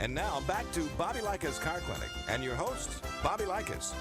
And now back to Bobby Likis Car Clinic and your host, Bobby Likis.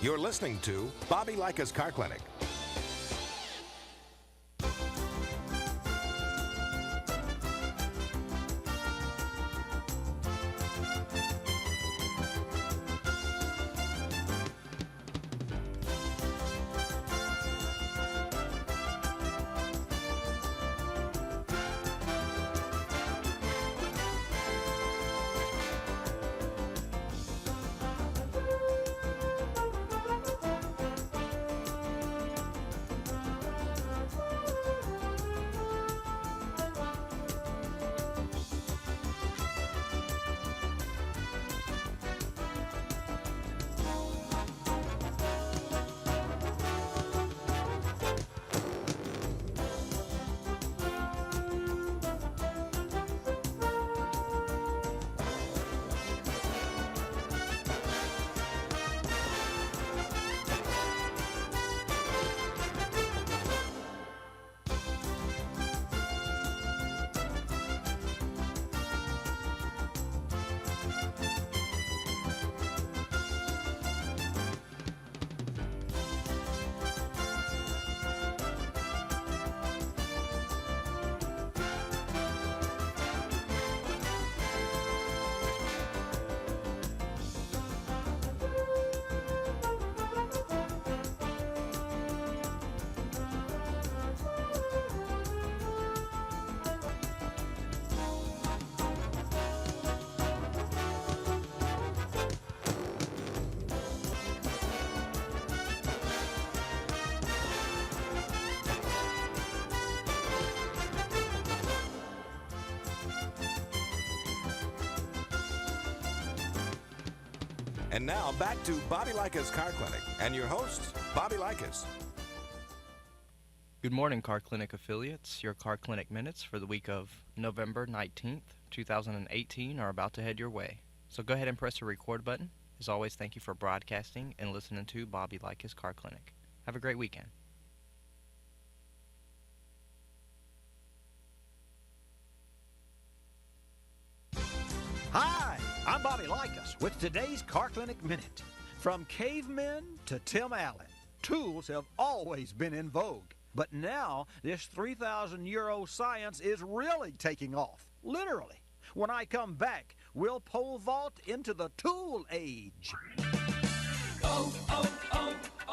You're listening to Bobby Likis Car Clinic. And now back to Bobby Likis Car Clinic and your host, Bobby Likis. Good morning, Car Clinic affiliates. Your Car Clinic minutes for the week of November 19th, 2018 are about to head your way. So go ahead and press the record button. As always, thank you for broadcasting and listening to Bobby Likis Car Clinic. Have a great weekend. Hi, I'm Bobby Likis with today's Car Clinic Minute. From cavemen to Tim Allen, tools have always been in vogue. But now, this 3,000-year-old science is really taking off, literally. When I come back, we'll pole vault into the tool age.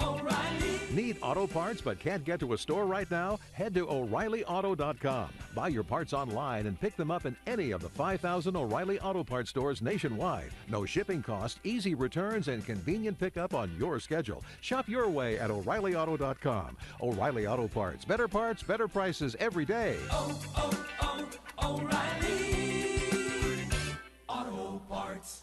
O'Reilly. Need auto parts but can't get to a store right now? Head to O'ReillyAuto.com. Buy your parts online and pick them up in any of the 5,000 O'Reilly Auto Parts stores nationwide. No shipping cost, easy returns, and convenient pickup on your schedule. Shop your way at O'ReillyAuto.com. O'Reilly Auto Parts. Better prices every day. O'Reilly Auto Parts.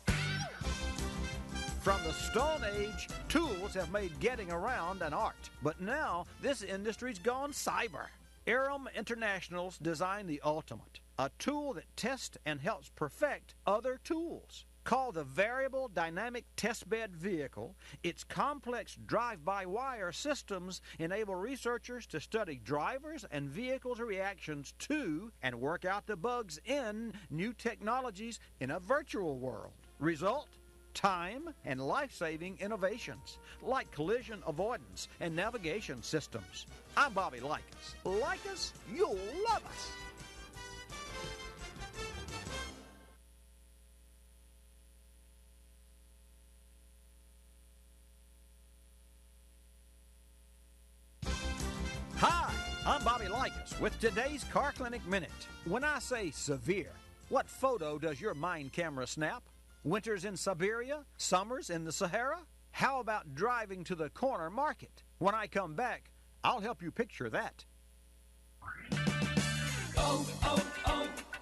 From the Stone Age, tools have made getting around an art. But now, this industry's gone cyber. Agm International's designed the Ultimate, a tool that tests and helps perfect other tools. Called the Variable Dynamic Testbed Vehicle, its complex drive-by-wire systems enable researchers to study drivers and vehicles' reactions to and work out the bugs in new technologies in a virtual world. Result? Time and life-saving innovations like collision avoidance and navigation systems. I'm Bobby Likis. Like us, you'll love us. Hi, I'm Bobby Likis with today's Car Clinic Minute. When I say severe, what photo does your mind camera snap? Winters in Siberia? Summers in the Sahara? How about driving to the corner market? When I come back, I'll help you picture that.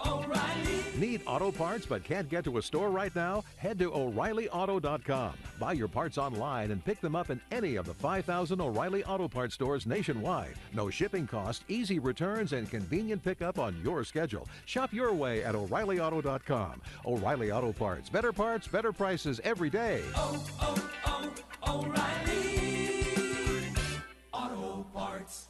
O'Reilly. Need auto parts but can't get to a store right now? Head to O'ReillyAuto.com. Buy your parts online and pick them up in any of the 5,000 O'Reilly Auto Parts stores nationwide. No shipping cost, easy returns, and convenient pickup on your schedule. Shop your way at O'ReillyAuto.com. O'Reilly Auto Parts. Better prices every day. O'Reilly Auto Parts.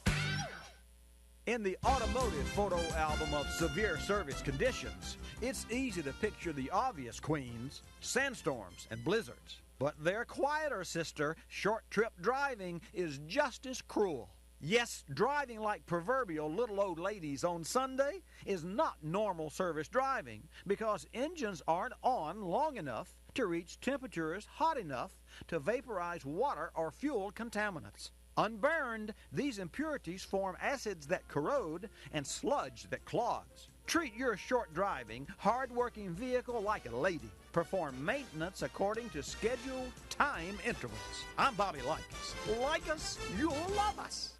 In the Automotive photo album of severe service conditions, it's easy to picture the obvious queens, sandstorms and blizzards. But their quieter sister, short trip driving, is just as cruel. Yes, driving like proverbial little old ladies on Sunday is not normal service driving because engines aren't on long enough to reach temperatures hot enough to vaporize water or fuel contaminants. Unburned, these impurities form acids that corrode and sludge that clogs. Treat your short driving, hard-working vehicle like a lady. Perform maintenance according to scheduled time intervals. I'm Bobby Likis. Like us, you'll love us.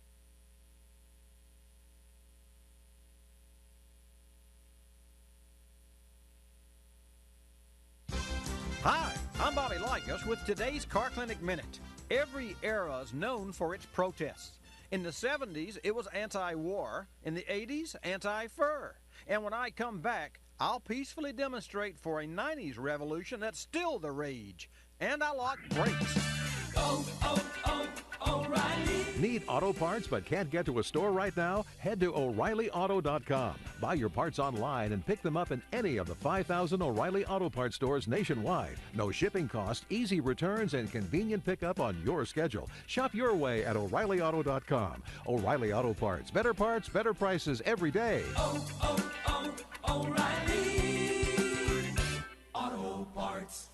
Hi, I'm Bobby Likis with today's Car Clinic Minute. Every era is known for its protests. In the 70s, it was anti-war. In the 80s, anti-fur. And when I come back, I'll peacefully demonstrate for a 90s revolution that's still the rage. Anti-lock brakes. O'Reilly. Need auto parts but can't get to a store right now? Head to O'ReillyAuto.com. Buy your parts online and pick them up in any of the 5,000 O'Reilly Auto Parts stores nationwide. No shipping cost, easy returns, and convenient pickup on your schedule. Shop your way at O'ReillyAuto.com. O'Reilly Auto Parts. Better prices every day. O'Reilly Auto Parts.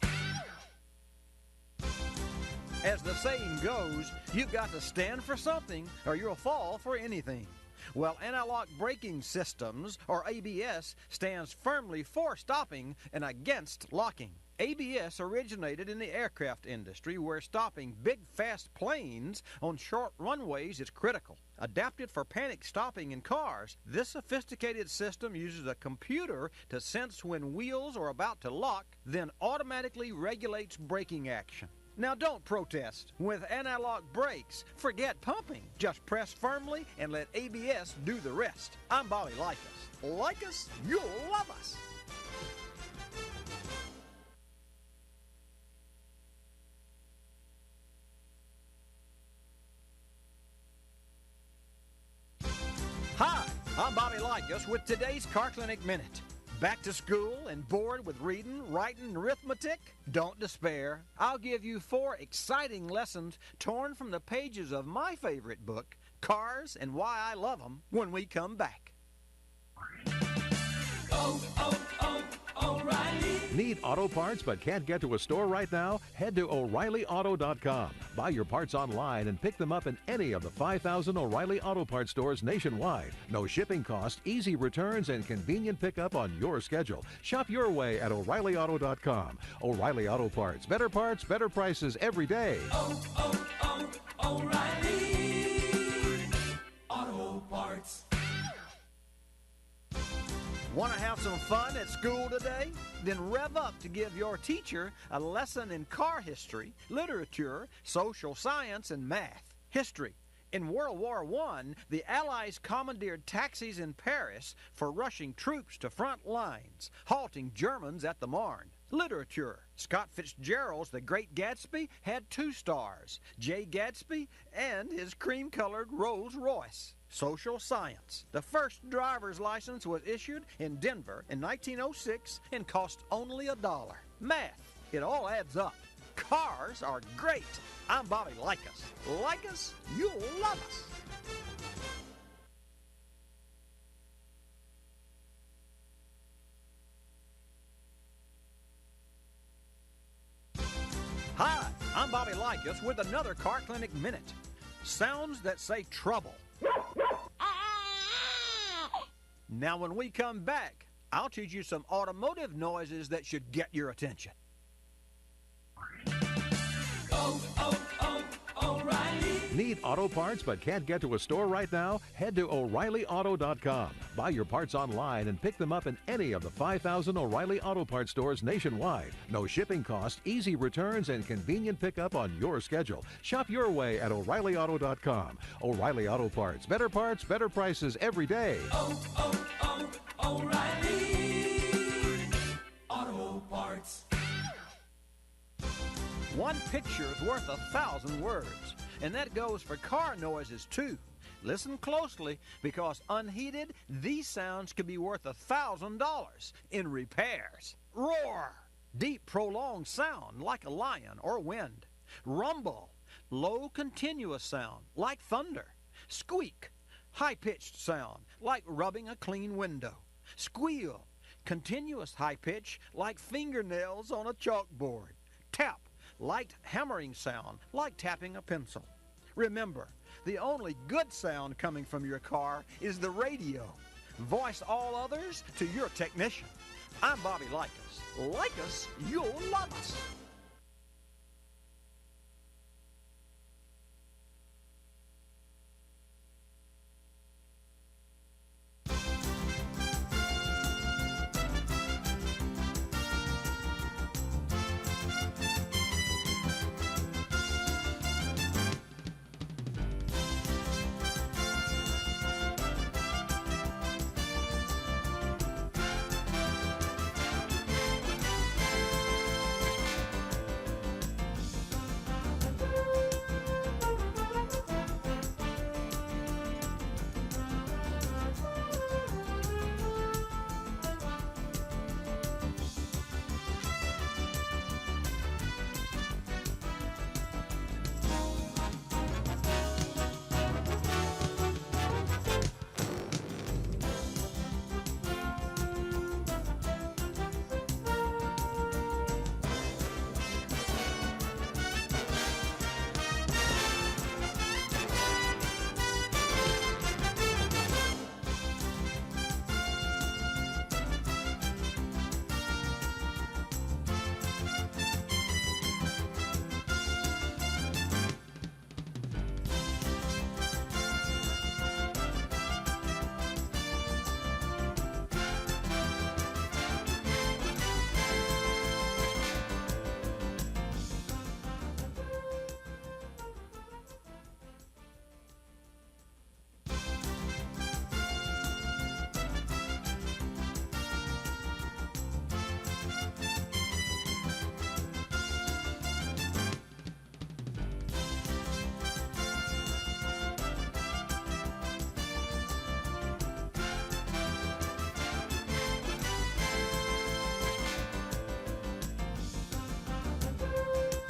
As the saying goes, you've got to stand for something or you'll fall for anything. Well, anti-lock braking systems, or ABS, stands firmly for stopping and against locking. ABS originated in the aircraft industry where stopping big, fast planes on short runways is critical. Adapted for panic stopping in cars, this sophisticated system uses a computer to sense when wheels are about to lock, then automatically regulates braking action. Now don't protest. With anti-lock brakes, forget pumping. Just press firmly and let ABS do the rest. I'm Bobby Likis. Like us, you'll love us. Hi, I'm Bobby Likis with today's Car Clinic Minute. Back to school and bored with reading, writing, and arithmetic? Don't despair. I'll give you 4 exciting lessons torn from the pages of my favorite book, Cars and Why I Love Them, when we come back. O'Reilly. Need auto parts but can't get to a store right now? Head to O'ReillyAuto.com. Buy your parts online and pick them up in any of the 5,000 O'Reilly Auto Parts stores nationwide. No shipping cost, easy returns, and convenient pickup on your schedule. Shop your way at O'ReillyAuto.com. O'Reilly Auto Parts. Better prices every day. O'Reilly Auto Parts. Want to have some fun at school today? Then rev up to give your teacher a lesson in car history, literature, social science, and math. History. In World War I, the Allies commandeered taxis in Paris for rushing troops to front lines, halting Germans at the Marne. Literature. Scott Fitzgerald's The Great Gatsby had 2 stars, Jay Gatsby and his cream-colored Rolls Royce. Social science. The first driver's license was issued in Denver in 1906 and cost only $1. Math. It all adds up. Cars are great. I'm Bobby Likis. Like us, you'll love us. Hi, I'm Bobby Likis with another Car Clinic Minute. Sounds that say trouble. Now when we come back, I'll teach you some automotive noises that should get your attention. O'Reilly. Need auto parts but can't get to a store right now? Head to O'ReillyAuto.com. Buy your parts online and pick them up in any of the 5,000 O'Reilly Auto Parts stores nationwide. No shipping cost, easy returns, and convenient pickup on your schedule. Shop your way at O'ReillyAuto.com. O'Reilly Auto Parts. Better prices every day. O'Reilly Auto Parts. One picture is worth 1,000 words, and that goes for car noises too. Listen closely, because unheeded, these sounds could be worth $1,000 in repairs. Roar! Deep, prolonged sound like a lion or wind. Rumble! Low, continuous sound like thunder. Squeak! High-pitched sound like rubbing a clean window. Squeal! Continuous high pitch like fingernails on a chalkboard. Tap! Light hammering sound like tapping a pencil. Remember, the only good sound coming from your car is the radio. Voice all others to your technician. I'm Bobby Likis. Like us, you'll love us.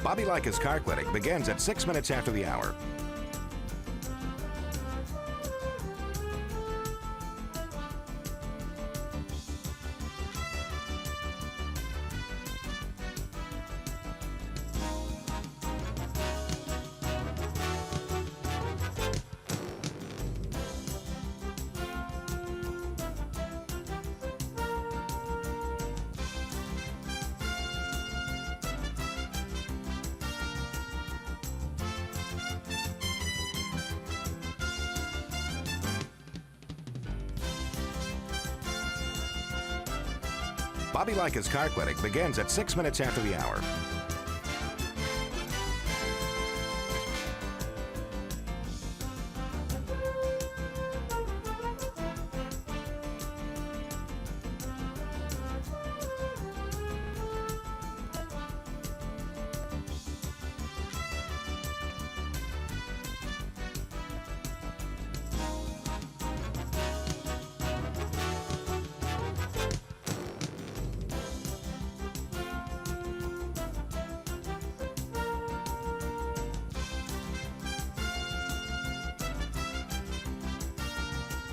Bobby Likis Car Clinic begins at 6 minutes after the hour. Bobby Likis Car Clinic begins at 6 minutes after the hour.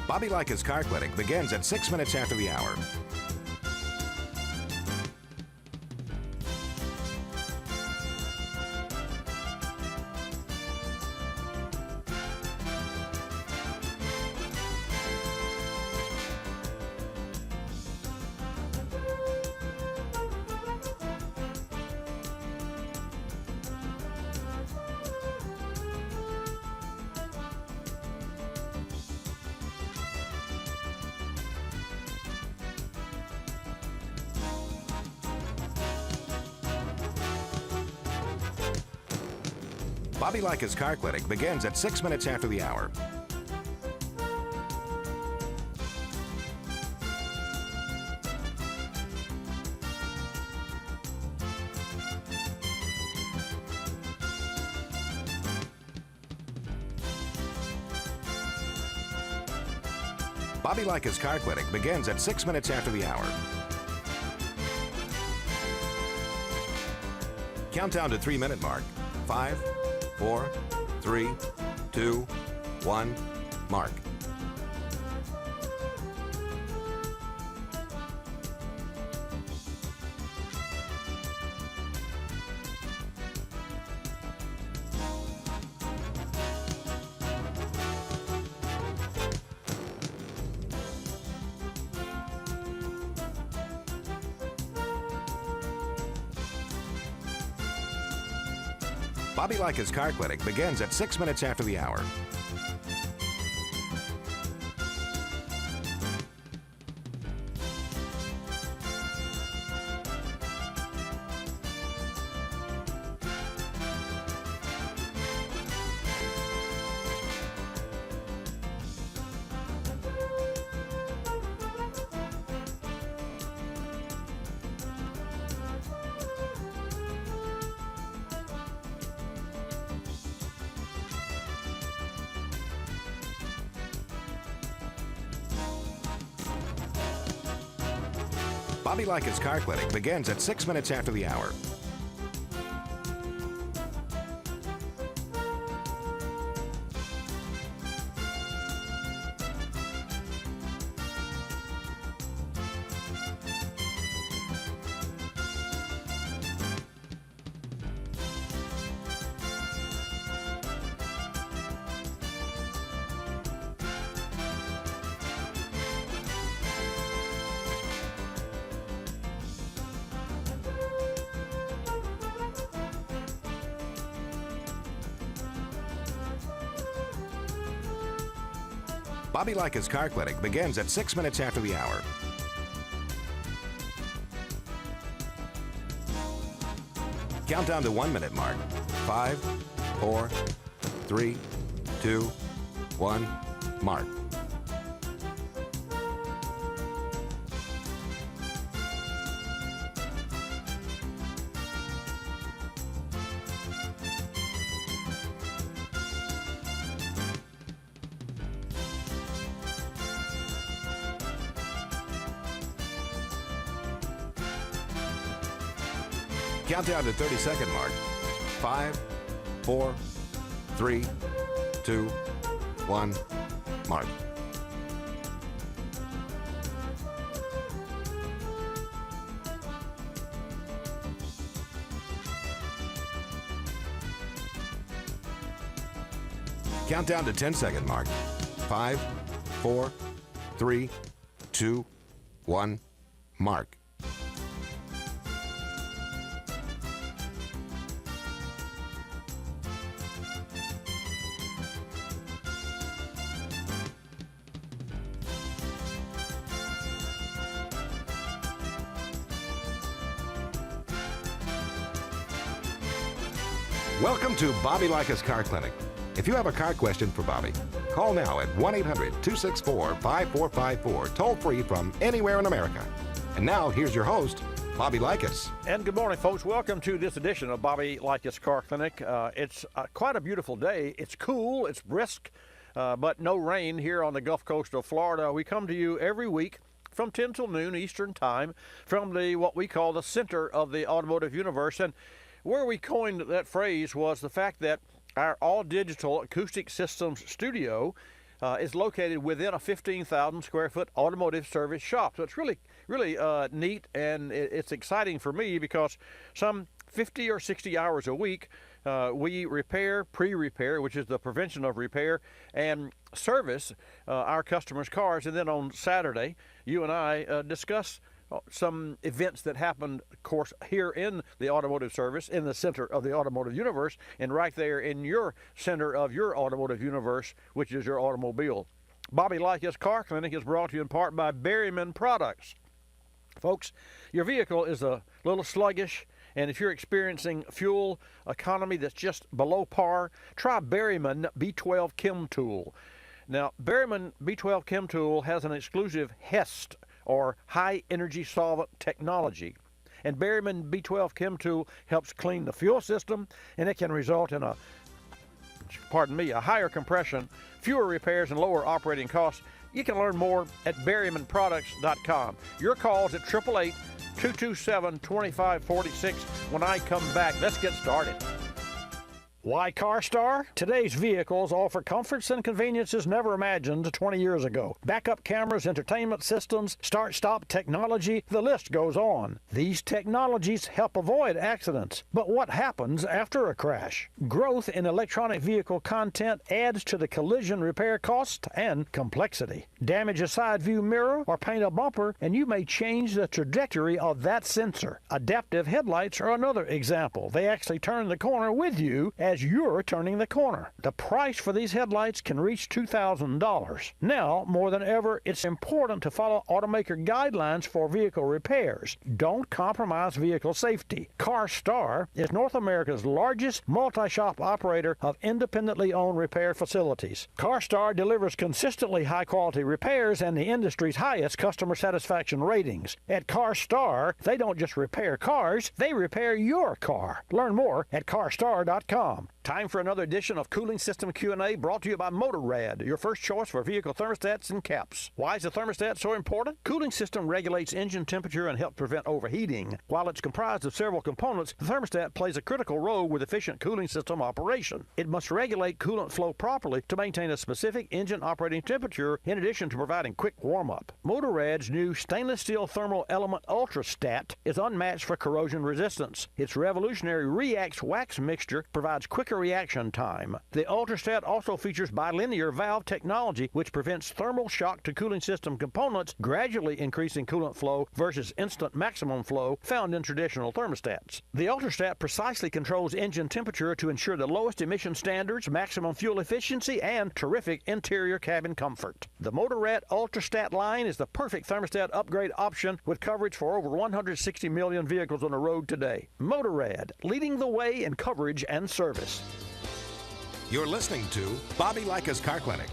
Bobby Likis Car Clinic begins at 6 minutes after the hour. Bobby Likis Car Clinic begins at 6 minutes after the hour. Bobby Likis Car Clinic begins at 6 minutes after the hour. Countdown to 3-minute mark. 5, 4, 3, 2, 1, mark. Bobby Likis Car Clinic begins at 6 minutes after the hour. Bobby Likis Car Clinic begins at 6 minutes after the hour. Bobby Likis Car Clinic begins at 6 minutes after the hour. Countdown to 1-minute mark. 5, 4, 3, 2, 1, mark. Countdown to 30-second mark. 5, 4, 3, 2, 1, mark. Countdown to 10-second mark. 5, 4, 3, 2, 1, mark. Welcome to Bobby Likis Car Clinic. If you have a car question for Bobby, call now at 1-800-264-5454, toll-free from anywhere in America. And now, here's your host, Bobby Likis. And good morning, folks. Welcome to this edition of Bobby Likis Car Clinic. It's quite a beautiful day. It's cool, it's brisk, but no rain here on the Gulf Coast of Florida. We come to you every week from 10 till noon Eastern Time from what we call the center of the automotive universe. And where we coined that phrase was the fact that our all-digital acoustic systems studio is located within a 15,000 square foot automotive service shop. So it's really neat, and it's exciting for me because some 50 or 60 hours a week we repair, pre-repair, which is the prevention of repair, and service our customers' cars. And then on Saturday, you and I discuss some events that happened, of course, here in the automotive service, in the center of the automotive universe, and right there in your center of your automotive universe, which is your automobile. Bobby Likis Car Clinic is brought to you in part by Berryman Products. Folks, your vehicle is a little sluggish And if you're experiencing fuel economy that's just below par, try Berryman B12 Chem Tool. Now, Berryman B12 Chem Tool has an exclusive HEST, or High Energy Solvent Technology. And Berryman B12 Chem Tool helps clean the fuel system, and it can result in a higher compression, fewer repairs, and lower operating costs. You can learn more at berrymanproducts.com. Your calls at 888-227-2546 when I come back. Let's get started. Why CarStar? Today's vehicles offer comforts and conveniences never imagined 20 years ago. Backup cameras, entertainment systems, start-stop technology, the list goes on. These technologies help avoid accidents. But what happens after a crash? Growth in electronic vehicle content adds to the collision repair cost and complexity. Damage a side view mirror or paint a bumper, and you may change the trajectory of that sensor. Adaptive headlights are another example. They actually turn the corner with you as you're turning the corner. The price for these headlights can reach $2,000. Now, more than ever, it's important to follow automaker guidelines for vehicle repairs. Don't compromise vehicle safety. CarStar is North America's largest multi-shop operator of independently owned repair facilities. CarStar delivers consistently high-quality repairs and the industry's highest customer satisfaction ratings. At CarStar, they don't just repair cars, they repair your car. Learn more at carstar.com. Time for another edition of Cooling System Q&A, brought to you by Motorrad, your first choice for vehicle thermostats and caps. Why is the thermostat so important? Cooling system regulates engine temperature and helps prevent overheating. While it's comprised of several components, the thermostat plays a critical role with efficient cooling system operation. It must regulate coolant flow properly to maintain a specific engine operating temperature, in addition to providing quick warm-up. Motorrad's new stainless steel thermal element Ultrastat is unmatched for corrosion resistance. Its revolutionary Reax wax mixture provides quicker reaction time. The Ultrastat also features bilinear valve technology, which prevents thermal shock to cooling system components, gradually increasing coolant flow versus instant maximum flow found in traditional thermostats. The Ultrastat precisely controls engine temperature to ensure the lowest emission standards, maximum fuel efficiency, and terrific interior cabin comfort. The Motorrad Ultrastat line is the perfect thermostat upgrade option with coverage for over 160 million vehicles on the road today. Motorrad, leading the way in coverage and service. You're listening to Bobby Likis Car Clinic.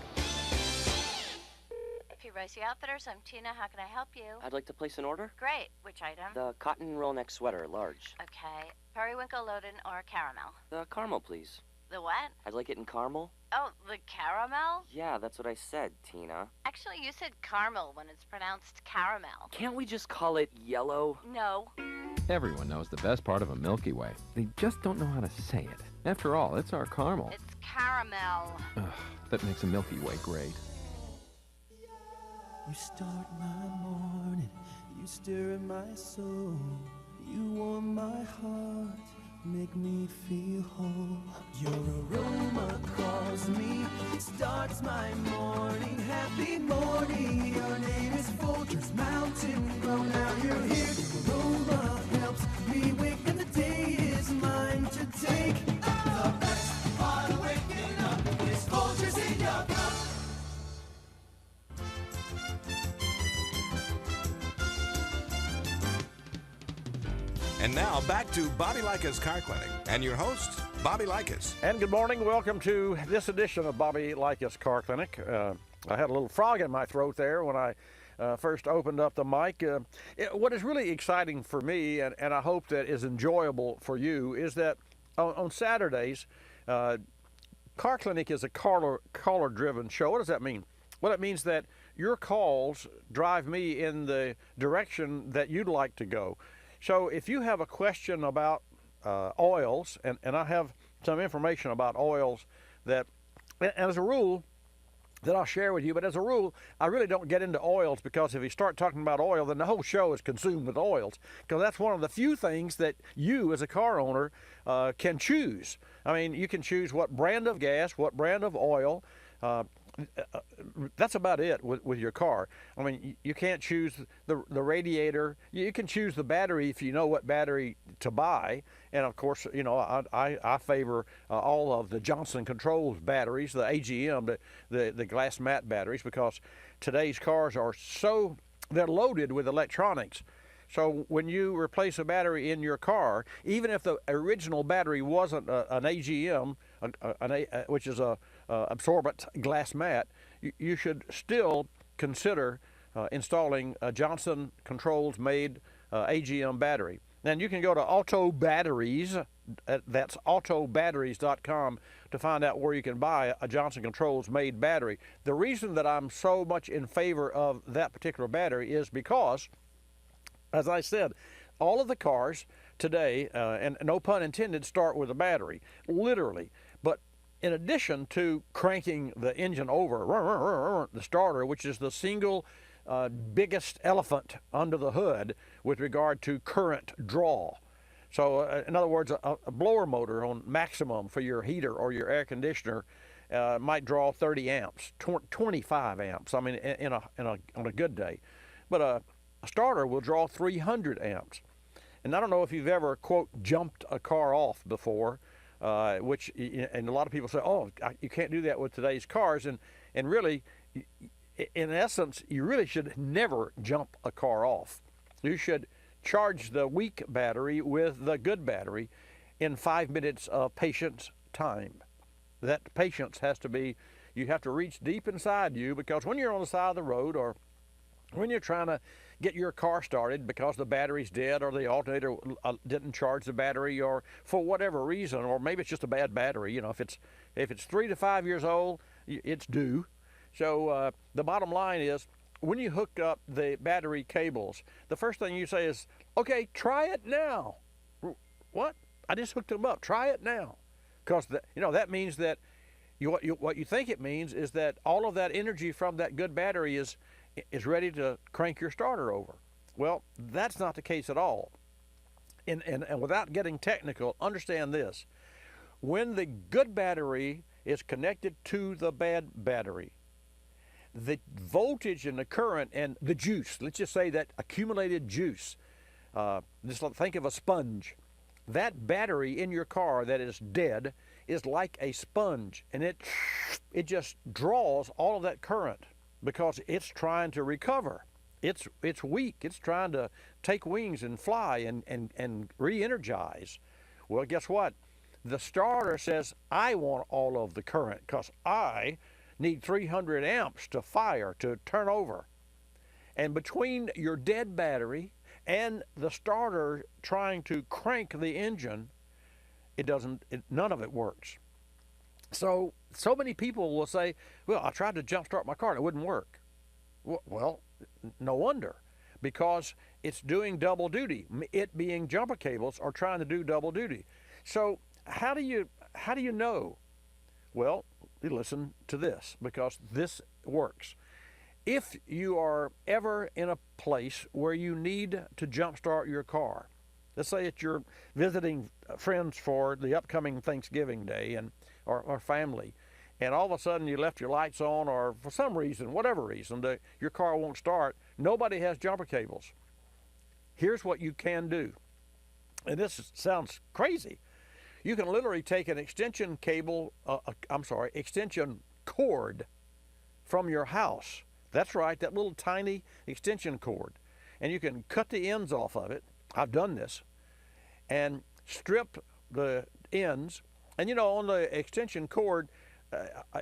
Rosie Outfitters, I'm Tina. How can I help you? I'd like to place an order. Great. Which item? The cotton roll neck sweater, large. Okay. Periwinkle, loaded, or caramel? The caramel, please. The what? I'd like it in caramel. Oh, the caramel? Yeah, that's what I said, Tina. Actually, you said caramel when it's pronounced caramel. Can't we just call it yellow? No. Everyone knows the best part of a Milky Way. They just don't know how to say it. After all, it's our caramel. It's caramel. Ugh, that makes a Milky Way great. You start my morning, you stir in my soul, you warm my heart, make me feel whole. Your aroma calls me, starts my morning, happy morning. Your name is Folgers Mountain Grow, now you're here. Your aroma helps me wake and the day is mine to take. The best part of waking up is Folgers in your cup. And now back to Bobby Likis Car Clinic and your host, Bobby Likis. And good morning. Welcome to this edition of Bobby Likis Car Clinic. I had a little frog in my throat there when I first opened up the mic. What is really exciting for me, and I hope that is enjoyable for you, is that on Saturdays, Car Clinic is a caller-driven show. What does that mean? Well, it means that your calls drive me in the direction that you'd like to go. So if you have a question about oils, and I have some information about oils that, and as a rule, that I'll share with you, but as a rule, I really don't get into oils, because if you start talking about oil, then the whole show is consumed with oils, because that's one of the few things that you as a car owner can choose. I mean, you can choose what brand of gas, what brand of oil. That's about it with your car. I mean, you can't choose the radiator. You can choose the battery if you know what battery to buy. And of course, you know, I favor all of the Johnson Controls batteries, the AGM, the glass mat batteries, because today's cars are they're loaded with electronics. So when you replace a battery in your car, even if the original battery wasn't an AGM, which is a absorbent glass mat, you should still consider installing a Johnson Controls made AGM battery. Then you can go to Auto Batteries, that's autobatteries.com, to find out where you can buy a Johnson Controls made battery. The reason that I'm so much in favor of that particular battery is because, as I said, all of the cars today, and no pun intended, start with a battery, literally. But in addition to cranking the engine over, the starter, which is the single biggest elephant under the hood with regard to current draw. So in other words, a blower motor on maximum for your heater or your air conditioner might draw 30 amps, 25 amps, I mean, on a good day. But a starter will draw 300 amps. And I don't know if you've ever, quote, jumped a car off before, which, and a lot of people say, oh, you can't do that with today's cars. And really, in essence, you really should never jump a car off. You should charge the weak battery with the good battery in 5 minutes of patience time. That patience has to be, you have to reach deep inside you, because when you're on the side of the road, or when you're trying to get your car started because the battery's dead, or the alternator didn't charge the battery, or for whatever reason, or maybe it's just a bad battery. You know, if it's 3 to 5 years old, it's due. So the bottom line is, when you hook up the battery cables, the first thing you say is, okay, try it now. What? I just hooked them up. Try it now. Because that means that what you think it means is that all of that energy from that good battery is ready to crank your starter over. Well, that's not the case at all. And without getting technical, understand this. When the good battery is connected to the bad battery, the voltage and the current and the juice, let's just say that accumulated juice, just think of a sponge. That battery in your car that is dead is like a sponge, and it just draws all of that current because it's trying to recover. It's weak. It's trying to take wings and fly and re-energize. Well, guess what? The starter says, I want all of the current because I need 300 amps to fire, to turn over. And between your dead battery and the starter trying to crank the engine, none of it works. So many people will say, well, I tried to jump start my car and it wouldn't work. Well, no wonder, because it's doing double duty. It being jumper cables are trying to do double duty. So how do you know? Well, listen to this, because this works. If you are ever in a place where you need to jumpstart your car, let's say that you're visiting friends for the upcoming Thanksgiving Day or family, and all of a sudden you left your lights on, or for some reason, whatever reason, your car won't start, nobody has jumper cables. Here's what you can do, and this sounds crazy. You can literally take an extension extension cord from your house. That's right, that little tiny extension cord. And you can cut the ends off of it. I've done this. And strip the ends. And on the extension cord,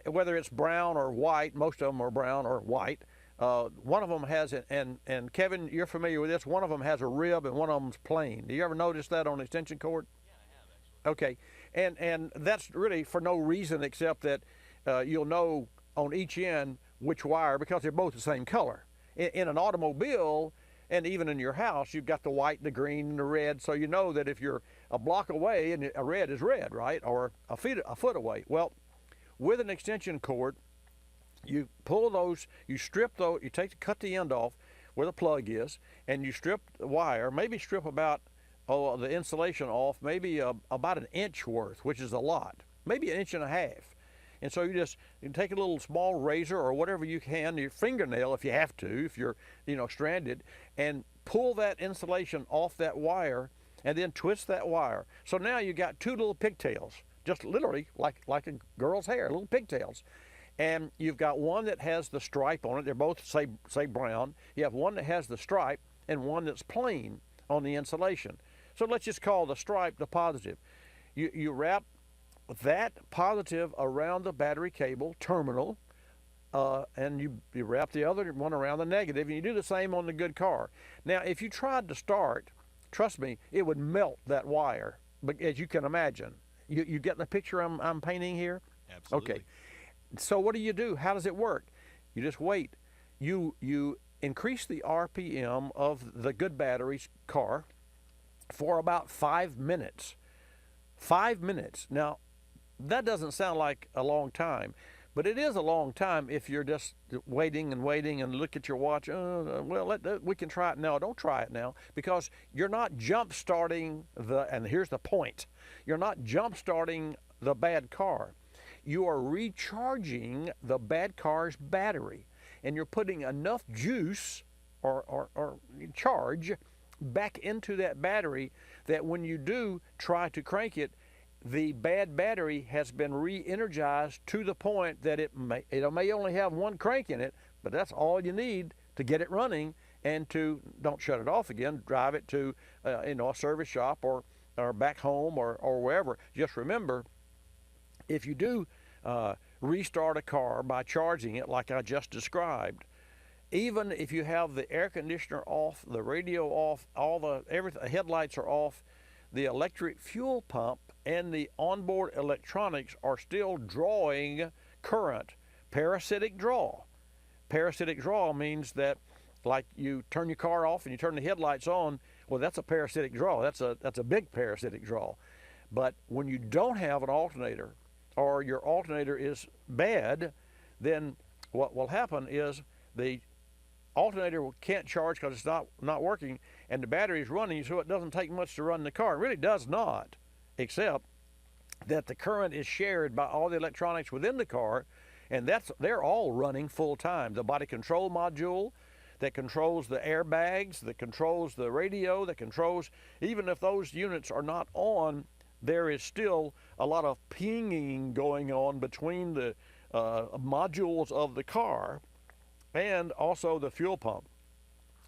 whether it's brown or white, most of them are brown or white. One of them has, and Kevin, you're familiar with this, one of them has a rib and one of them's plain. Do you ever notice that on the extension cord? Okay, and that's really for no reason except that you'll know on each end which wire, because they're both the same color. In an automobile, and even in your house, you've got the white, the green, and the red, so you know that if you're a block away, and a red is red, right, or a foot away. Well, with an extension cord, you pull those, you strip those, cut the end off where the plug is, and you strip the wire, maybe strip about the insulation off, maybe about an inch worth, which is a lot, maybe an inch and a half. And so you can take a little small razor or whatever you can, your fingernail if you have to, if you're stranded, and pull that insulation off that wire, and then twist that wire. So now you got two little pigtails, just literally like a girl's hair, little pigtails. And you've got one that has the stripe on it. They're both say brown. You have one that has the stripe, and one that's plain on the insulation. So let's just call the stripe the positive. You wrap that positive around the battery cable terminal, and you wrap the other one around the negative, and you do the same on the good car. Now, if you tried to start, trust me, it would melt that wire, but as you can imagine. You get the picture I'm painting here? Absolutely. Okay. So what do? How does it work? You just wait. You increase the RPM of the good batteries car for about 5 minutes. 5 minutes. Now, that doesn't sound like a long time, but it is a long time if you're just waiting and look at your watch. We can try it now. Don't try it now, because you're not jump starting and here's the point. You're not jump starting the bad car. You are recharging the bad car's battery, and you're putting enough juice or charge back into that battery that when you do try to crank it, the bad battery has been re-energized to the point that it may only have one crank in it, but that's all you need to get it running and to don't shut it off again, drive it to a service shop or back home or wherever. Just remember, if you do restart a car by charging it like I just described, even if you have the air conditioner off, the radio off, everything, the headlights are off, the electric fuel pump and the onboard electronics are still drawing current. Parasitic draw. Parasitic draw means that, like, you turn your car off and you turn the headlights on. Well, that's a parasitic draw. That's a big parasitic draw. But when you don't have an alternator, or your alternator is bad, then what will happen is the alternator can't charge because it's not working, and the battery is running, so it doesn't take much to run the car. It really does not, except that the current is shared by all the electronics within the car, and they're all running full time. The body control module that controls the airbags, that controls the radio, that controls, even if those units are not on, there is still a lot of pinging going on between the modules of the car and also the fuel pump.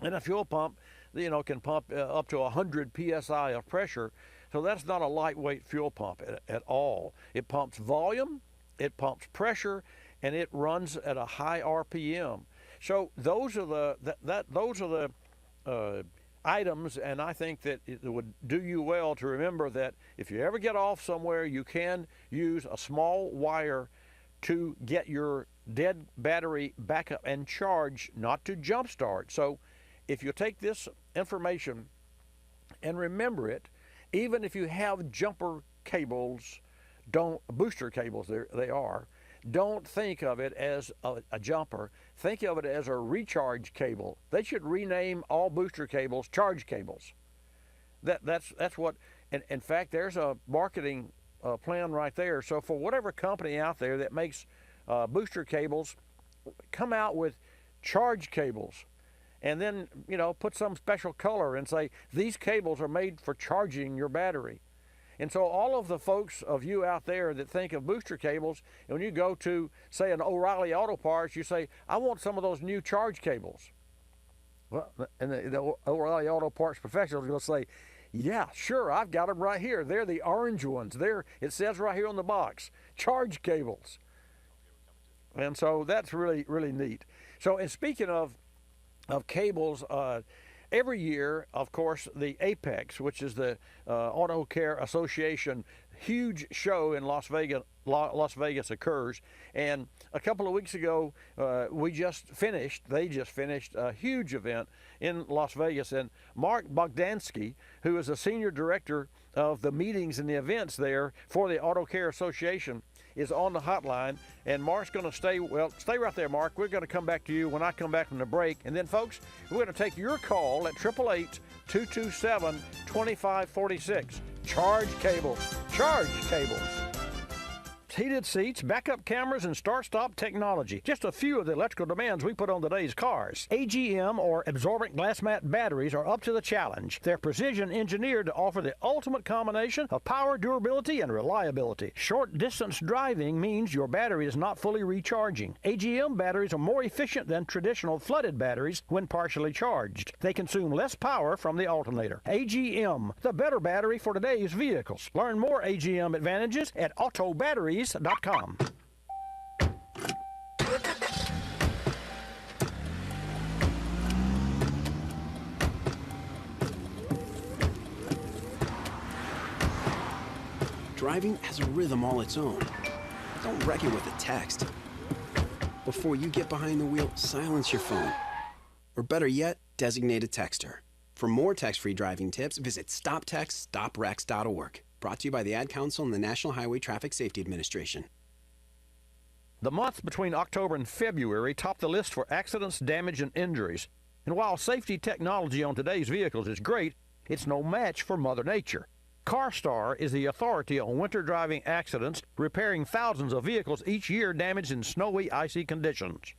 And a fuel pump, can pump up to 100 psi of pressure. So that's not a lightweight fuel pump at all. It pumps volume, it pumps pressure, and it runs at a high RPM. So those are the items, and I think that it would do you well to remember that if you ever get off somewhere, you can use a small wire to get your dead battery back up and charge, not to jump start. So if you take this information and remember it, even if you have jumper cables, booster cables, they are, don't think of it as a jumper. Think of it as a recharge cable. They should rename all booster cables charge cables. That's what, and in fact, there's a marketing plan right there. So for whatever company out there that makes booster cables, come out with charge cables, and then put some special color and say these cables are made for charging your battery. And so all of the folks of you out there that think of booster cables, and when you go to, say, an O'Reilly Auto Parts, you say, I want some of those new charge cables. Well, and the O'Reilly Auto Parts professionals will say, yeah, sure, I've got them right here. They're the orange ones. It says right here on the box, charge cables. And so that's really, really neat. So, and speaking of cables, every year, of course, the Apex, which is the Auto Care Association huge show in Las Vegas occurs. And a couple of weeks ago, they just finished a huge event in Las Vegas. And Mark Bogdanski, who is a senior director of the meetings and the events there for the Auto Care Association, is on the hotline, and Mark's going to stay right there, Mark. We're going to come back to you when I come back from the break. And then, folks, we're going to take your call at 888-227-2546. Charge cables. heated seats, backup cameras, and start-stop technology. Just a few of the electrical demands we put on today's cars. AGM, or absorbent glass mat batteries, are up to the challenge. They're precision engineered to offer the ultimate combination of power, durability, and reliability. Short-distance driving means your battery is not fully recharging. AGM batteries are more efficient than traditional flooded batteries when partially charged. They consume less power from the alternator. AGM, the better battery for today's vehicles. Learn more AGM advantages at autobatteries.com. Driving has a rhythm all its own. Don't wreck it with a text. Before you get behind the wheel, silence your phone. Or better yet, designate a texter. For more text-free driving tips, visit stoptextstoprex.org. Brought to you by the Ad Council and the National Highway Traffic Safety Administration. The month between October and February topped the list for accidents, damage, and injuries. And while safety technology on today's vehicles is great, it's no match for Mother Nature. CarStar is the authority on winter driving accidents, repairing thousands of vehicles each year damaged in snowy, icy conditions.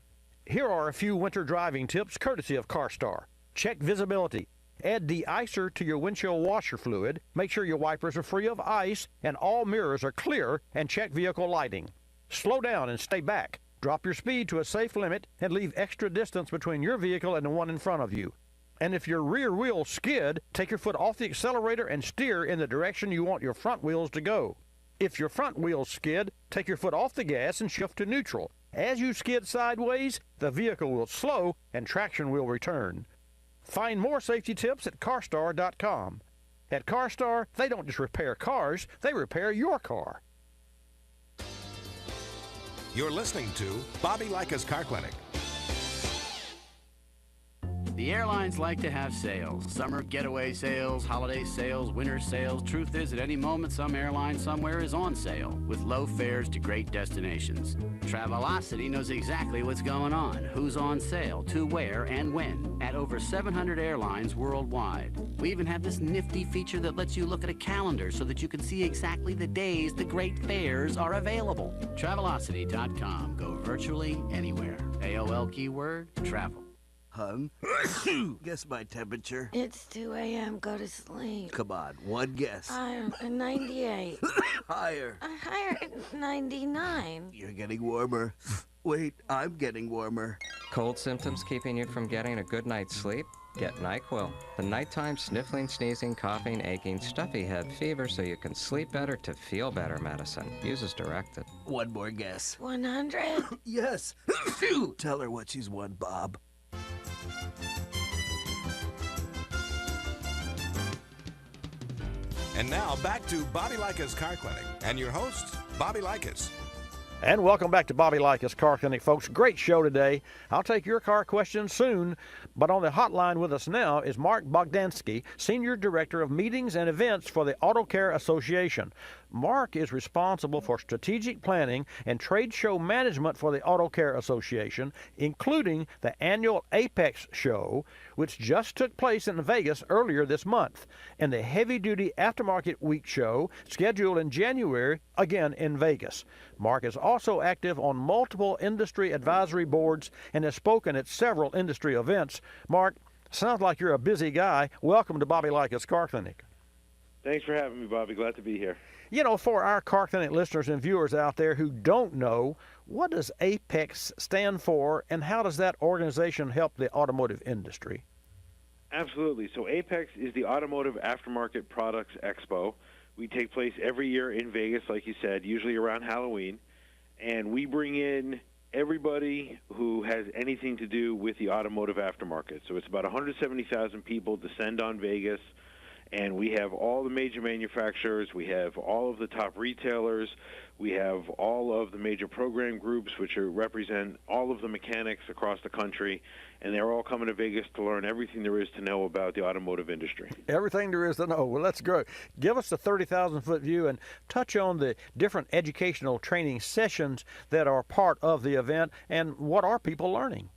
Here are a few winter driving tips courtesy of CarStar. Check visibility. Add de-icer to your windshield washer fluid. Make sure your wipers are free of ice and all mirrors are clear, and check vehicle lighting. Slow down and stay back. Drop your speed to a safe limit and leave extra distance between your vehicle and the one in front of you. And if your rear wheels skid, take your foot off the accelerator and steer in the direction you want your front wheels to go. If your front wheels skid, take your foot off the gas and shift to neutral. As you skid sideways, the vehicle will slow and traction will return. Find more safety tips at carstar.com. At CarStar, they don't just repair cars, they repair your car. You're listening to Bobby Likis Car Clinic. The airlines like to have sales. Summer getaway sales, holiday sales, winter sales. Truth is, at any moment, some airline somewhere is on sale with low fares to great destinations. Travelocity knows exactly what's going on, who's on sale, to where, and when, at over 700 airlines worldwide. We even have this nifty feature that lets you look at a calendar so that you can see exactly the days the great fares are available. Travelocity.com. Go virtually anywhere. AOL keyword, travel. Hun, guess my temperature. It's 2 a.m. Go to sleep. Come on, one guess. 98. Higher. Higher, 99. You're getting warmer. Wait, I'm getting warmer. Cold symptoms keeping you from getting a good night's sleep? Get NyQuil, the nighttime sniffling, sneezing, coughing, aching, stuffy head, fever so you can sleep better to feel better medicine. Use as directed. One more guess. 100? Yes. Tell her what she's won, Bob. And now back to Bobby Likis Car Clinic and your host, Bobby Likis. And welcome back to Bobby Likis Car Clinic, folks. Great show today. I'll take your car questions soon, but on the hotline with us now is Mark Bogdanski, Senior Director of Meetings and Events for the Auto Care Association. Mark is responsible for strategic planning and trade show management for the Auto Care Association, including the annual Apex show, which just took place in Vegas earlier this month, and the Heavy Duty Aftermarket Week show scheduled in January, again in Vegas. Mark is also active on multiple industry advisory boards and has spoken at several industry events. Mark, sounds like you're a busy guy. Welcome to Bobby Likis Car Clinic. Thanks for having me, Bobby. Glad to be here. You know, for our Car Clinic listeners and viewers out there who don't know, what does APEX stand for, and how does that organization help the automotive industry? Absolutely. So APEX is the Automotive Aftermarket Products Expo. We take place every year in Vegas, like you said, usually around Halloween. And we bring in everybody who has anything to do with the automotive aftermarket. So it's about 170,000 people descend on Vegas. And we have all the major manufacturers, we have all of the top retailers, we have all of the major program groups, which represent all of the mechanics across the country, and they're all coming to Vegas to learn everything there is to know about the automotive industry. Everything there is to know. Well, let's go. Give us the 30,000-foot view and touch on the different educational training sessions that are part of the event, and what are people learning?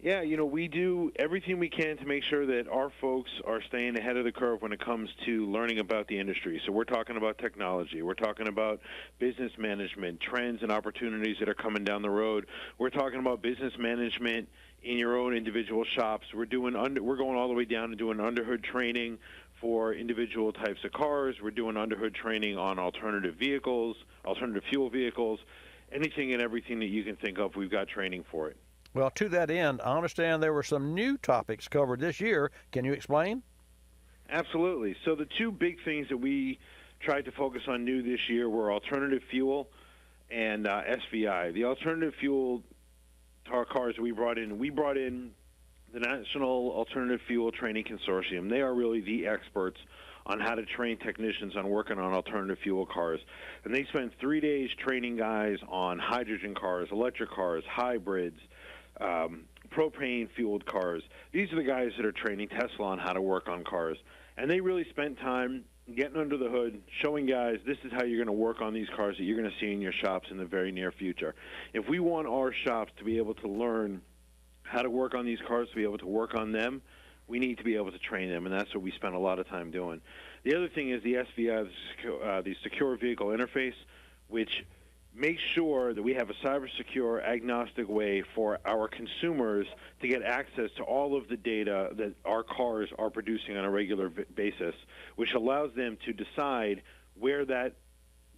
Yeah, we do everything we can to make sure that our folks are staying ahead of the curve when it comes to learning about the industry. So we're talking about technology. We're talking about business management, trends and opportunities that are coming down the road. We're talking about business management in your own individual shops. We're going all the way down to doing underhood training for individual types of cars. We're doing underhood training on alternative vehicles, alternative fuel vehicles, anything and everything that you can think of, we've got training for it. Well, to that end, I understand there were some new topics covered this year. Can you explain? Absolutely. So the two big things that we tried to focus on new this year were alternative fuel and SVI. The alternative fuel cars we brought in the National Alternative Fuel Training Consortium. They are really the experts on how to train technicians on working on alternative fuel cars. And they spent 3 days training guys on hydrogen cars, electric cars, hybrids, propane-fueled cars. These are the guys that are training Tesla on how to work on cars. And they really spent time getting under the hood, showing guys this is how you're going to work on these cars that you're going to see in your shops in the very near future. If we want our shops to be able to learn how to work on these cars, to be able to work on them, we need to be able to train them, and that's what we spent a lot of time doing. The other thing is the SVI, the Secure Vehicle Interface, which make sure that we have a cyber-secure, agnostic way for our consumers to get access to all of the data that our cars are producing on a regular basis, which allows them to decide where that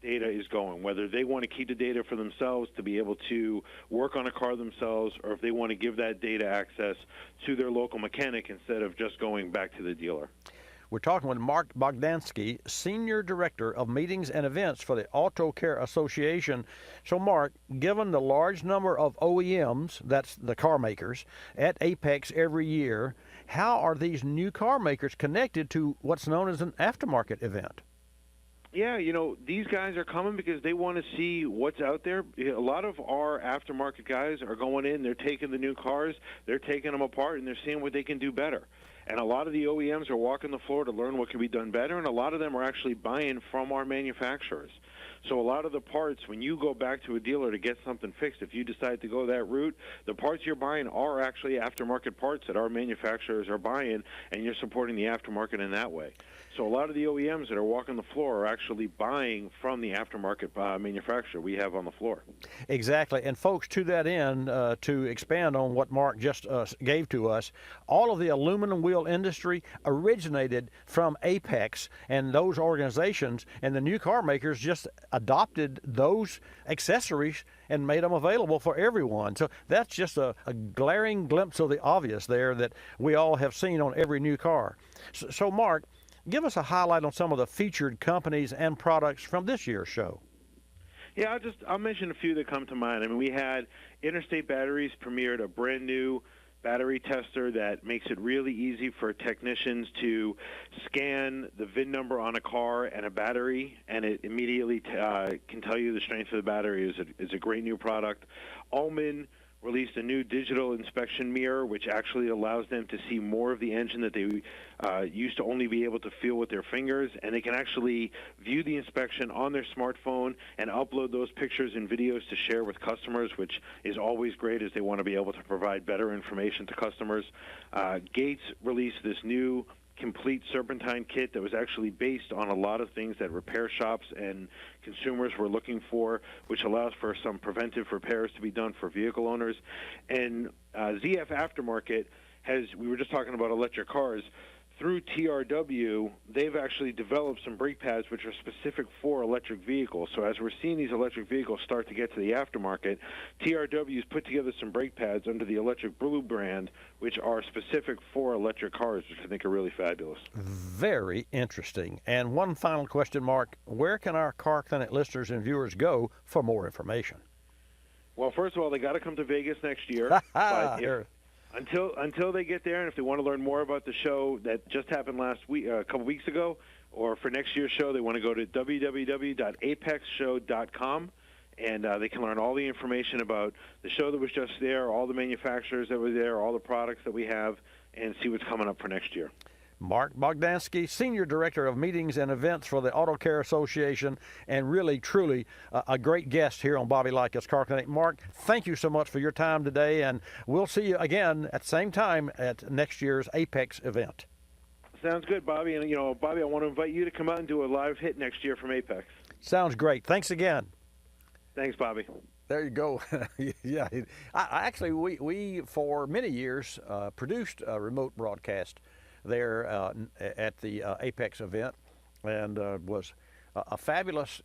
data is going, whether they want to keep the data for themselves to be able to work on a car themselves, or if they want to give that data access to their local mechanic instead of just going back to the dealer. We're talking with Mark Bogdanski, Senior Director of Meetings and Events for the Auto Care Association. So, Mark, given the large number of OEMs, that's the car makers, at Apex every year, how are these new car makers connected to what's known as an aftermarket event? Yeah, these guys are coming because they want to see what's out there. A lot of our aftermarket guys are going in, they're taking the new cars, they're taking them apart, and they're seeing what they can do better. And a lot of the OEMs are walking the floor to learn what can be done better, and a lot of them are actually buying from our manufacturers. So a lot of the parts, when you go back to a dealer to get something fixed, if you decide to go that route, the parts you're buying are actually aftermarket parts that our manufacturers are buying, and you're supporting the aftermarket in that way. So a lot of the OEMs that are walking the floor are actually buying from the aftermarket manufacturer we have on the floor. Exactly. And folks, to that end, to expand on what Mark just gave to us, all of the aluminum wheel industry originated from Apex and those organizations, and the new car makers just adopted those accessories and made them available for everyone. So that's just a glaring glimpse of the obvious there that we all have seen on every new car. So Mark, give us a highlight on some of the featured companies and products from this year's show. Yeah, I'll mention a few that come to mind. I mean, we had Interstate Batteries premiered a brand new battery tester that makes it really easy for technicians to scan the VIN number on a car and a battery, and it immediately can tell you the strength of the battery. Is a great new product. Ullman released a new digital inspection mirror, which actually allows them to see more of the engine that they used to only be able to feel with their fingers, and they can actually view the inspection on their smartphone and upload those pictures and videos to share with customers, which is always great as they want to be able to provide better information to customers. Gates released this new complete serpentine kit that was actually based on a lot of things that repair shops and consumers were looking for, which allows for some preventive repairs to be done for vehicle owners. And ZF Aftermarket we were just talking about electric cars. Through TRW, they've actually developed some brake pads which are specific for electric vehicles. So as we're seeing these electric vehicles start to get to the aftermarket, TRW's put together some brake pads under the Electric Blue brand, which are specific for electric cars, which I think are really fabulous. Very interesting. And one final question, Mark. Where can our Car Clinic listeners and viewers go for more information? Well, first of all, they got to come to Vegas next year. Until they get there, and if they want to learn more about the show that just happened last week, a couple weeks ago, or for next year's show, they want to go to www.apexshow.com, and they can learn all the information about the show that was just there, all the manufacturers that were there, all the products that we have, and see what's coming up for next year. Mark Bogdanski, Senior Director of Meetings and Events for the Auto Care Association, and really, truly a great guest here on Bobby Likis Car Clinic. Mark, thank you so much for your time today, and we'll see you again at the same time at next year's Apex event. Sounds good, Bobby. And, Bobby, I want to invite you to come out and do a live hit next year from Apex. Sounds great. Thanks again. Thanks, Bobby. There you go. Yeah. Actually, we for many years produced a remote broadcast there at the Apex event, and was a fabulous,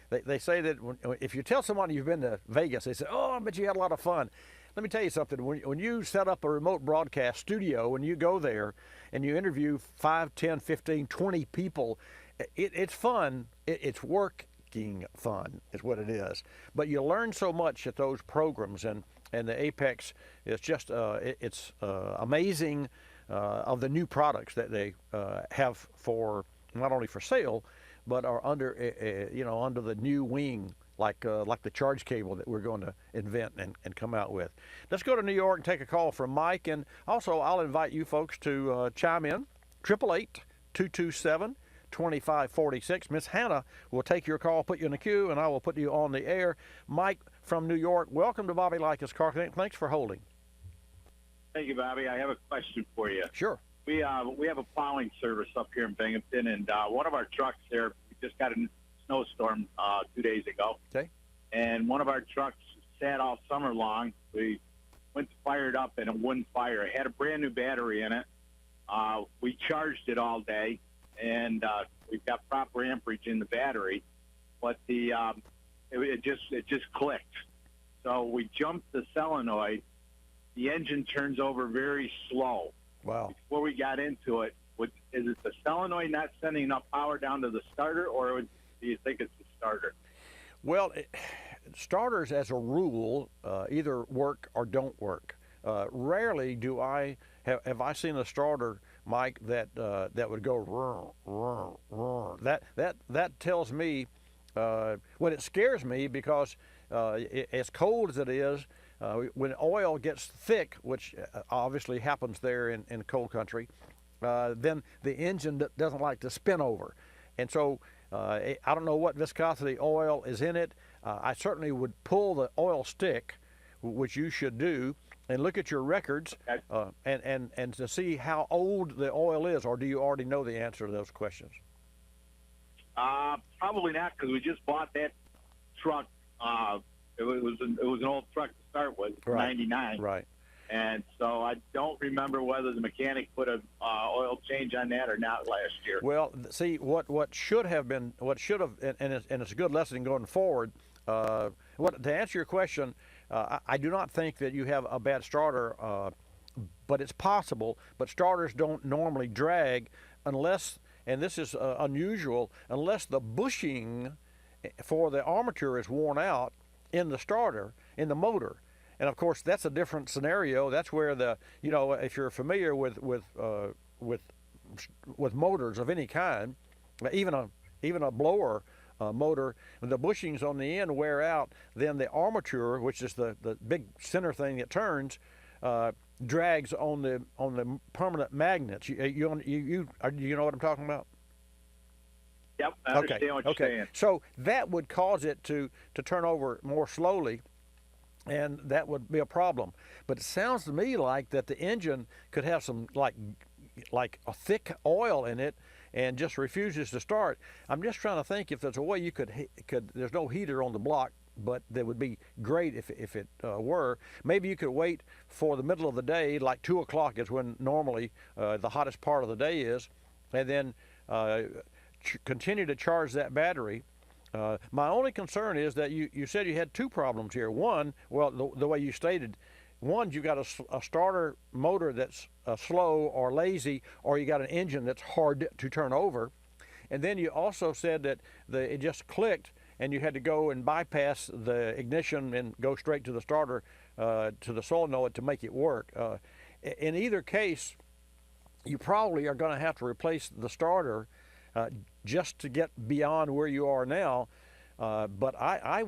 they say that if you tell someone you've been to Vegas, they say, oh, I bet you had a lot of fun. Let me tell you something. When you set up a remote broadcast studio and you go there and you interview 5, 10, 15, 20 people, it's fun. It's working fun is what it is. But you learn so much at those programs, and the Apex is just it's amazing of the new products that they have for not only for sale, but are under under the new wing, like the charge cable that we're going to invent and come out with. Let's go to New York and take a call from Mike, and also I'll invite you folks to chime in. 888-227-2546. Miss Hannah will take your call, put you in the queue, and I will put you on the air. Mike from New York, welcome to Bobby Likis Car Clinic. Thanks for holding. Thank you, Bobby. I have a question for you. Sure. We have a plowing service up here in Binghamton, and one of our trucks there, we just got a snowstorm 2 days ago. Okay. And one of our trucks sat all summer long. We went to fire it up, and it wouldn't fire. It had a brand new battery in it. We charged it all day, and we've got proper amperage in the battery, but it just clicked. So we jumped the solenoid. The engine turns over very slow. Wow. Before we got into it, is it the solenoid not sending enough power down to the starter, or do you think it's the starter? Well, starters as a rule either work or don't work. Rarely have I seen a starter, Mike, that would go rrr, rrr, rrr. That tells me, it scares me because as cold as it is, when oil gets thick, which obviously happens there in cold country, then the engine doesn't like to spin over. And so I don't know what viscosity oil is in it. I certainly would pull the oil stick, which you should do, and look at your records and to see how old the oil is, or do you already know the answer to those questions? Probably not, because we just bought that truck. It was an old truck to start with, Right. 99. Right. And so I don't remember whether the mechanic put an oil change on that or not last year. Well, see, what should have, and it's a good lesson going forward. To answer your question, I do not think that you have a bad starter, but it's possible. But starters don't normally drag unless, and this is unusual, unless the bushing for the armature is worn out in the starter, in the motor. And of course, that's a different scenario. That's where if you're familiar with motors of any kind, even a blower motor, when the bushings on the end wear out, then the armature, which is the big center thing that turns, drags on the permanent magnets. You know what I'm talking about? Yep, I understand what you're saying. So that would cause it to turn over more slowly, and that would be a problem. But it sounds to me like that the engine could have some like a thick oil in it and just refuses to start. I'm just trying to think if there's a way you could there's no heater on the block, but that would be great if it were. Maybe you could wait for the middle of the day, like 2 o'clock is when normally the hottest part of the day is, and then continue to charge that battery. My only concern is that you said you had two problems here. One, well, the way you stated, one, you got a starter motor that's slow or lazy, or you got an engine that's hard to turn over. And then you also said that it just clicked and you had to go and bypass the ignition and go straight to the starter, to the solenoid to make it work. In either case, you probably are going to have to replace the starter just to get beyond where you are now. But I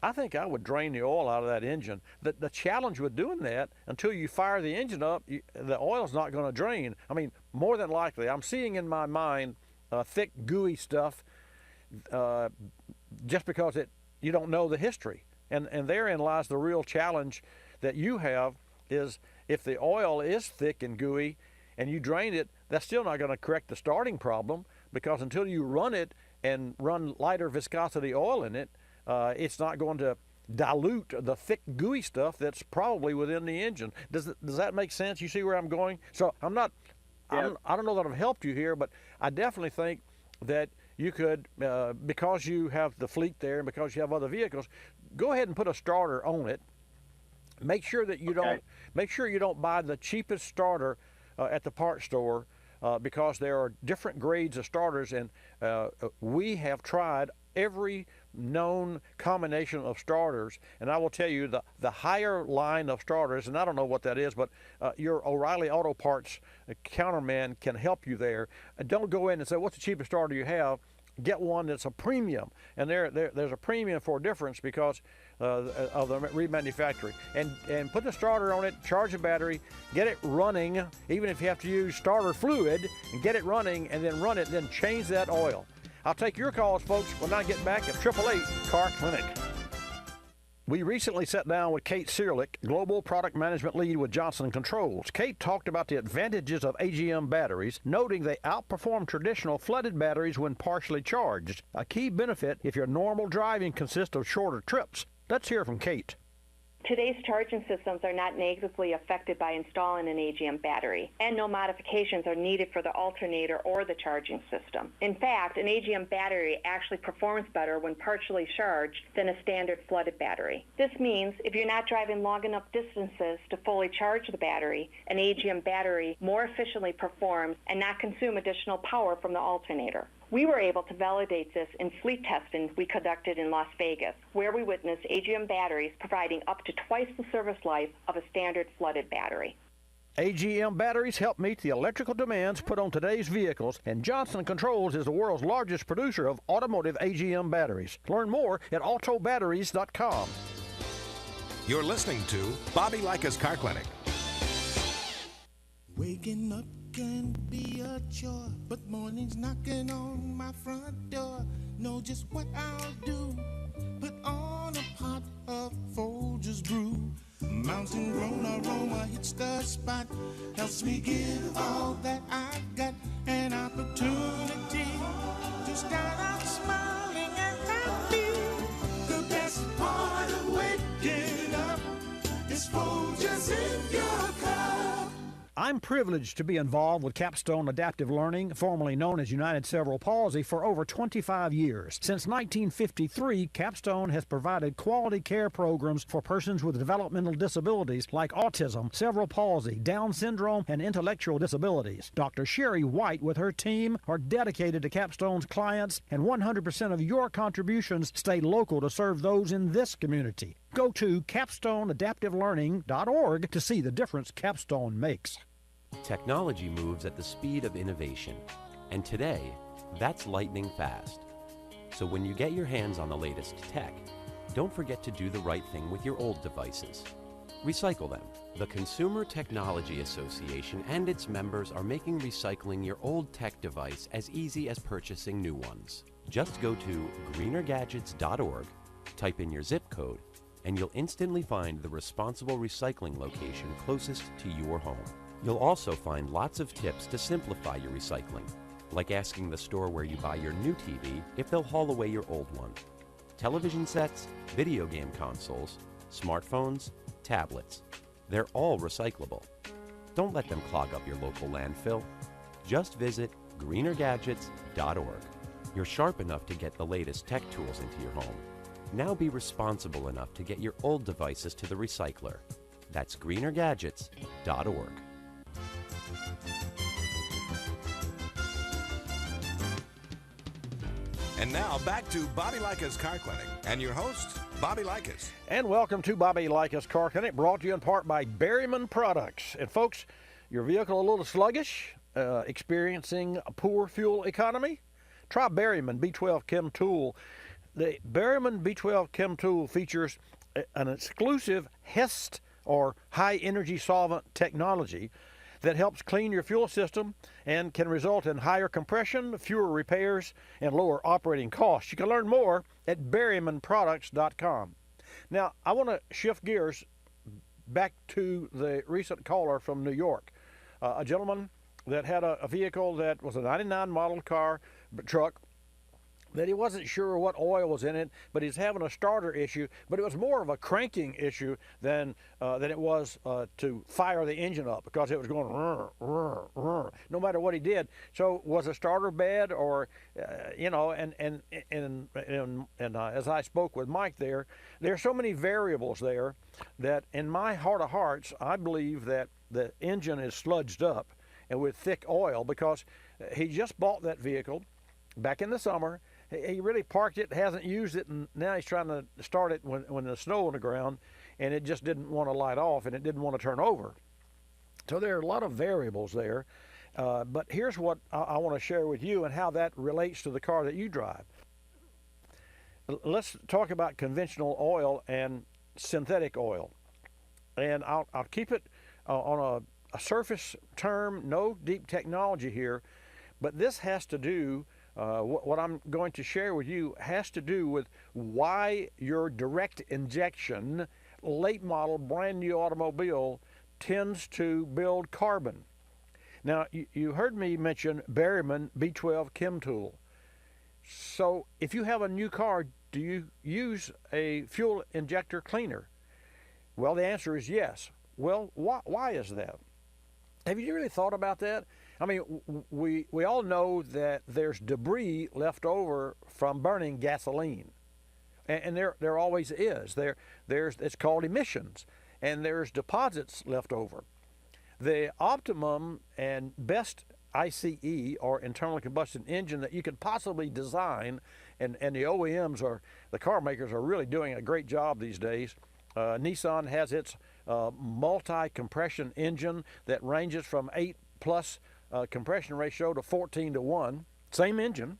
I think I would drain the oil out of that engine. The challenge with doing that, until you fire the engine up, the oil's not going to drain. I mean, more than likely, I'm seeing in my mind thick, gooey stuff just because you don't know the history. And therein lies the real challenge that you have, is if the oil is thick and gooey and you drain it, that's still not going to correct the starting problem, because until you run it and run lighter viscosity oil in it, it's not going to dilute the thick, gooey stuff that's probably within the engine. Does that make sense? You see where I'm going? So I'm not, I don't know that I've helped you here, but I definitely think that you could, because you have the fleet there and because you have other vehicles, go ahead and put a starter on it. Make sure that you don't buy the cheapest starter at the parts store, because there are different grades of starters, and we have tried every known combination of starters, and I will tell you the higher line of starters, and I don't know what that is, but your O'Reilly Auto Parts counterman can help you there. Don't go in and say, what's the cheapest starter you have? Get one that's a premium, and there's a premium for a difference because of the remanufacturing. And put the starter on it, charge the battery, get it running, even if you have to use starter fluid, and get it running, and then run it, then change that oil. I'll take your calls, folks, when I get back at 888 Car Clinic. We recently sat down with Kate Searlick, Global Product Management Lead with Johnson Controls. Kate talked about the advantages of Agm batteries, noting they outperform traditional flooded batteries when partially charged, a key benefit if your normal driving consists of shorter trips. Let's hear from Kate. Today's charging systems are not negatively affected by installing an Agm battery, and no modifications are needed for the alternator or the charging system. In fact, an Agm battery actually performs better when partially charged than a standard flooded battery. This means if you're not driving long enough distances to fully charge the battery, an Agm battery more efficiently performs and not consume additional power from the alternator. We were able to validate this in fleet testing we conducted in Las Vegas, where we witnessed Agm batteries providing up to twice the service life of a standard flooded battery. Agm batteries help meet the electrical demands put on today's vehicles, and Johnson Controls is the world's largest producer of automotive Agm batteries. Learn more at autobatteries.com. You're listening to Bobby Likis Car Clinic. Waking up can be a chore, but mornings knocking on my front door. Know just what I'll do. Put on a pot of Folgers brew. Mountain grown aroma hits the spot. Helps me give all that I've got. An opportunity to start out smiling and happy. The best part of waking up is Folgers in your cup. I'm privileged to be involved with Capstone Adaptive Learning, formerly known as United Cerebral Palsy, for over 25 years. Since 1953, Capstone has provided quality care programs for persons with developmental disabilities like autism, cerebral palsy, Down syndrome, and intellectual disabilities. Dr. Sherry White with her team are dedicated to Capstone's clients, and 100% of your contributions stay local to serve those in this community. Go to capstoneadaptivelearning.org to see the difference Capstone makes. Technology moves at the speed of innovation, and today, that's lightning fast. So when you get your hands on the latest tech, don't forget to do the right thing with your old devices. Recycle them. The Consumer Technology Association and its members are making recycling your old tech device as easy as purchasing new ones. Just go to greenergadgets.org, type in your zip code, and you'll instantly find the responsible recycling location closest to your home. You'll also find lots of tips to simplify your recycling, like asking the store where you buy your new TV if they'll haul away your old one. Television sets, video game consoles, smartphones, tablets, they're all recyclable. Don't let them clog up your local landfill. Just visit greenergadgets.org. You're sharp enough to get the latest tech tools into your home. Now be responsible enough to get your old devices to the recycler. That's greenergadgets.org. And now back to Bobby Likis Car Clinic and your host, Bobby Likis. And welcome to Bobby Likis Car Clinic, brought to you in part by Berryman Products. And folks, your vehicle a little sluggish, experiencing a poor fuel economy? Try Berryman B12 Chem Tool. The Berryman B12 Chem Tool features an exclusive HEST, or high energy solvent technology, that helps clean your fuel system and can result in higher compression, fewer repairs, and lower operating costs. You can learn more at berrymanproducts.com. Now, I want to shift gears back to the recent caller from New York, a gentleman that had a vehicle that was a 99 model truck, that he wasn't sure what oil was in it, but he's having a starter issue. But it was more of a cranking issue than it was to fire the engine up, because it was going rrr, rrr, rrr, no matter what he did. So was the starter bad, or and as I spoke with Mike there are so many variables there that in my heart of hearts I believe that the engine is sludged up and with thick oil, because he just bought that vehicle back in the summer. He really parked it, hasn't used it, and now he's trying to start it when there's snow on the ground, and it just didn't want to light off, and it didn't want to turn over. So there are a lot of variables there, but here's what I want to share with you and how that relates to the car that you drive. Let's talk about conventional oil and synthetic oil, and I'll keep it on a surface term, no deep technology here, but this has to do what I'm going to share with you has to do with why your direct injection, late model, brand new automobile tends to build carbon. Now, you heard me mention Berryman B12 Chem Tool. So if you have a new car, do you use a fuel injector cleaner? Well, the answer is yes. Well, why is that? Have you really thought about that? I mean, we all know that there's debris left over from burning gasoline, and there always is. It's called emissions, and there's deposits left over. The optimum and best ICE, or internal combustion engine, that you could possibly design, and the OEMs the car makers are really doing a great job these days. Nissan has its multi-compression engine that ranges from 8+ compression ratio to 14:1, same engine,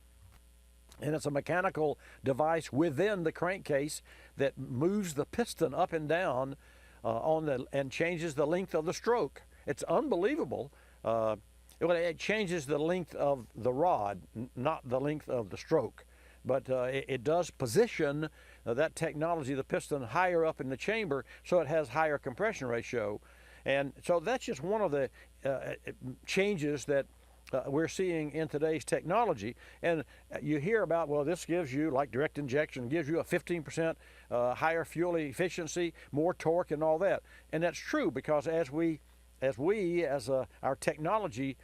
and it's a mechanical device within the crankcase that moves the piston up and down and changes the length of the stroke. It's unbelievable. It changes the length of the rod, not the length of the stroke, but it does position that technology, the piston, higher up in the chamber, so it has higher compression ratio. And so that's just one of the changes that we're seeing in today's technology. And you hear about, well, this gives you, like direct injection, gives you a 15% higher fuel efficiency, more torque, and all that. And that's true, because as our technology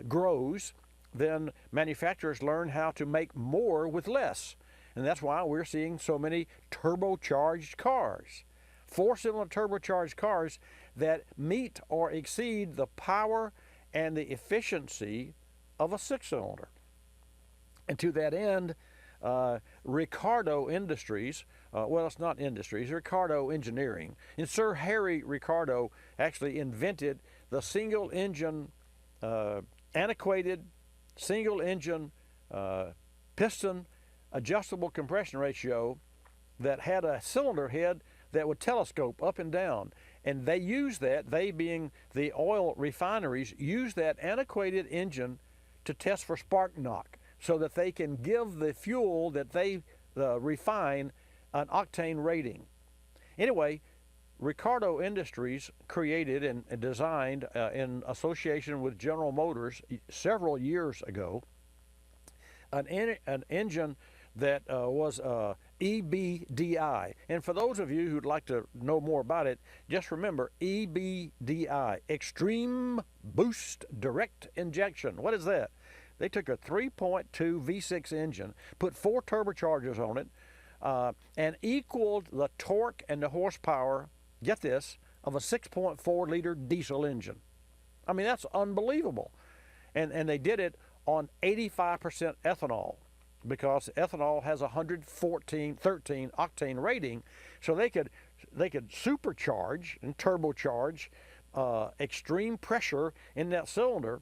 grows, then manufacturers learn how to make more with less. And that's why we're seeing so many turbocharged cars. 4-cylinder turbocharged cars that meet or exceed the power and the efficiency of a 6-cylinder. And to that end, Ricardo Industries, it's not industries, Ricardo Engineering, and Sir Harry Ricardo actually invented the single-engine, antiquated single-engine piston adjustable compression ratio that had a cylinder head that would telescope up and down. And they use that, they being the oil refineries, use that antiquated engine to test for spark knock, so that they can give the fuel that they refine an octane rating. Anyway, Ricardo Industries created and designed, in association with General Motors several years ago, an engine that was EBDI. And for those of you who'd like to know more about it, just remember EBDI, Extreme Boost Direct Injection. What is that? They took a 3.2 V6 engine, put 4 turbochargers on it, and equaled the torque and the horsepower, get this, of a 6.4 liter diesel engine. I mean, that's unbelievable. And they did it on 85% ethanol, because ethanol has a 13 octane rating, so they could supercharge and turbocharge extreme pressure in that cylinder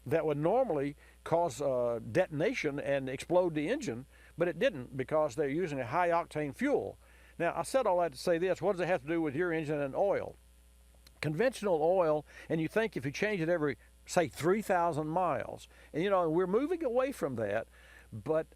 that would normally cause detonation and explode the engine. but it didn't because they're using a high-octane fuel. Now, I said all that to say this. What does it have to do with your engine and oil? Conventional oil, and you think if you change it every, say, 3,000 miles, and we're moving away from that, but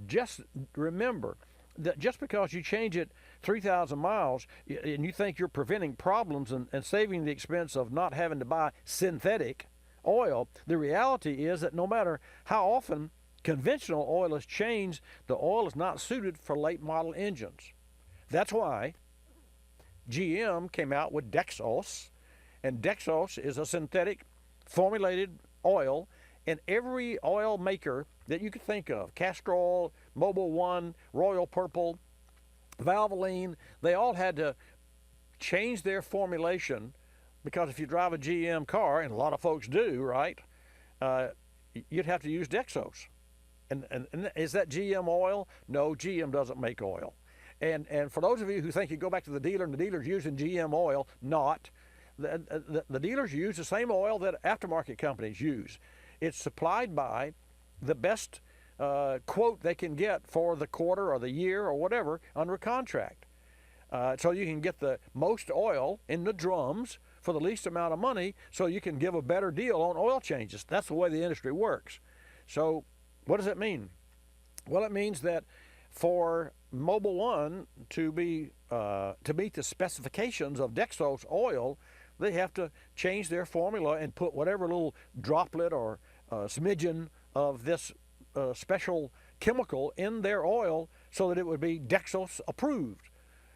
just remember that just because you change it 3,000 miles and you think you're preventing problems and saving the expense of not having to buy synthetic oil, the reality is that no matter how often conventional oil is changed, the oil is not suited for late model engines. That's why GM came out with Dexos, and Dexos is a synthetic formulated oil, and every oil maker that you could think of, Castrol, Mobil 1, Royal Purple, Valvoline, they all had to change their formulation because if you drive a GM car, and a lot of folks do, right, you'd have to use Dexos. And is that GM oil? No, GM doesn't make oil. And for those of you who think you go back to the dealer and the dealer's using GM oil, not. The dealers use the same oil that aftermarket companies use. It's supplied by the best quote they can get for the quarter or the year or whatever under a contract. So you can get the most oil in the drums for the least amount of money so you can give a better deal on oil changes. That's the way the industry works. So what does it mean? Well, it means that for Mobil 1 to meet the specifications of Dexos oil, they have to change their formula and put whatever little droplet or smidgen of this special chemical in their oil so that it would be Dexos approved.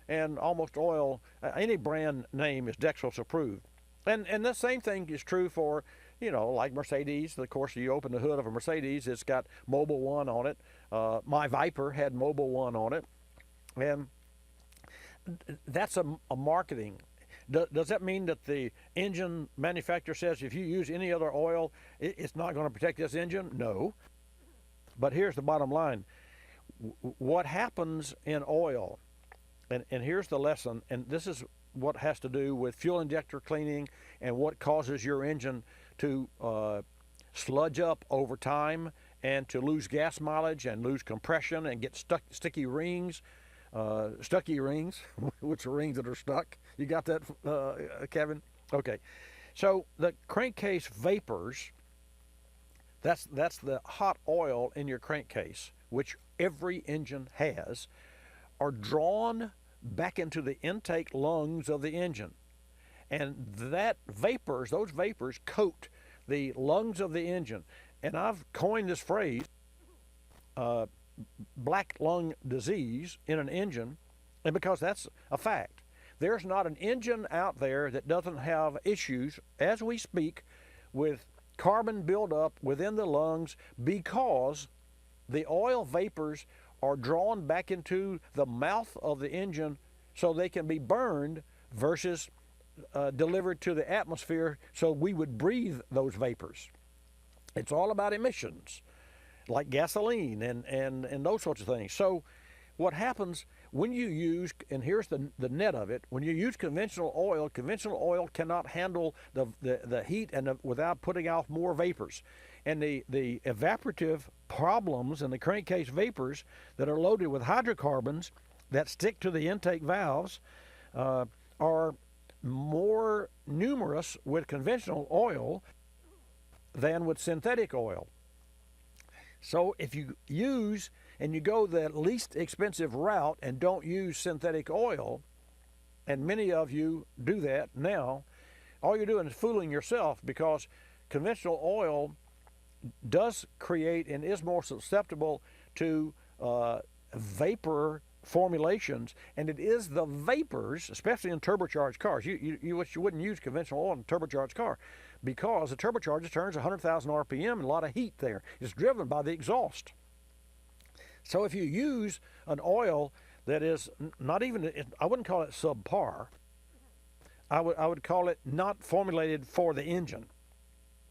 And almost oil, any brand name is Dexos approved. And the same thing is true for, like Mercedes. Of course, you open the hood of a Mercedes, it's got Mobil 1 on it. My Viper had Mobil 1 on it. And that's a marketing. Does that mean that the engine manufacturer says if you use any other oil, it's not going to protect this engine? No. But here's the bottom line. What happens in oil, and here's the lesson, and this is what has to do with fuel injector cleaning and what causes your engine to sludge up over time and to lose gas mileage and lose compression and get sticky rings. Stucky rings, which are rings that are stuck. You got that, Kevin? Okay. So the crankcase vapors, that's the hot oil in your crankcase, which every engine has, are drawn back into the intake lungs of the engine. And those vapors coat the lungs of the engine. And I've coined this phrase, black lung disease in an engine, and because that's a fact. There's not an engine out there that doesn't have issues as we speak with carbon buildup within the lungs because the oil vapors are drawn back into the mouth of the engine so they can be burned versus delivered to the atmosphere so we would breathe those vapors. It's all about emissions, like gasoline and those sorts of things. So what happens when you use, and here's the net of it, when you use conventional oil cannot handle the heat without putting out more vapors. And the evaporative problems in the crankcase vapors that are loaded with hydrocarbons that stick to the intake valves are more numerous with conventional oil than with synthetic oil. So if you use and you go the least expensive route and don't use synthetic oil, and many of you do that now, all you're doing is fooling yourself because conventional oil does create and is more susceptible to vapor formulations, and it is the vapors, especially in turbocharged cars. You wouldn't use conventional oil in a turbocharged car because the turbocharger turns 100,000 RPM and a lot of heat there. It's driven by the exhaust. So if you use an oil that is not even, I wouldn't call it subpar, I would call it not formulated for the engine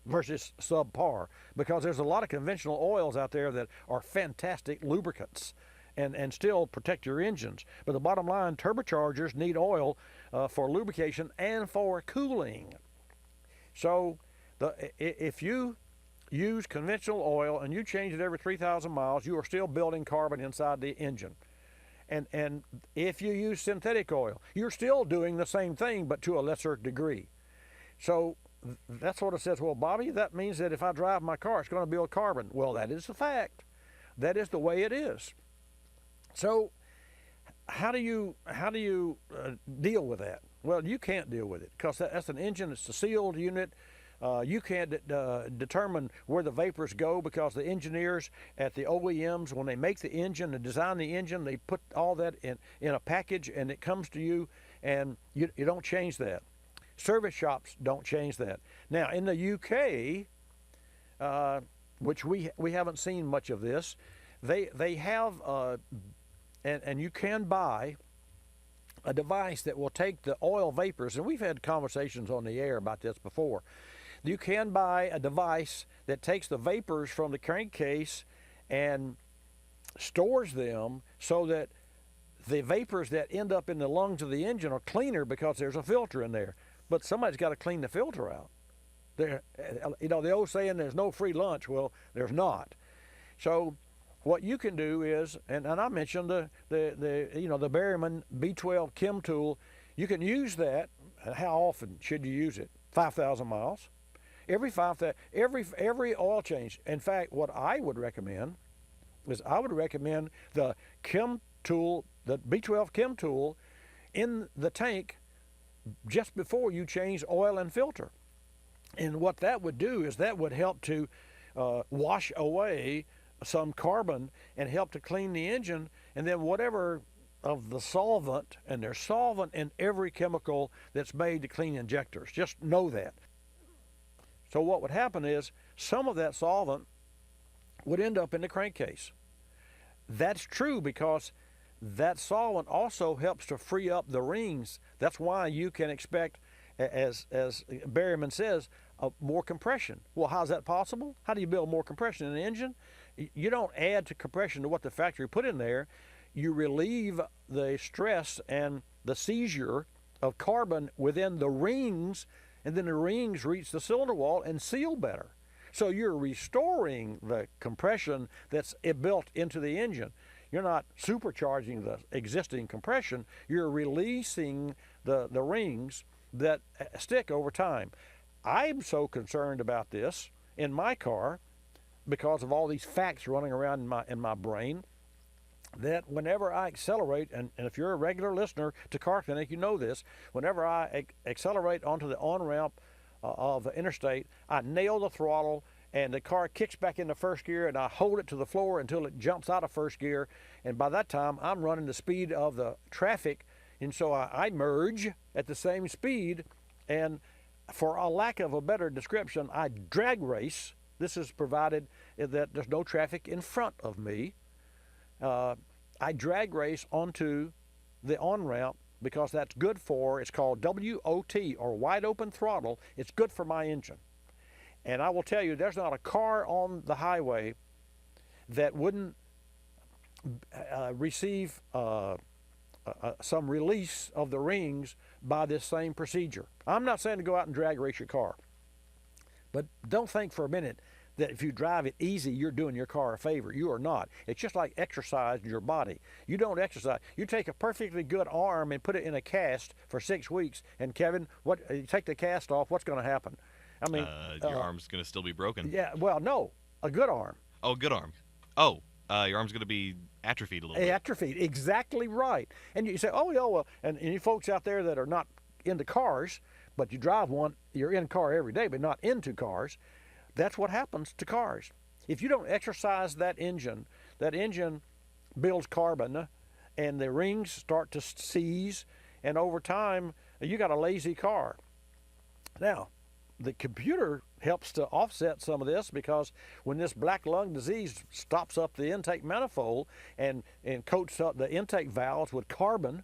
versus subpar, because there's a lot of conventional oils out there that are fantastic lubricants and still protect your engines. But the bottom line, turbochargers need oil for lubrication and for cooling. So if you use conventional oil and you change it every 3,000 miles, you are still building carbon inside the engine. And if you use synthetic oil, you're still doing the same thing, but to a lesser degree. So that sort of says, well, Bobby, that means that if I drive my car, it's going to build carbon. Well, that is the fact. That is the way it is. So how do you deal with that? Well, you can't deal with it because that's an engine. It's a sealed unit. You can't determine where the vapors go because the engineers at the OEMs, when they make the engine and design the engine, they put all that in a package and it comes to you, and you don't change that. Service shops don't change that. Now, in the UK, which we haven't seen much of this, they have, and you can buy a device that will take the oil vapors, and we've had conversations on the air about this before. You can buy a device that takes the vapors from the crankcase and stores them so that the vapors that end up in the lungs of the engine are cleaner because there's a filter in there. But somebody's got to clean the filter out. The old saying, there's no free lunch. Well, there's not. So what you can do is, and I mentioned the Berryman B12 chem tool. You can use that. How often should you use it? 5,000 miles. Every oil change. In fact, what I would recommend is the chem tool, the B12 chem tool, in the tank just before you change oil and filter. And what that would do is that would help to wash away some carbon and help to clean the engine, and then whatever of the solvent, and there's solvent in every chemical that's made to clean injectors. Just know that. So what would happen is some of that solvent would end up in the crankcase. That's true because that solvent also helps to free up the rings. That's why you can expect, as Berryman says, more compression. Well, how's that possible? How do you build more compression in an engine? You don't add to compression to what the factory put in there. You relieve the stress and the seizure of carbon within the rings, and then the rings reach the cylinder wall and seal better. So you're restoring the compression that's built into the engine. You're not supercharging the existing compression. You're releasing the rings that stick over time. I'm so concerned about this in my car because of all these facts running around in my brain that whenever I accelerate, and if you're a regular listener to Car Clinic, you know this, whenever I accelerate onto the on-ramp of the interstate, I nail the throttle and the car kicks back into first gear and I hold it to the floor until it jumps out of first gear, and by that time I'm running the speed of the traffic, and so I merge at the same speed, and for a lack of a better description, I drag race. This is provided that there's no traffic in front of me. I drag race onto the on-ramp because that's good for, it's called WOT, or wide open throttle. It's good for my engine. And I will tell you, there's not a car on the highway that wouldn't receive some release of the rings by this same procedure. I'm not saying to go out and drag race your car, but don't think for a minute that if you drive it easy, you're doing your car a favor. You are not. It's just like exercise in your body. You don't exercise. You take a perfectly good arm and put it in a cast for 6 weeks, and Kevin, you take the cast off, what's going to happen? I mean, your arm's going to still be broken. Yeah, well, no, a good arm. Oh, good arm. Oh, your arm's going to be atrophied a little bit. Atrophied, exactly right. And you say, oh, yeah, well, and you folks out there that are not into cars, but you drive one, you're in a car every day, but not into cars, that's what happens to cars. If you don't exercise that engine builds carbon, and the rings start to seize, and over time, you got a lazy car. Now, the computer helps to offset some of this because when this black lung disease stops up the intake manifold and coats up the intake valves with carbon,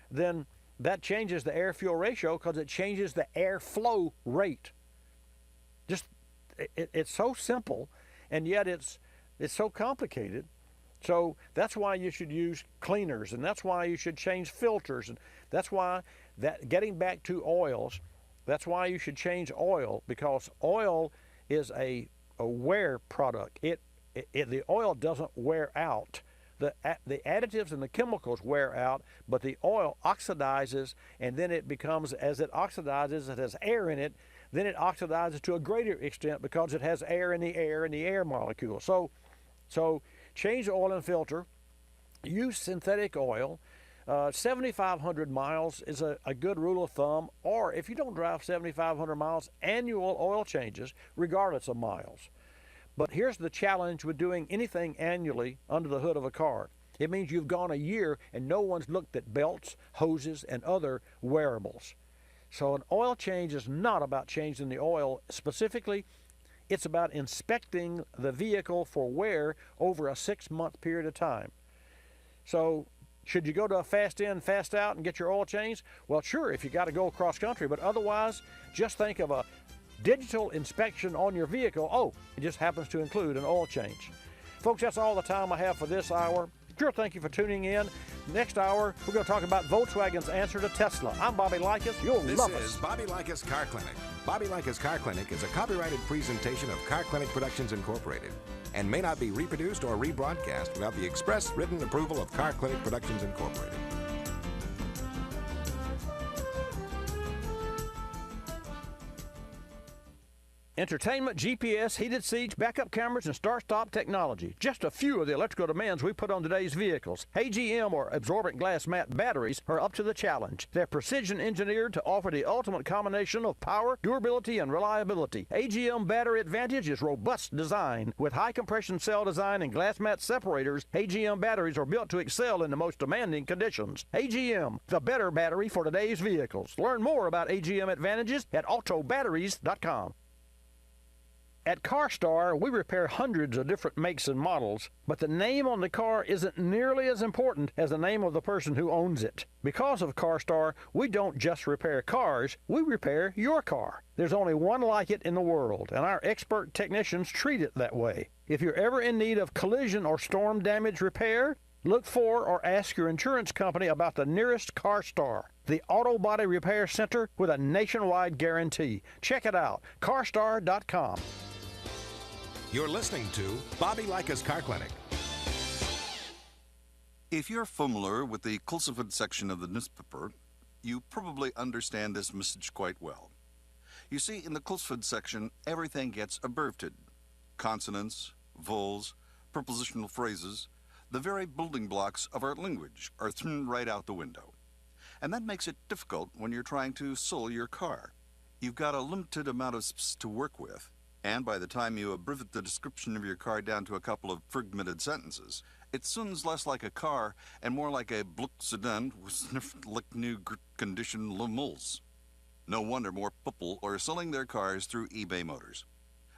then that changes the air-fuel ratio because it changes the airflow rate. It's so simple, and yet it's so complicated. So that's why you should use cleaners, and that's why you should change filters, and that's why getting back to oils, that's why you should change oil, because oil is a a wear product. The oil doesn't wear out. The additives and the chemicals wear out, but the oil oxidizes, and then it becomes, as it oxidizes, it has air in it, then it oxidizes to a greater extent because it has air in the air molecule. So change the oil and filter, use synthetic oil. 7,500 miles is a good rule of thumb, or if you don't drive 7,500 miles, annual oil changes regardless of miles. But here's the challenge with doing anything annually under the hood of a car. It means you've gone a year and no one's looked at belts, hoses, and other wearables. So an oil change is not about changing the oil specifically. It's about inspecting the vehicle for wear over a 6-month period of time. So should you go to a fast in, fast out and get your oil changed? Well, sure, if you got to go across country, but otherwise, just think of a digital inspection on your vehicle. Oh, it just happens to include an oil change. Folks, that's all the time I have for this hour. Sure, thank you for tuning in. Next hour, we're going to talk about Volkswagen's answer to Tesla. I'm Bobby Likis. You'll love us. This is Bobby Likis Car Clinic. Bobby Likis Car Clinic is a copyrighted presentation of Car Clinic Productions Incorporated and may not be reproduced or rebroadcast without the express written approval of Car Clinic Productions Incorporated. Entertainment, GPS, heated seats, backup cameras, and start-stop technology. Just a few of the electrical demands we put on today's vehicles. Agm or absorbent glass mat batteries are up to the challenge. They're precision engineered to offer the ultimate combination of power, durability, and reliability. Agm Battery Advantage is robust design. With high compression cell design and glass mat separators, Agm batteries are built to excel in the most demanding conditions. Agm, the better battery for today's vehicles. Learn more about Agm advantages at autobatteries.com. At CarStar, we repair hundreds of different makes and models, but the name on the car isn't nearly as important as the name of the person who owns it. Because of CarStar, we don't just repair cars, we repair your car. There's only one like it in the world, and our expert technicians treat it that way. If you're ever in need of collision or storm damage repair, look for or ask your insurance company about the nearest CarStar, the auto body repair center with a nationwide guarantee. Check it out, carstar.com. You're listening to Bobby Likis Car Clinic. If you're familiar with the cultivated section of the newspaper, you probably understand this message quite well. You see, in the cultivated section, everything gets abbreviated. Consonants, vowels, prepositional phrases, the very building blocks of our language are thrown right out the window. And that makes it difficult when you're trying to sell your car. You've got a limited amount of space to work with, and by the time you abbreviate the description of your car down to a couple of fragmented sentences, it sounds less like a car and more like a Bluck sedan with sniffed like new condition lemals. No wonder more people are selling their cars through eBay Motors.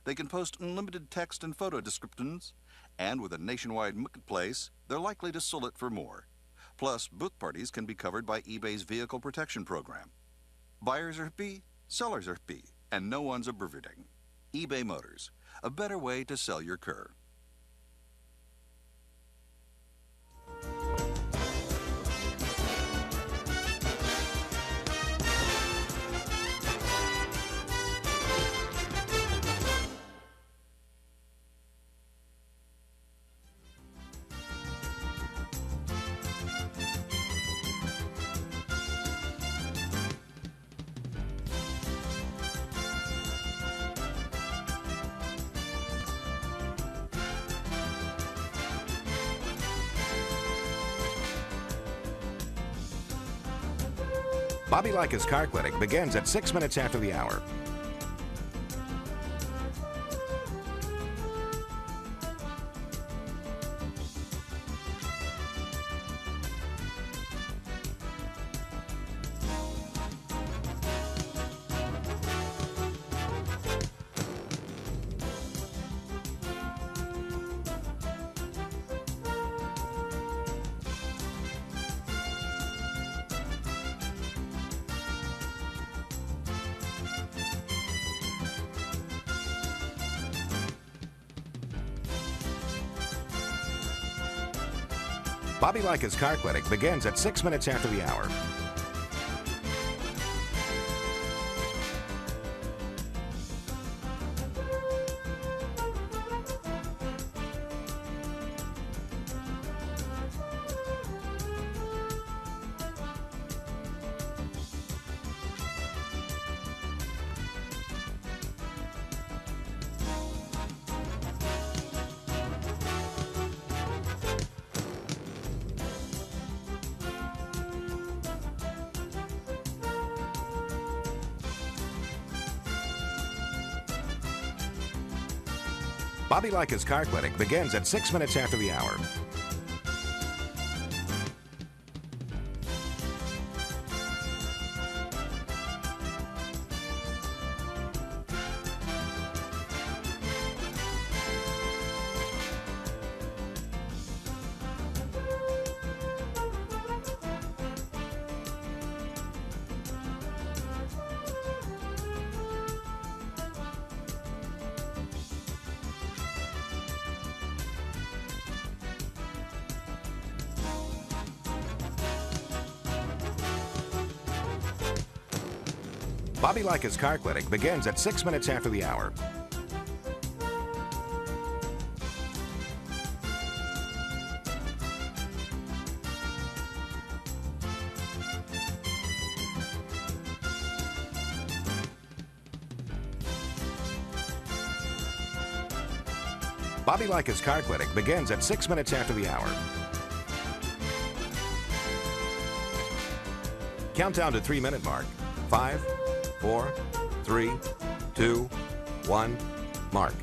They can post unlimited text and photo descriptions, and with a nationwide marketplace, they're likely to sell it for more. Plus, both parties can be covered by eBay's Vehicle Protection Program. Buyers are happy, sellers are happy, and no one's abbreviating. eBay Motors, a better way to sell your car. Bobby Likis Car Clinic begins at 6 minutes after the hour. Bobby Likis Car Clinic begins at 6 minutes after the hour. Bobby Likis Car Clinic begins at 6 minutes after the hour. Bobby Likis Car Clinic begins at 6 minutes after the hour. Bobby Likis Car Clinic begins at 6 minutes after the hour. Countdown to 3-minute mark. 5, 4, 3, 2, 1, mark.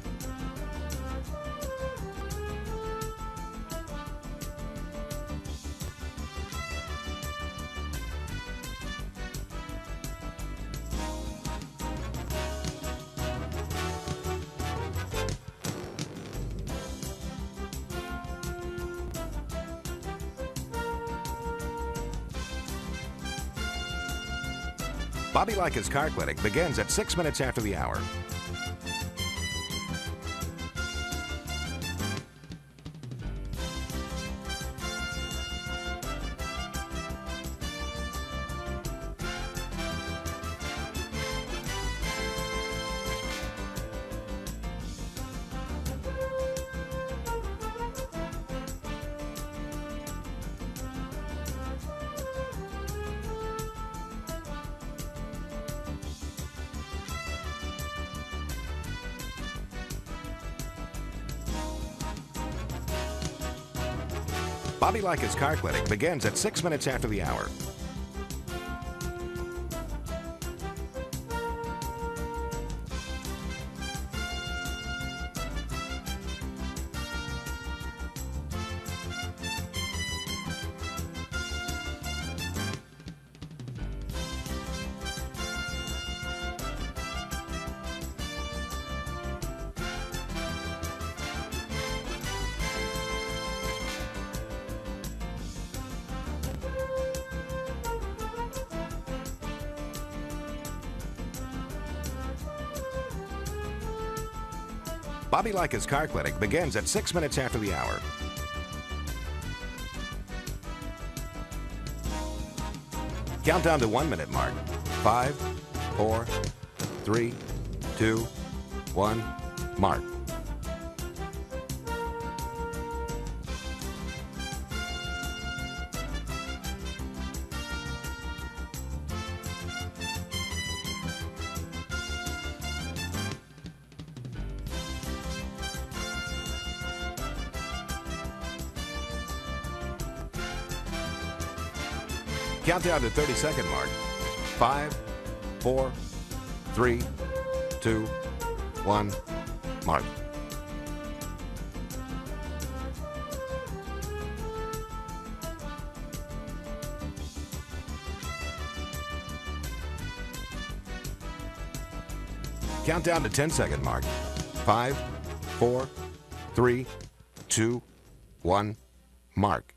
Bobby Likis Car Clinic begins at 6 minutes after the hour. Bobby Likis Car Clinic begins at 6 minutes after the hour. Bobby Likis Car Clinic begins at 6 minutes after the hour. Countdown to 1-minute mark. 5, 4, 3, 2, 1, mark. Countdown to 30-second mark. 5, 4, 3, 2, 1, mark. Countdown to 10-second mark. 5, 4, 3, 2, 1, mark.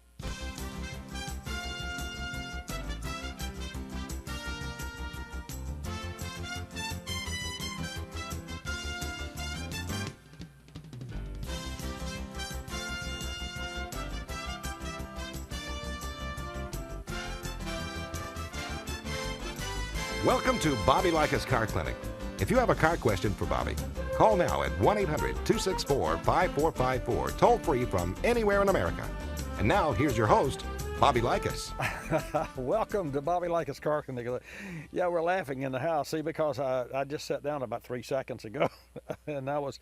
Welcome to Bobby Likis Car Clinic. If you have a car question for Bobby, call now at 1-800-264-5454, toll free from anywhere in America. And now, here's your host, Bobby Likis. Welcome to Bobby Likis Car Clinic. Yeah, we're laughing in the house, see, because I just sat down about 3 seconds ago, and I was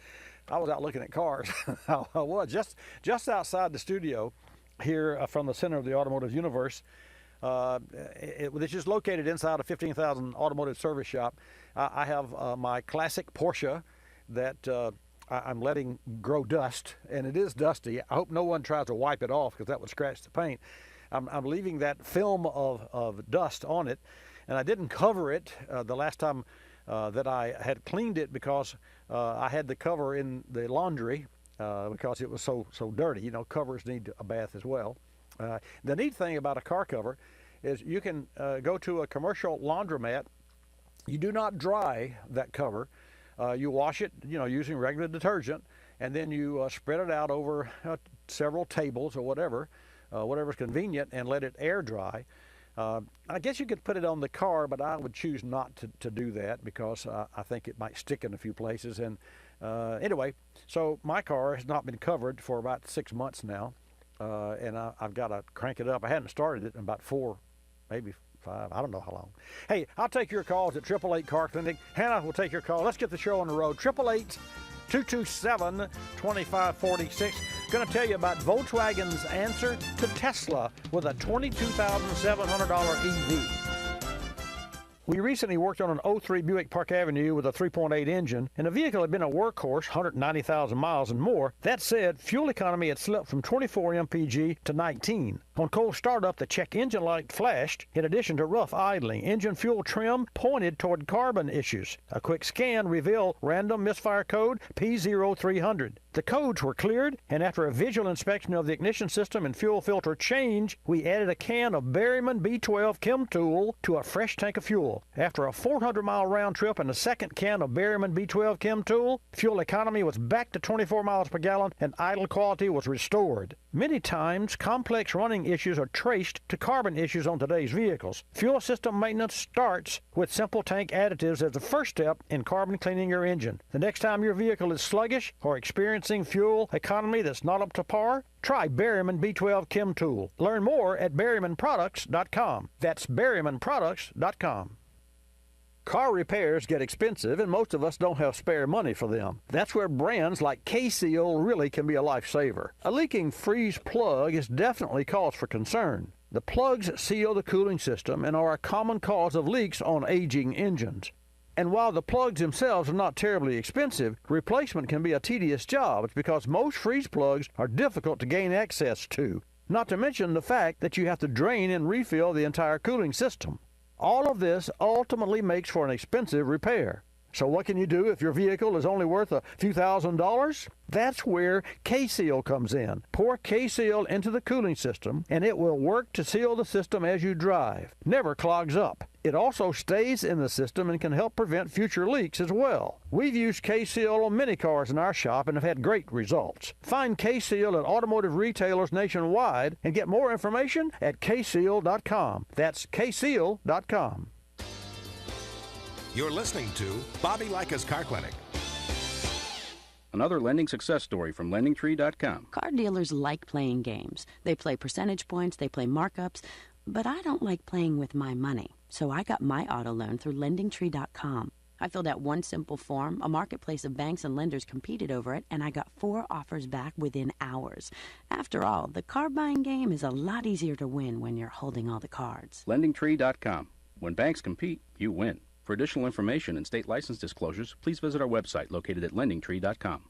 out looking at cars. I was just outside the studio here from the center of the automotive universe. Which is located inside a 15,000 automotive service shop. I have my classic Porsche that I'm letting grow dust, and it is dusty. I hope no one tries to wipe it off because that would scratch the paint. I'm leaving that film of dust on it, and I didn't cover it the last time that I had cleaned it because I had the cover in the laundry because it was so dirty. You know, covers need a bath as well. The neat thing about a car cover is you can go to a commercial laundromat. You do not dry that cover. You wash it, you know, using regular detergent, and then you spread it out over several tables or whatever's convenient, and let it air dry. I guess you could put it on the car, but I would choose not to do that because I think it might stick in a few places. And anyway, so my car has not been covered for about 6 months now, and I've got to crank it up. I hadn't started it in about 4, maybe 5, I don't know how long. Hey, I'll take your calls at 888 Car Clinic. Hannah will take your call. Let's get the show on the road. 888-227-2546. Going to tell you about Volkswagen's answer to Tesla with a $22,700 EV. We recently worked on an 03 Buick Park Avenue with a 3.8 engine, and the vehicle had been a workhorse, 190,000 miles and more. That said, fuel economy had slipped from 24 mpg to 19. On cold startup, the check engine light flashed. In addition to rough idling, engine fuel trim pointed toward carbon issues. A quick scan revealed random misfire code P0300. The codes were cleared, and after a visual inspection of the ignition system and fuel filter change, we added a can of Berryman B12 Chem Tool to a fresh tank of fuel. After a 400-mile round trip and a second can of Berryman B12 Chem Tool, fuel economy was back to 24 miles per gallon and idle quality was restored. Many times, complex running issues are traced to carbon issues on today's vehicles. Fuel system maintenance starts with simple tank additives as the first step in carbon cleaning your engine. The next time your vehicle is sluggish or experiencing fuel economy that's not up to par, try Berryman B12 Chem Tool. Learn more at berrymanproducts.com. That's berrymanproducts.com. Car repairs get expensive, and most of us don't have spare money for them. That's where brands like K-Seal really can be a lifesaver. A leaking freeze plug is definitely cause for concern. The plugs seal the cooling system and are a common cause of leaks on aging engines. And while the plugs themselves are not terribly expensive, replacement can be a tedious job. It's because most freeze plugs are difficult to gain access to, not to mention the fact that you have to drain and refill the entire cooling system. All of this ultimately makes for an expensive repair. So what can you do if your vehicle is only worth a few $1,000s? That's where K-Seal comes in. Pour K-Seal into the cooling system, and it will work to seal the system as you drive. Never clogs up. It also stays in the system and can help prevent future leaks as well. We've used K-Seal on many cars in our shop and have had great results. Find K-Seal at automotive retailers nationwide and get more information at kseal.com. That's kseal.com. You're listening to Bobby Likis Car Clinic. Another lending success story from LendingTree.com. Car dealers like playing games. They play percentage points, they play markups, but I don't like playing with my money. So I got my auto loan through LendingTree.com. I filled out one simple form, a marketplace of banks and lenders competed over it, and I got 4 offers back within hours. After all, the car buying game is a lot easier to win when you're holding all the cards. LendingTree.com. When banks compete, you win. For additional information and state license disclosures, please visit our website located at LendingTree.com.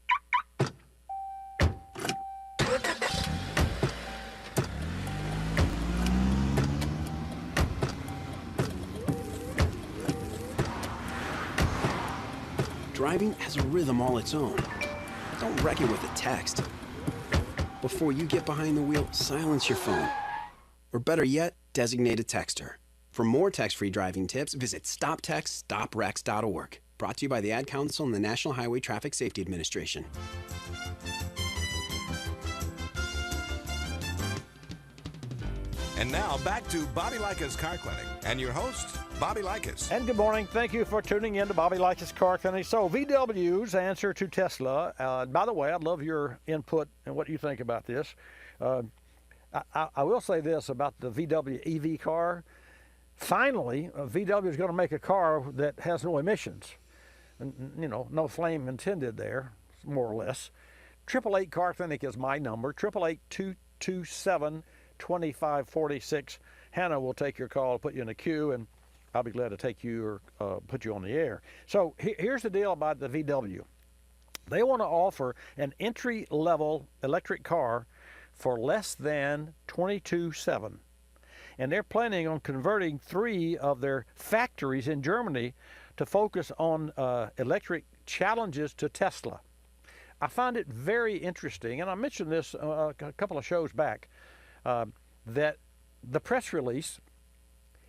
Driving has a rhythm all its own. Don't wreck it with a text. Before you get behind the wheel, silence your phone. Or better yet, designate a texter. For more text-free driving tips, visit stoptextstoprex.org. Brought to you by the Ad Council and the National Highway Traffic Safety Administration. And now back to Bobby Likis Car Clinic and your host, Bobby Likis. And good morning. Thank you for tuning in to Bobby Likis Car Clinic. So VW's answer to Tesla. By the way, I'd love your input and what you think about this. I will say this about the VW EV car. Finally, VW is going to make a car that has no emissions. And, you know, no flame intended there, more or less. 888 Car Clinic is my number. 888-227-2546. Hannah will take your call, put you in a queue, and I'll be glad to take you or put you on the air. So here's the deal about the VW. They want to offer an entry-level electric car for less than $22,700. And they're planning on converting 3 of their factories in Germany to focus on electric challenges to Tesla. I find it very interesting, and I mentioned this a couple of shows back, that the press release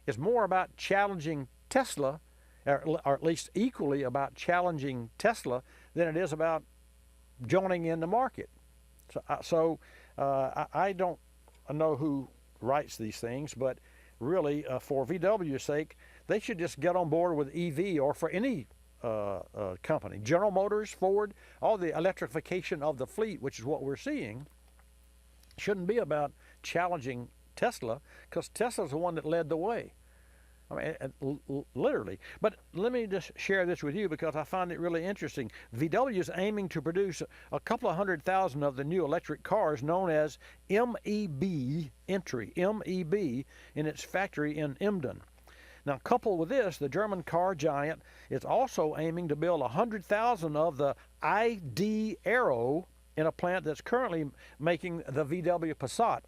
is more about challenging Tesla, or at least equally about challenging Tesla, than it is about joining in the market. So I don't know who writes these things, but really, for VW's sake, they should just get on board with EV, or for any company, General Motors, Ford, all the electrification of the fleet, which is what we're seeing, shouldn't be about challenging Tesla, because Tesla's the one that led the way. I mean, literally. But let me just share this with you because I find it really interesting. VW is aiming to produce a couple of 100,000 of the new electric cars known as MEB entry, MEB, in its factory in Emden. Now, coupled with this, the German car giant is also aiming to build 100,000 of the ID Aero in a plant that's currently making the VW Passat.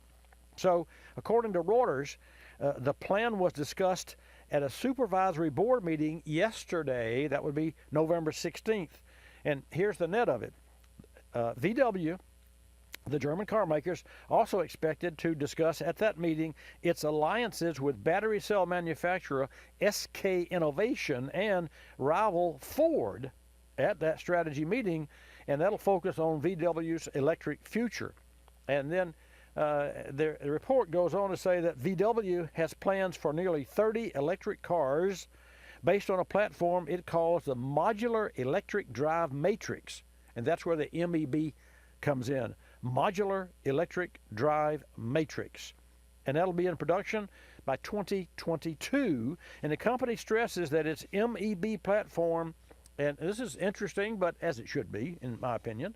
So, according to Reuters, the plan was discussed at a supervisory board meeting yesterday. That would be November 16th. And here's the net of it. VW, the German car makers, also expected to discuss at that meeting its alliances with battery cell manufacturer SK Innovation and rival Ford at that strategy meeting, and that'll focus on VW's electric future. And then the report goes on to say that VW has plans for nearly 30 electric cars based on a platform it calls the Modular Electric Drive Matrix. And that's where the MEB comes in. Modular Electric Drive Matrix. And that'll be in production by 2022. And the company stresses that its MEB platform, and this is interesting, but as it should be, in my opinion,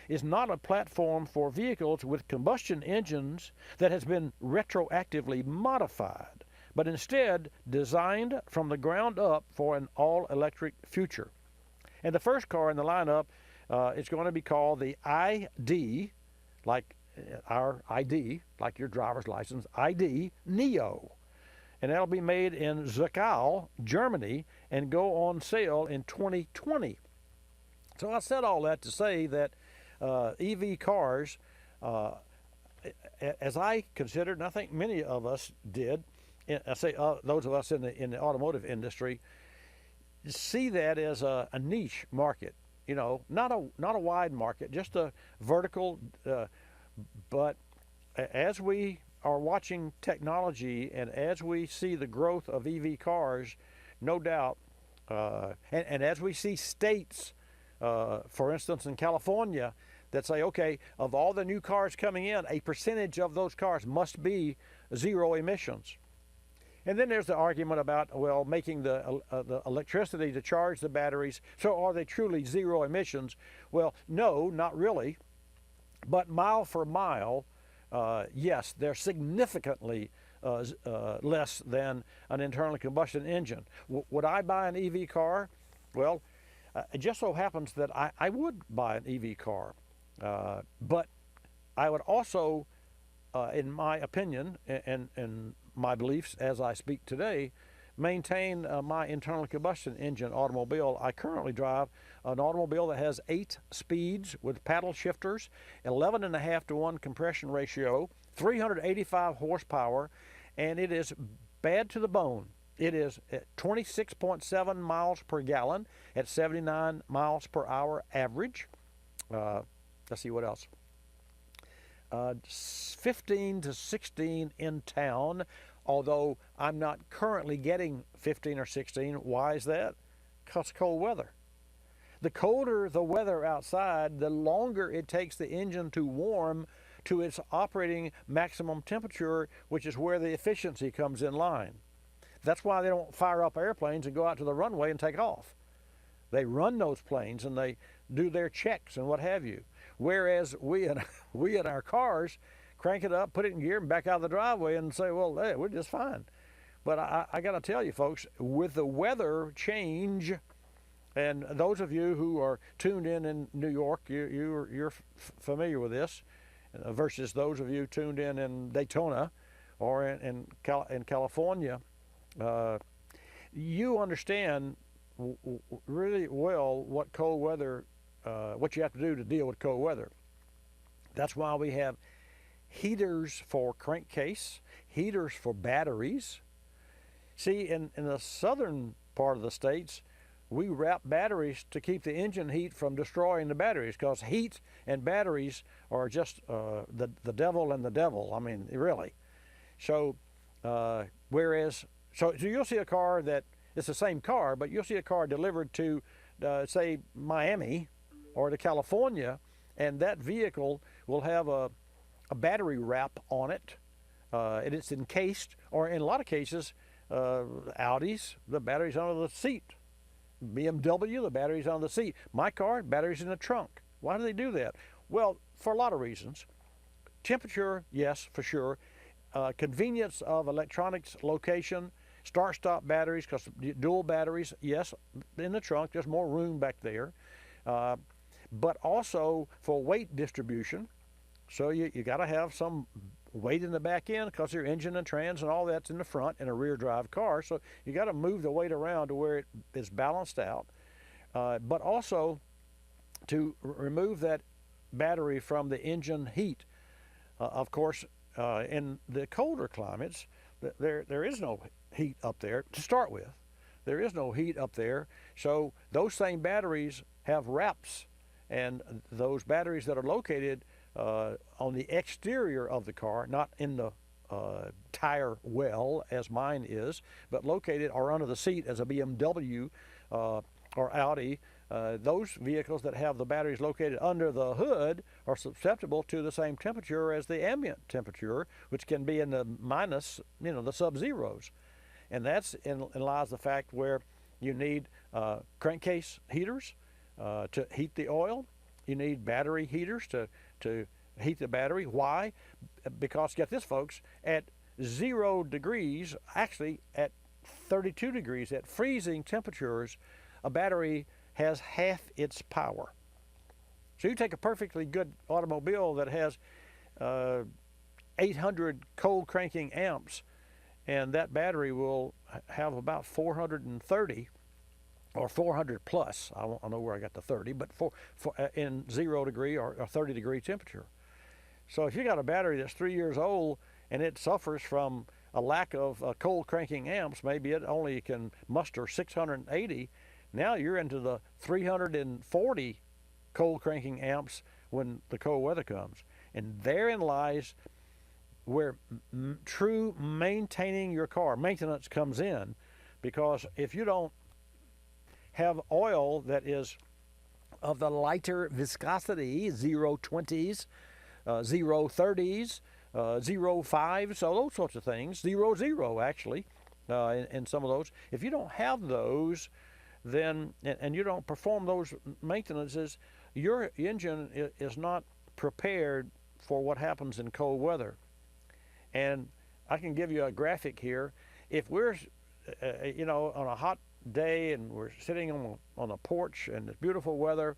is not a platform for vehicles with combustion engines that has been retroactively modified, but instead designed from the ground up for an all-electric future. And the first car in the lineup is going to be called the ID, like our ID, like your driver's license, ID Neo. And that'll be made in Zwickau, Germany, and go on sale in 2020. So I said all that to say that EV cars, as I considered, and I think many of us did, I say those of us in the automotive industry, see that as a niche market. You know, not a wide market, just a vertical. But as we are watching technology and as we see the growth of EV cars, no doubt, and as we see states, for instance, in California, that say, okay, of all the new cars coming in, a percentage of those cars must be zero emissions. And then there's the argument about, well, making the electricity to charge the batteries, so are they truly zero emissions? Well, no, not really. But mile for mile, yes, they're significantly less than an internal combustion engine. Would I buy an EV car? Well, it just so happens that I would buy an EV car. But I would also, in my opinion and my beliefs as I speak today, maintain my internal combustion engine automobile. I currently drive an automobile that has 8 speeds with paddle shifters, 11.5 to 1 compression ratio, 385 horsepower, and it is bad to the bone. It is at 26.7 miles per gallon at 79 miles per hour average. Let's see what else. 15 to 16 in town, although I'm not currently getting 15 or 16. Why is that? Because cold weather. The colder the weather outside, the longer it takes the engine to warm to its operating maximum temperature, which is where the efficiency comes in line. That's why they don't fire up airplanes and go out to the runway and take off. They run those planes and they do their checks and what have you. Whereas we in our cars crank it up, put it in gear, and back out of the driveway and say, well, hey, we're just fine. But I got to tell you, folks, with the weather change, And those of you who are tuned in New York, you're familiar with this, versus those of you tuned in Daytona or in California. You understand really well what cold weather, what you have to do to deal with cold weather. That's why we have heaters for crankcase, heaters for batteries. See, in the southern part of the states, we wrap batteries to keep the engine heat from destroying the batteries, because heat and batteries are just the devil and the devil. I mean, really. So, so you'll see a car that it's the same car, but you'll see a car delivered to, say, Miami or to California, and that vehicle will have a battery wrap on it, and it's encased, or in a lot of cases, Audis, the battery's under the seat. BMW, the battery's on the seat. My car, battery's in the trunk. Why do they do that? Well, for a lot of reasons. Temperature, yes, for sure. Convenience of electronics location. Start-stop batteries, because dual batteries, yes, in the trunk, there's more room back there. But also for weight distribution. So you got to have some weight in the back end, because your engine and trans and all that's in the front in a rear drive car. So you got to move the weight around to where it is balanced out. But also to remove that battery from the engine heat. Of course, in the colder climates, there is no heat up there to start with. There is no heat up there. So those same batteries have wraps, and those batteries that are located on the exterior of the car, not in the tire well as mine is, but located or under the seat as a BMW or Audi. Those vehicles that have the batteries located under the hood are susceptible to the same temperature as the ambient temperature, which can be in the minus, the sub-zeros. And that's in lies the fact where you need crankcase heaters to heat the oil. You need battery heaters to heat the battery. Why? Because, get this, folks, at 0 degrees, actually at 32 degrees, at freezing temperatures, a battery has half its power. So you take a perfectly good automobile that has 800 cold cranking amps, and that battery will have about 430 or 400 plus. I don't know where I got the 30, but in 0 degree or 30 degree temperature. So if you got a battery that's 3 years old and it suffers from a lack of cold cranking amps, maybe it only can muster 680. Now you're into the 340 cold cranking amps when the cold weather comes. And therein lies where true maintaining your car, maintenance comes in, because if you don't have oil that is of the lighter viscosity, 0.20s, 0.30s, 0.5s, so those sorts of things, 0.0 actually, in some of those. If you don't have those, then, and you don't perform those maintenances, your engine is not prepared for what happens in cold weather. And I can give you a graphic here. If we're, on a hot day and we're sitting on a porch and it's beautiful weather,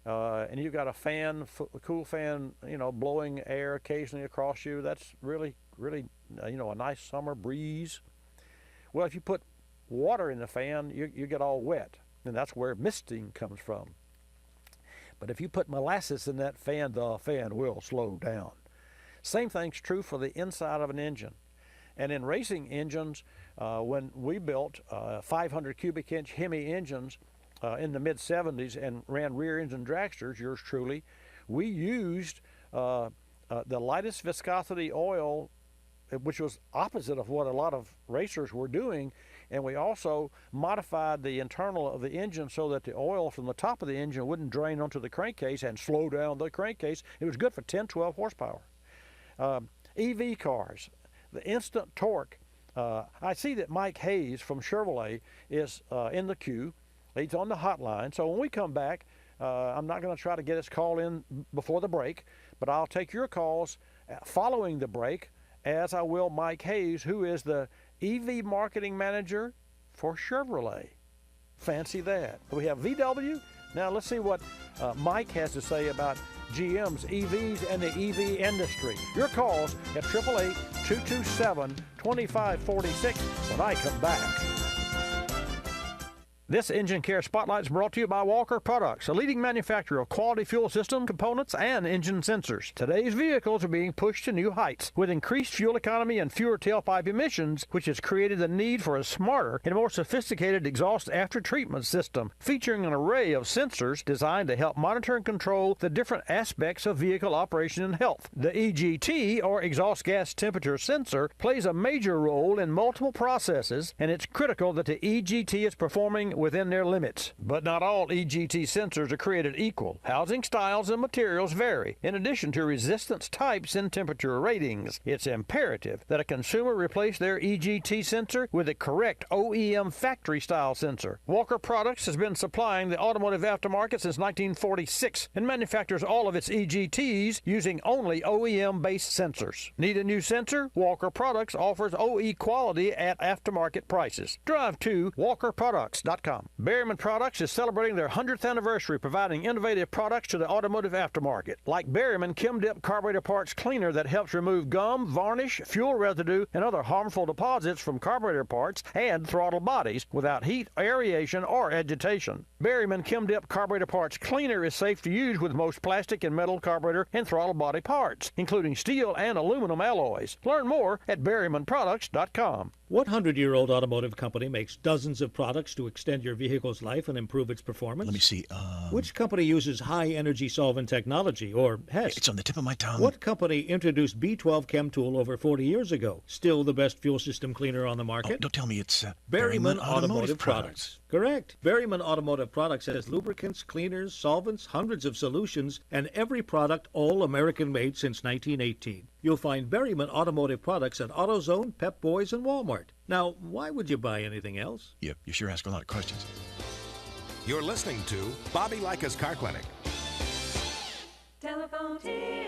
and you've got a fan, a cool fan, blowing air occasionally across you, that's really, really, a nice summer breeze. Well, if you put water in the fan, you get all wet, and that's where misting comes from. But if you put molasses in that fan, the fan will slow down. Same thing's true for the inside of an engine. And in racing engines, when we built 500 cubic inch Hemi engines in the mid-70s and ran rear engine dragsters, yours truly, we used the lightest viscosity oil, which was opposite of what a lot of racers were doing. And we also modified the internal of the engine so that the oil from the top of the engine wouldn't drain onto the crankcase and slow down the crankcase. It was good for 10, 12 horsepower. EV cars, the instant torque. I see that Mike Hayes from Chevrolet is in the queue. He's on the hotline. So when we come back, I'm not going to try to get his call in before the break, but I'll take your calls following the break, as I will Mike Hayes, who is the EV marketing manager for Chevrolet. Fancy that. We have VW. Now let's see what Mike has to say about GM's EVs and the EV industry. Your calls at 888-227-2546 when I come back. This Engine Care Spotlight is brought to you by Walker Products, a leading manufacturer of quality fuel system components and engine sensors. Today's vehicles are being pushed to new heights with increased fuel economy and fewer tailpipe emissions, which has created the need for a smarter and more sophisticated exhaust after-treatment system, featuring an array of sensors designed to help monitor and control the different aspects of vehicle operation and health. The EGT, or exhaust gas temperature sensor, plays a major role in multiple processes, and it's critical that the EGT is performing within their limits. But not all EGT sensors are created equal. Housing styles and materials vary, in addition to resistance types and temperature ratings. It's imperative that a consumer replace their EGT sensor with a correct OEM factory-style sensor. Walker Products has been supplying the automotive aftermarket since 1946 and manufactures all of its EGTs using only OEM-based sensors. Need a new sensor? Walker Products offers OE quality at aftermarket prices. Drive to walkerproducts.com. Berryman Products is celebrating their 100th anniversary, providing innovative products to the automotive aftermarket, like Berryman Chem-Dip carburetor parts cleaner that helps remove gum, varnish, fuel residue, and other harmful deposits from carburetor parts and throttle bodies without heat, aeration, or agitation. Berryman Chem-Dip carburetor parts cleaner is safe to use with most plastic and metal carburetor and throttle body parts, including steel and aluminum alloys. Learn more at berrymanproducts.com. What 100-year-old automotive company makes dozens of products to extend your vehicle's life and improve its performance? Let me see. Which company uses high-energy solvent technology, or HESS? It's on the tip of my tongue. What company introduced B12 Chem Tool over 40 years ago? Still the best fuel system cleaner on the market? Oh, don't tell me it's Berryman Automotive Products. Correct. Berryman Automotive Products has lubricants, cleaners, solvents, hundreds of solutions, and every product all American-made since 1918. You'll find Berryman Automotive Products at AutoZone, Pep Boys, and Walmart. Now, why would you buy anything else? You sure ask a lot of questions. You're listening to Bobby Likis Car Clinic. Telephone tip.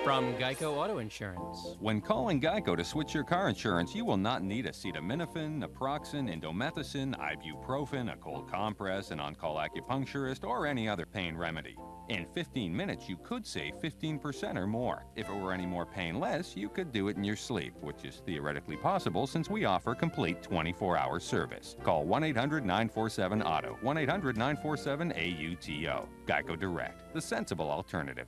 From Geico Auto Insurance. When calling Geico to switch your car insurance, you will not need acetaminophen, naproxen, indomethacin, ibuprofen, a cold compress, an on-call acupuncturist, or any other pain remedy. In 15 minutes, you could save 15% or more. If it were any more painless, you could do it in your sleep, which is theoretically possible since we offer complete 24-hour service. Call 1-800-947-AUTO, 1-800-947-AUTO. Geico Direct, the sensible alternative.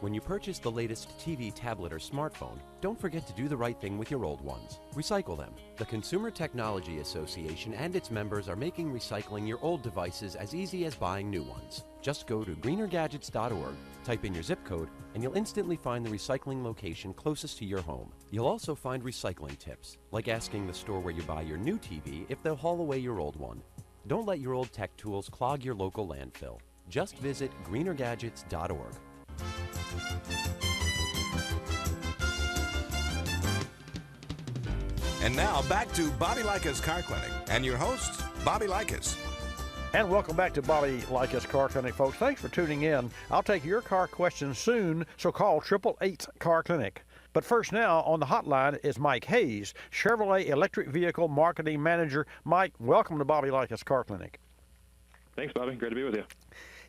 When you purchase the latest TV, tablet, or smartphone, don't forget to do the right thing with your old ones. Recycle them. The Consumer Technology Association and its members are making recycling your old devices as easy as buying new ones. Just go to greenergadgets.org, type in your zip code, and you'll instantly find the recycling location closest to your home. You'll also find recycling tips, like asking the store where you buy your new TV if they'll haul away your old one. Don't let your old tech tools clog your local landfill. Just visit greenergadgets.org. And now back to Bobby Likis Car Clinic and your hosts, Bobby Likis. And welcome back to Bobby Likis Car Clinic, folks. Thanks for tuning in. I'll take your car questions soon, so call 888 Car Clinic. But first now on the hotline is Mike Hayes, Chevrolet Electric Vehicle Marketing Manager. Mike, welcome to Bobby Likis Car Clinic. Thanks, Bobby. Great to be with you.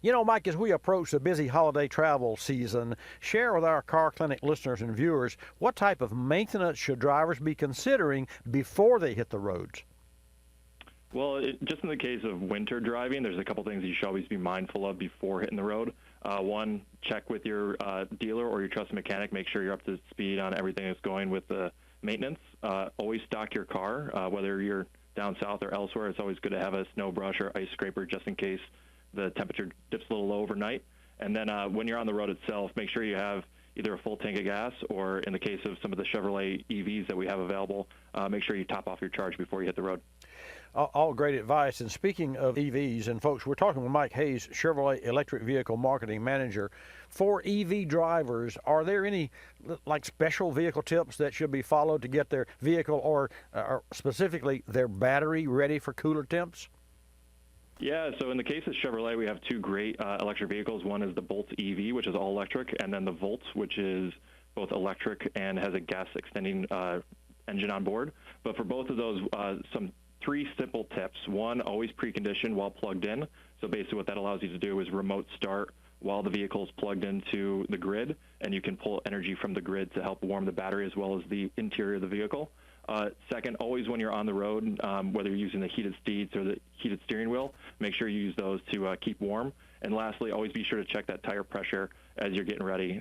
You know, Mike, as we approach the busy holiday travel season, share with our Car Clinic listeners and viewers what type of maintenance should drivers be considering before they hit the roads? Well, just in the case of winter driving, there's a couple things you should always be mindful of before hitting the road. One, check with your dealer or your trusted mechanic. Make sure you're up to speed on everything that's going with the maintenance. Always stock your car, whether you're down south or elsewhere. It's always good to have a snow brush or ice scraper just in case the temperature dips a little low overnight. And then when you're on the road itself, make sure you have either a full tank of gas or, in the case of some of the Chevrolet EVs that we have available, make sure you top off your charge before you hit the road. All great advice. And speaking of EVs, and folks, we're talking with Mike Hayes, Chevrolet Electric Vehicle Marketing Manager. For EV drivers, are there any like special vehicle tips that should be followed to get their vehicle or specifically their battery ready for cooler temps? Yeah, so in the case of Chevrolet, we have two great electric vehicles. One is the Bolt EV, which is all electric, and then the Volt, which is both electric and has a gas extending engine on board. But for both of those, some 3 simple tips. One, always precondition while plugged in. So basically what that allows you to do is remote start while the vehicle is plugged into the grid, and you can pull energy from the grid to help warm the battery as well as the interior of the vehicle. Second, always when you're on the road, whether you're using the heated seats or the heated steering wheel, make sure you use those to keep warm. And lastly, always be sure to check that tire pressure as you're getting ready.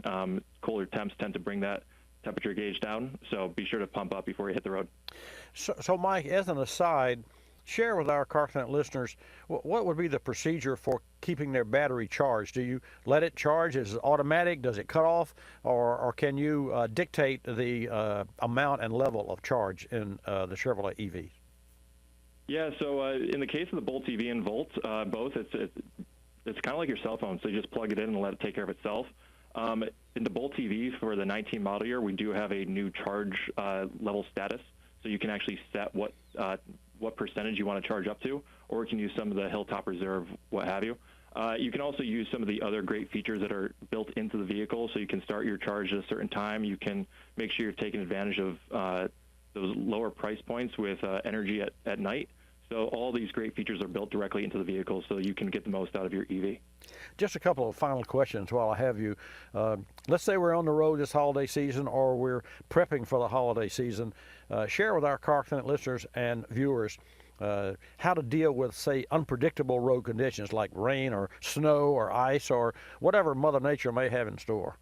Colder temps tend to bring that temperature gauge down, so be sure to pump up before you hit the road. So Mike, as an aside, share with our Car Connect listeners what would be the procedure for keeping their battery charged. Do you let it charge? Is it automatic? Does it cut off? Or can you dictate the amount and level of charge in the Chevrolet EVs? Yeah, so in the case of the Bolt EV and Volt, both, it's kind of like your cell phone, so you just plug it in and let it take care of itself. In the Bolt EV for the 19 model year, we do have a new charge level status, so you can actually set what percentage you want to charge up to, or you can use some of the Hilltop Reserve, what have you. You can also use some of the other great features that are built into the vehicle, so you can start your charge at a certain time. You can make sure you're taking advantage of those lower price points with energy at night. So all these great features are built directly into the vehicle so you can get the most out of your EV. Just a couple of final questions while I have you. Let's say we're on the road this holiday season, or we're prepping for the holiday season. Share with our Car Connect listeners and viewers how to deal with, say, unpredictable road conditions like rain or snow or ice or whatever Mother Nature may have in store.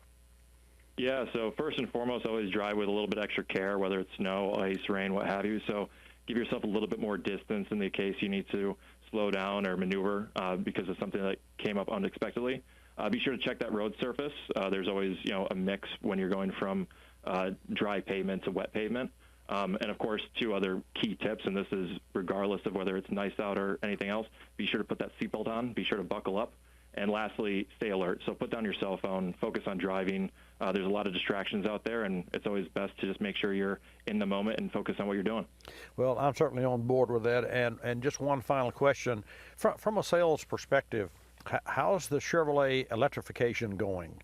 Yeah, so first and foremost, always drive with a little bit extra care, whether it's snow, ice, rain, what have you. So give yourself a little bit more distance in the case you need to slow down or maneuver because of something that came up unexpectedly. Be sure to check that road surface. There's always, a mix when you're going from dry pavement to wet pavement. And of course, 2 other key tips, and this is regardless of whether it's nice out or anything else, be sure to put that seatbelt on, be sure to buckle up. And lastly, stay alert. So put down your cell phone, focus on driving. There's a lot of distractions out there, and it's always best to just make sure you're in the moment and focus on what you're doing. Well, I'm certainly on board with that. And just one final question. From a sales perspective, how's the Chevrolet Electrification going?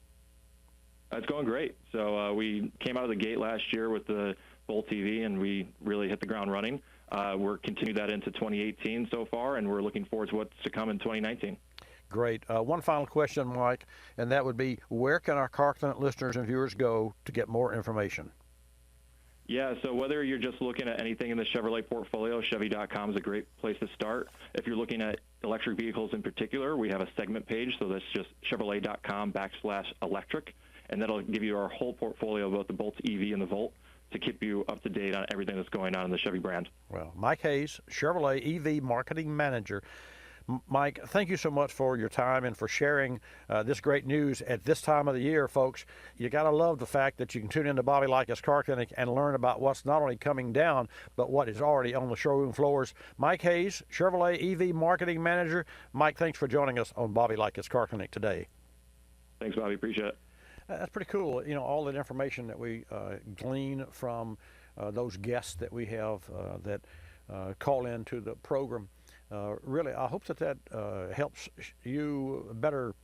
It's going great. So we came out of the gate last year with the Bolt EV, and we really hit the ground running. We're continuing that into 2018 so far, and we're looking forward to what's to come in 2019. Great. One final question, Mike, and that would be, where can our Car Connect listeners and viewers go to get more information? Yeah, so whether you're just looking at anything in the Chevrolet portfolio, Chevy.com is a great place to start. If you're looking at electric vehicles in particular, we have a segment page, so that's just Chevrolet.com/electric, and that'll give you our whole portfolio, both the Bolt EV and the Volt, to keep you up to date on everything that's going on in the Chevy brand. Well, Mike Hayes, Chevrolet EV Marketing Manager. Mike, thank you so much for your time and for sharing this great news at this time of the year, folks. You got to love the fact that you can tune into Bobby Likis Car Clinic and learn about what's not only coming down, but what is already on the showroom floors. Mike Hayes, Chevrolet EV Marketing Manager. Mike, thanks for joining us on Bobby Likis Car Clinic today. Thanks, Bobby. Appreciate it. That's pretty cool. All that information that we glean from those guests that we have that call into the program. Really, I hope that helps you better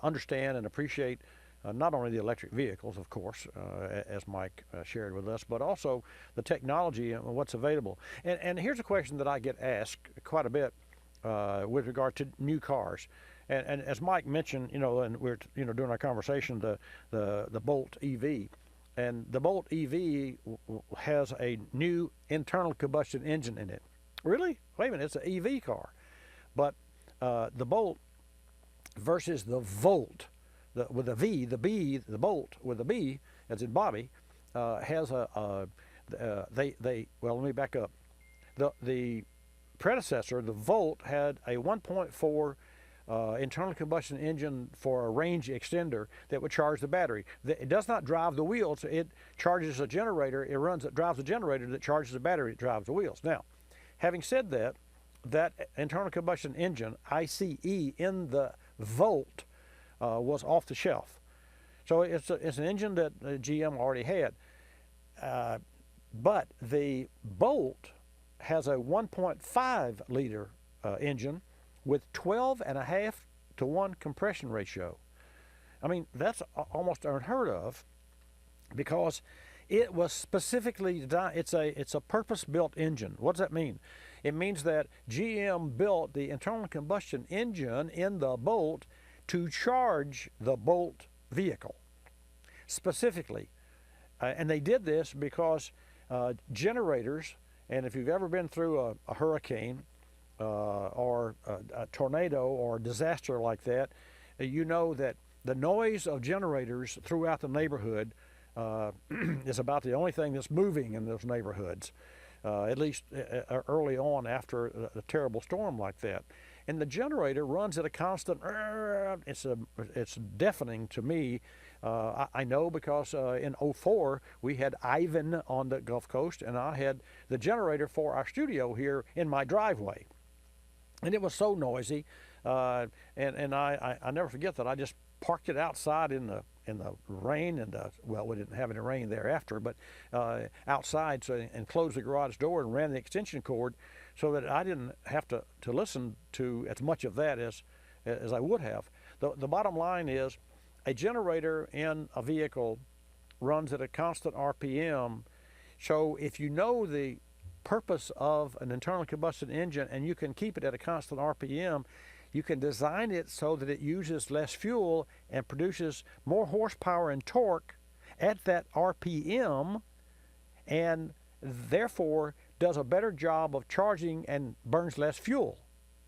understand and appreciate not only the electric vehicles, of course, as Mike shared with us, but also the technology and what's available. And here's a question that I get asked quite a bit with regard to new cars. And as Mike mentioned, and we're doing our conversation, the Bolt EV. And the Bolt EV has a new internal combustion engine in it. Really? Wait a minute, it's an EV car. But the Bolt versus the Volt, with a V, the B, the Bolt with a B, as in Bobby, has well, let me back up. The predecessor, the Volt, had a 1.4 internal combustion engine for a range extender that would charge the battery. It does not drive the wheels. It charges a generator. It drives a generator that charges the battery that drives the wheels. Now, having said that, that internal combustion engine, ICE, in the Volt was off the shelf. So it's an engine that GM already had. But the Bolt has a 1.5 liter engine with 12.5 to 1 compression ratio. I mean, that's almost unheard of, because It was specifically designed. It's a purpose-built engine. What does that mean? It means that GM built the internal combustion engine in the Bolt to charge the Bolt vehicle specifically. And they did this because generators, and if you've ever been through a hurricane or a tornado or a disaster like that, you know that the noise of generators throughout the neighborhood is about the only thing that's moving in those neighborhoods, at least early on after a terrible storm like that. And the generator runs at a constant, it's deafening to me. I know because in '04 we had Ivan on the Gulf Coast, and I had the generator for our studio here in my driveway. And it was so noisy, and I never forget that I just parked it outside in the rain, and well, we didn't have any rain thereafter, but outside, and closed the garage door and ran the extension cord so that I didn't have to listen to as much of that as I would have. The bottom line is, a generator in a vehicle runs at a constant RPM, so if you know the purpose of an internal combustion engine and you can keep it at a constant RPM, you can design it so that it uses less fuel and produces more horsepower and torque at that RPM, and therefore does a better job of charging and burns less fuel.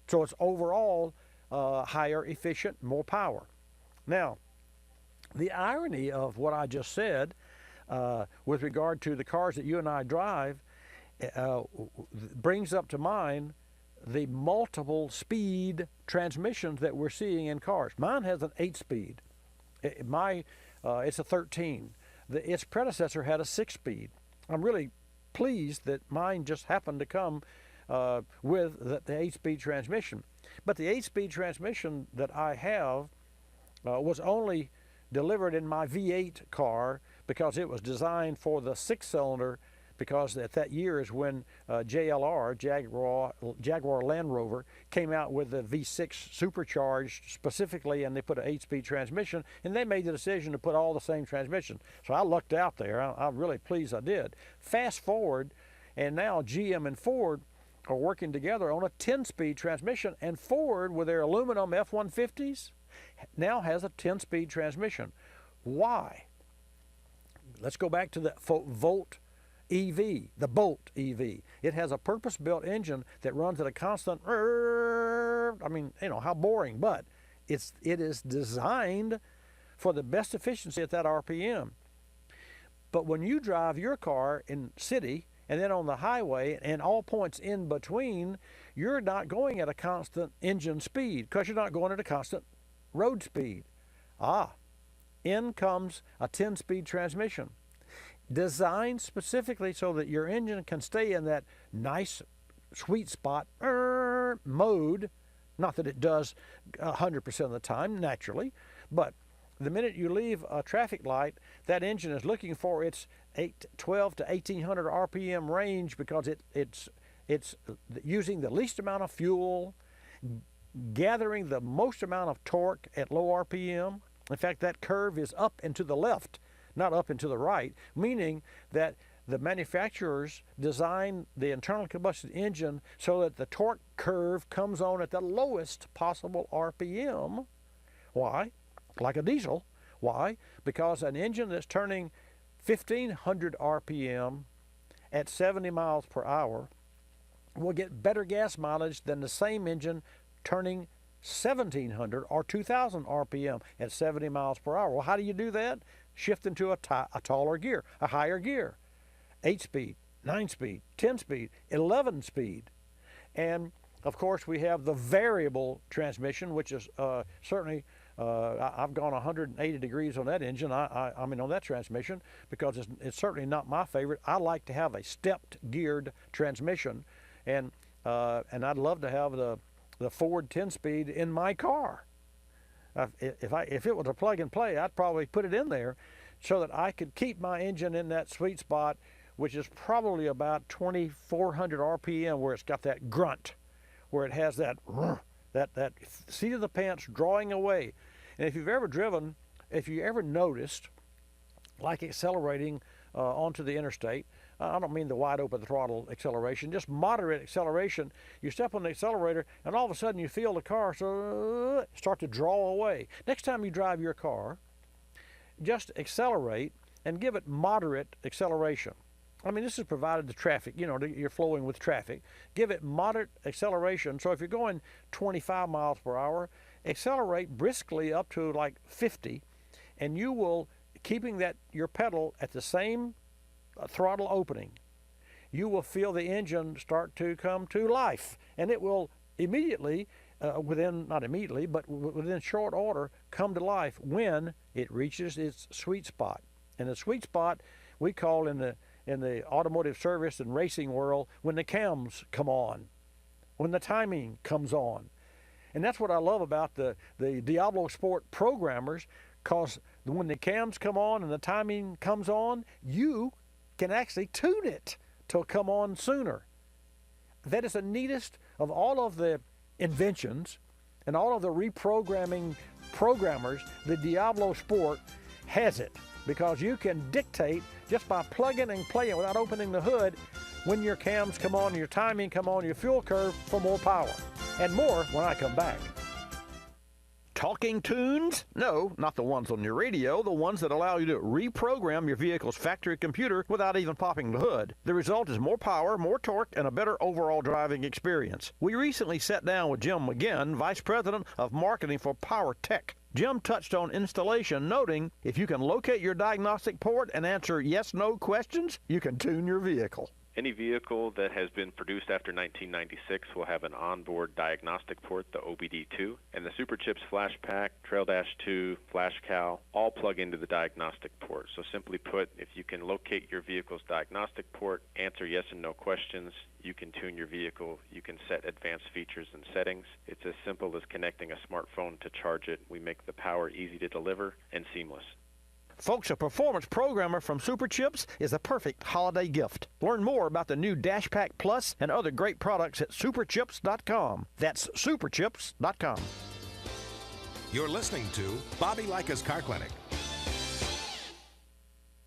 So it's overall higher efficient, more power. Now, the irony of what I just said with regard to the cars that you and I drive brings up to mind the multiple speed transmissions that we're seeing in cars. Mine has an 8-speed. It's a 13. Its predecessor had a 6-speed. I'm really pleased that mine just happened to come with the 8-speed transmission. But the 8-speed transmission that I have was only delivered in my V8 car because it was designed for the 6-cylinder, because at that year is when JLR, Jaguar Land Rover, came out with the V6 supercharged specifically, and they put an 8-speed transmission, and they made the decision to put all the same transmission. So I lucked out there. I'm really pleased I did. Fast forward, and now GM and Ford are working together on a 10-speed transmission, and Ford, with their aluminum F-150s, now has a 10-speed transmission. Why? Let's go back to the Volt EV, the Bolt EV. It has a purpose-built engine that runs at a constant, I mean, you know, how boring, but it is designed for the best efficiency at that RPM. But when you drive your car in city and then on the highway and all points in between, you're not going at a constant engine speed because you're not going at a constant road speed. In comes a 10-speed transmission, designed specifically so that your engine can stay in that nice sweet spot mode. Not that it does 100% of the time, naturally, but the minute you leave a traffic light, that engine is looking for its 12 to 1800 RPM range because it's using the least amount of fuel, gathering the most amount of torque at low RPM. In fact, that curve is up and to the left, not up and to the right, meaning that the manufacturers design the internal combustion engine so that the torque curve comes on at the lowest possible RPM. Why? Like a diesel. Why? Because an engine that's turning 1500 RPM at 70 miles per hour will get better gas mileage than the same engine turning 1700 or 2000 RPM at 70 miles per hour. Well, how do you do that? Shift into a taller gear, a higher gear. 8-speed, 9-speed, 10-speed, 11-speed. And, of course, we have the variable transmission, which is certainly, I've gone 180 degrees on that engine, I mean on that transmission, because it's certainly not my favorite. I like to have a stepped geared transmission, and I'd love to have the Ford 10-speed in my car. If it was a plug and play, I'd probably put it in there so that I could keep my engine in that sweet spot, which is probably about 2400 RPM, where it's got that grunt, where it has that seat of the pants drawing away. And if you ever noticed, like accelerating onto the interstate. I don't mean the wide open throttle acceleration, just moderate acceleration. You step on the accelerator and all of a sudden you feel the car start to draw away. Next time you drive your car, just accelerate and give it moderate acceleration. I mean, this is provided to traffic, you're flowing with traffic. Give it moderate acceleration. So if you're going 25 miles per hour, accelerate briskly up to like 50, and you will, keeping your pedal at the same throttle opening, you will feel the engine start to come to life, and it will immediately, within short order, come to life when it reaches its sweet spot. And the sweet spot we call in the automotive service and racing world when the cams come on, when the timing comes on. And that's what I love about the Diablo Sport programmers, because when the cams come on and the timing comes on, you can actually tune it to come on sooner. That is the neatest of all of the inventions and all of the reprogramming programmers. The Diablo Sport has it, because you can dictate just by plugging and playing without opening the hood when your cams come on, your timing come on, your fuel curve for more power. And more when I come back. Talking tunes? No, not the ones on your radio, the ones that allow you to reprogram your vehicle's factory computer without even popping the hood. The result is more power, more torque, and a better overall driving experience. We recently sat down with Jim McGinn, Vice President of Marketing for Power Tech. Jim touched on installation, noting if you can locate your diagnostic port and answer yes/no questions, you can tune your vehicle. Any vehicle that has been produced after 1996 will have an onboard diagnostic port, the OBD2, and the Superchips Flash Pack, Trail Dash 2, Flash Cal, all plug into the diagnostic port. So simply put, if you can locate your vehicle's diagnostic port, answer yes and no questions, you can tune your vehicle, you can set advanced features and settings. It's as simple as connecting a smartphone to charge it. We make the power easy to deliver and seamless. Folks, a performance programmer from Superchips is a perfect holiday gift. Learn more about the new Dash Pack Plus and other great products at superchips.com. That's superchips.com. You're listening to Bobby Likis Car Clinic.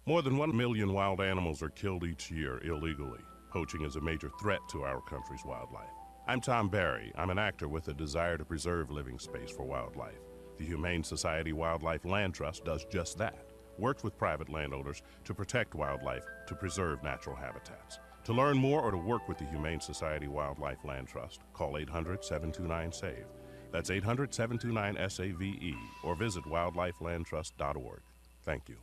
More than 1 million wild animals are killed each year illegally. Poaching is a major threat to our country's wildlife. I'm Tom Barry. I'm an actor with a desire to preserve living space for wildlife. The Humane Society Wildlife Land Trust does just that. Works with private landowners to protect wildlife, to preserve natural habitats. To learn more or to work with the Humane Society Wildlife Land Trust, call 800-729-SAVE. That's 800-729-SAVE, or visit wildlifelandtrust.org. Thank you.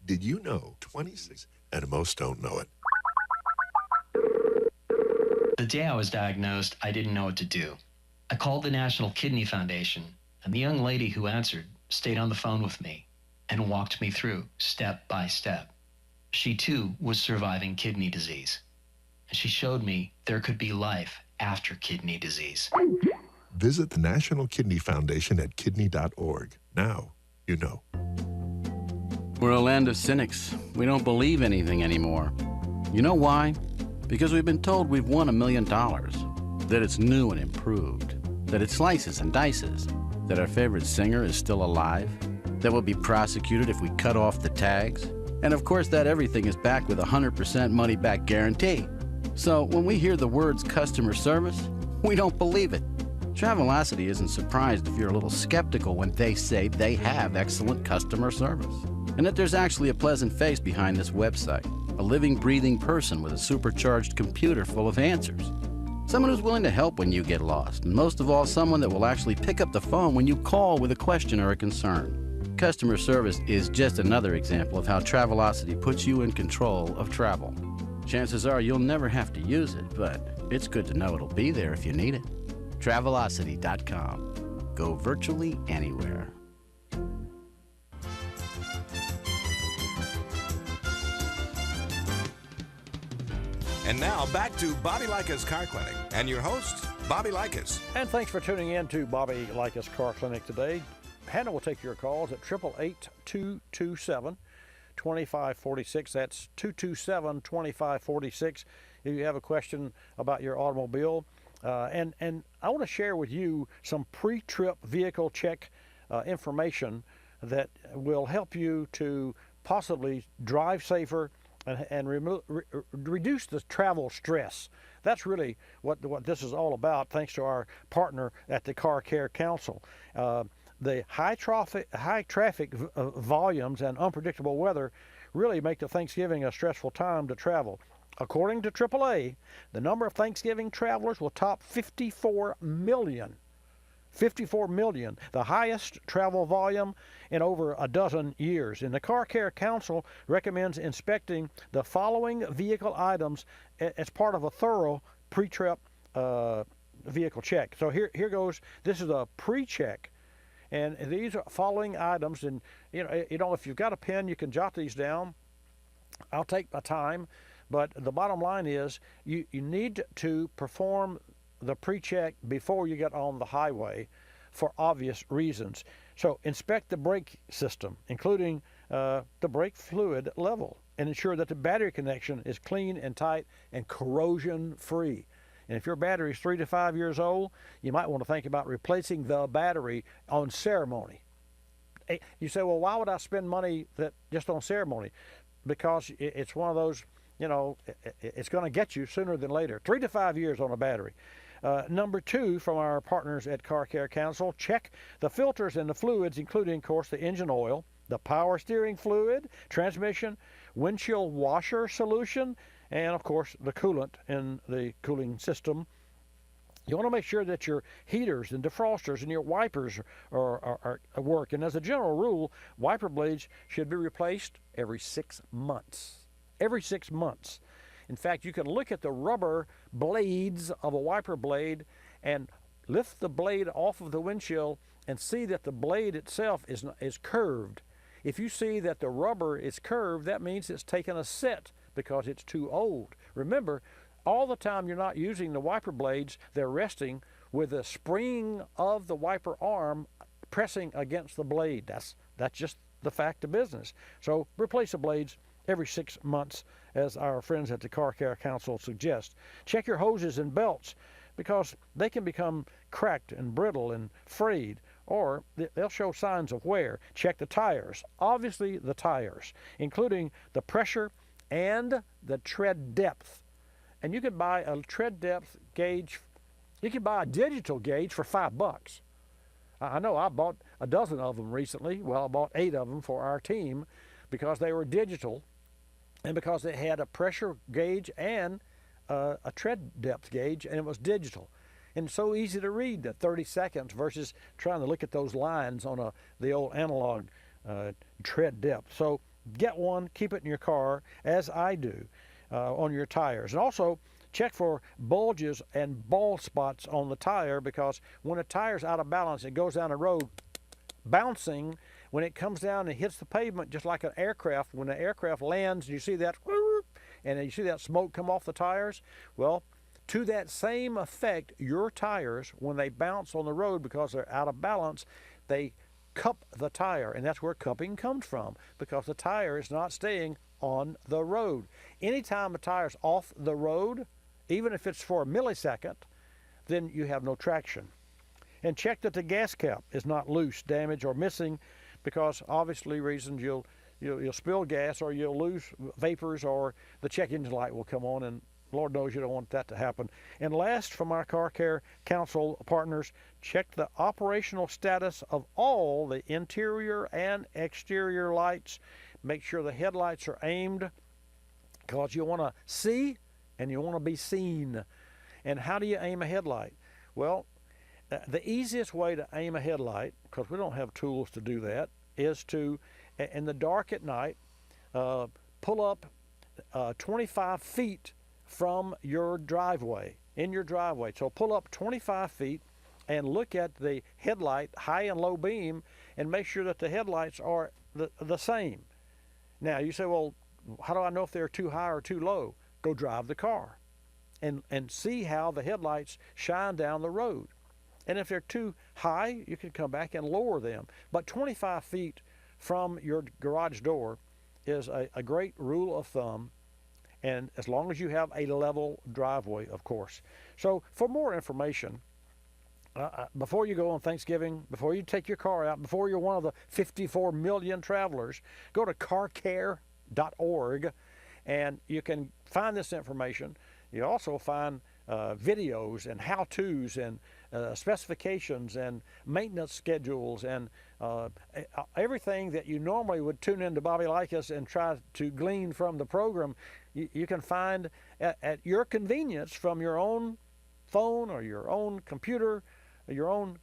Did you know 26 and most don't know it? The day I was diagnosed, I didn't know what to do. I called the National Kidney Foundation, and the young lady who answered stayed on the phone with me and walked me through step by step. She too was surviving kidney disease. And she showed me there could be life after kidney disease. Visit the National Kidney Foundation at kidney.org. Now you know. We're a land of cynics. We don't believe anything anymore. You know why? Because we've been told we've won $1 million, that it's new and improved, that it slices and dices, that our favorite singer is still alive, that we'll be prosecuted if we cut off the tags, and of course that everything is backed with a 100% money-back guarantee. So when we hear the words customer service, we don't believe it. Travelocity isn't surprised if you're a little skeptical when they say they have excellent customer service, and that there's actually a pleasant face behind this website, a living, breathing person with a supercharged computer full of answers. Someone who's willing to help when you get lost, and most of all, someone that will actually pick up the phone when you call with a question or a concern. Customer service is just another example of how Travelocity puts you in control of travel. Chances are you'll never have to use it, but it's good to know it'll be there if you need it. Travelocity.com. Go virtually anywhere. And now back to Bobby Likis Car Clinic and your host, Bobby Likis. And thanks for tuning in to Bobby Likis Car Clinic today. Hannah will take your calls at 888-227-2546. That's 227-2546 if you have a question about your automobile. And I want to share with you some pre-trip vehicle check information that will help you to possibly drive safer and reduce the travel stress. That's really what this is all about, thanks to our partner at the Car Care Council. The high traffic volumes and unpredictable weather really make the Thanksgiving a stressful time to travel. According to AAA, the number of Thanksgiving travelers will top 54 million. 54 million, the highest travel volume in over a dozen years. And the Car Care Council recommends inspecting the following vehicle items as part of a thorough pre-trip vehicle check. So here goes. This is a pre-check. And these are following items, and you know, if you've got a pen, you can jot these down. I'll take my time, but the bottom line is you need to perform the pre-check before you get on the highway for obvious reasons. So inspect the brake system, including the brake fluid level, and ensure that the battery connection is clean and tight and corrosion-free. And if your battery is 3 to 5 years old, you might want to think about replacing the battery on ceremony. You say, well, why would I spend money just on ceremony? Because it's one of those, you know, it's going to get you sooner than later. 3 to 5 years on a battery. Number 2, from our partners at Car Care Council, check the filters and the fluids, including, of course, the engine oil, the power steering fluid, transmission, windshield washer solution, and, of course, the coolant in the cooling system. You want to make sure that your heaters and defrosters and your wipers are work. And as a general rule, wiper blades should be replaced every 6 months. Every 6 months. In fact, you can look at the rubber blades of a wiper blade and lift the blade off of the windshield and see that the blade itself is curved. If you see that the rubber is curved, that means it's taken a set because it's too old. Remember, all the time you're not using the wiper blades, they're resting with the spring of the wiper arm pressing against the blade. That's just the fact of business. So replace the blades every 6 months, as our friends at the Car Care Council suggest. Check your hoses and belts, because they can become cracked and brittle and frayed, or they'll show signs of wear. Check the tires, obviously the tires, including the pressure and the tread depth. And you can buy a tread depth gauge. You can buy a digital gauge for $5. I know I bought a dozen of them recently. Well, I bought 8 of them for our team because they were digital and because they had a pressure gauge and a tread depth gauge, and it was digital. And it's so easy to read, that 30 seconds versus trying to look at those lines on the old analog tread depth. So get one, keep it in your car, as I do, on your tires. And also check for bulges and bald spots on the tire, because when a tire's out of balance, it goes down the road bouncing. When it comes down and hits the pavement, just like an aircraft, when the aircraft lands, you see that, and you see that smoke come off the tires. Well, to that same effect, your tires, when they bounce on the road because they're out of balance, they cup the tire, and that's where cupping comes from, because the tire is not staying on the road. Anytime a tire's off the road, even if it's for a millisecond, then you have no traction. And check that the gas cap is not loose, damaged, or missing, because obviously reasons you'll spill gas, or you'll lose vapors, or the check engine light will come on, and Lord knows you don't want that to happen. And last, from our Car Care Council partners, check the operational status of all the interior and exterior lights. Make sure the headlights are aimed, because you want to see and you want to be seen. And how do you aim a headlight? Well, the easiest way to aim a headlight, because we don't have tools to do that, is to, in the dark at night, pull up 25 feet from your driveway, in your driveway. So pull up 25 feet and look at the headlight, high and low beam, and make sure that the headlights are the same. Now, you say, well, how do I know if they're too high or too low? Go drive the car and see how the headlights shine down the road. And if they're too high, you can come back and lower them. But 25 feet from your garage door is a great rule of thumb, and as long as you have a level driveway, of course. So for more information before you go on Thanksgiving, before you take your car out, before you're one of the 54 million travelers, go to carcare.org and you can find this information. You also find videos and how-tos and specifications and maintenance schedules and everything that you normally would tune into Bobby Likis and try to glean from the program, you can find at your convenience from your own phone or your own computer, your own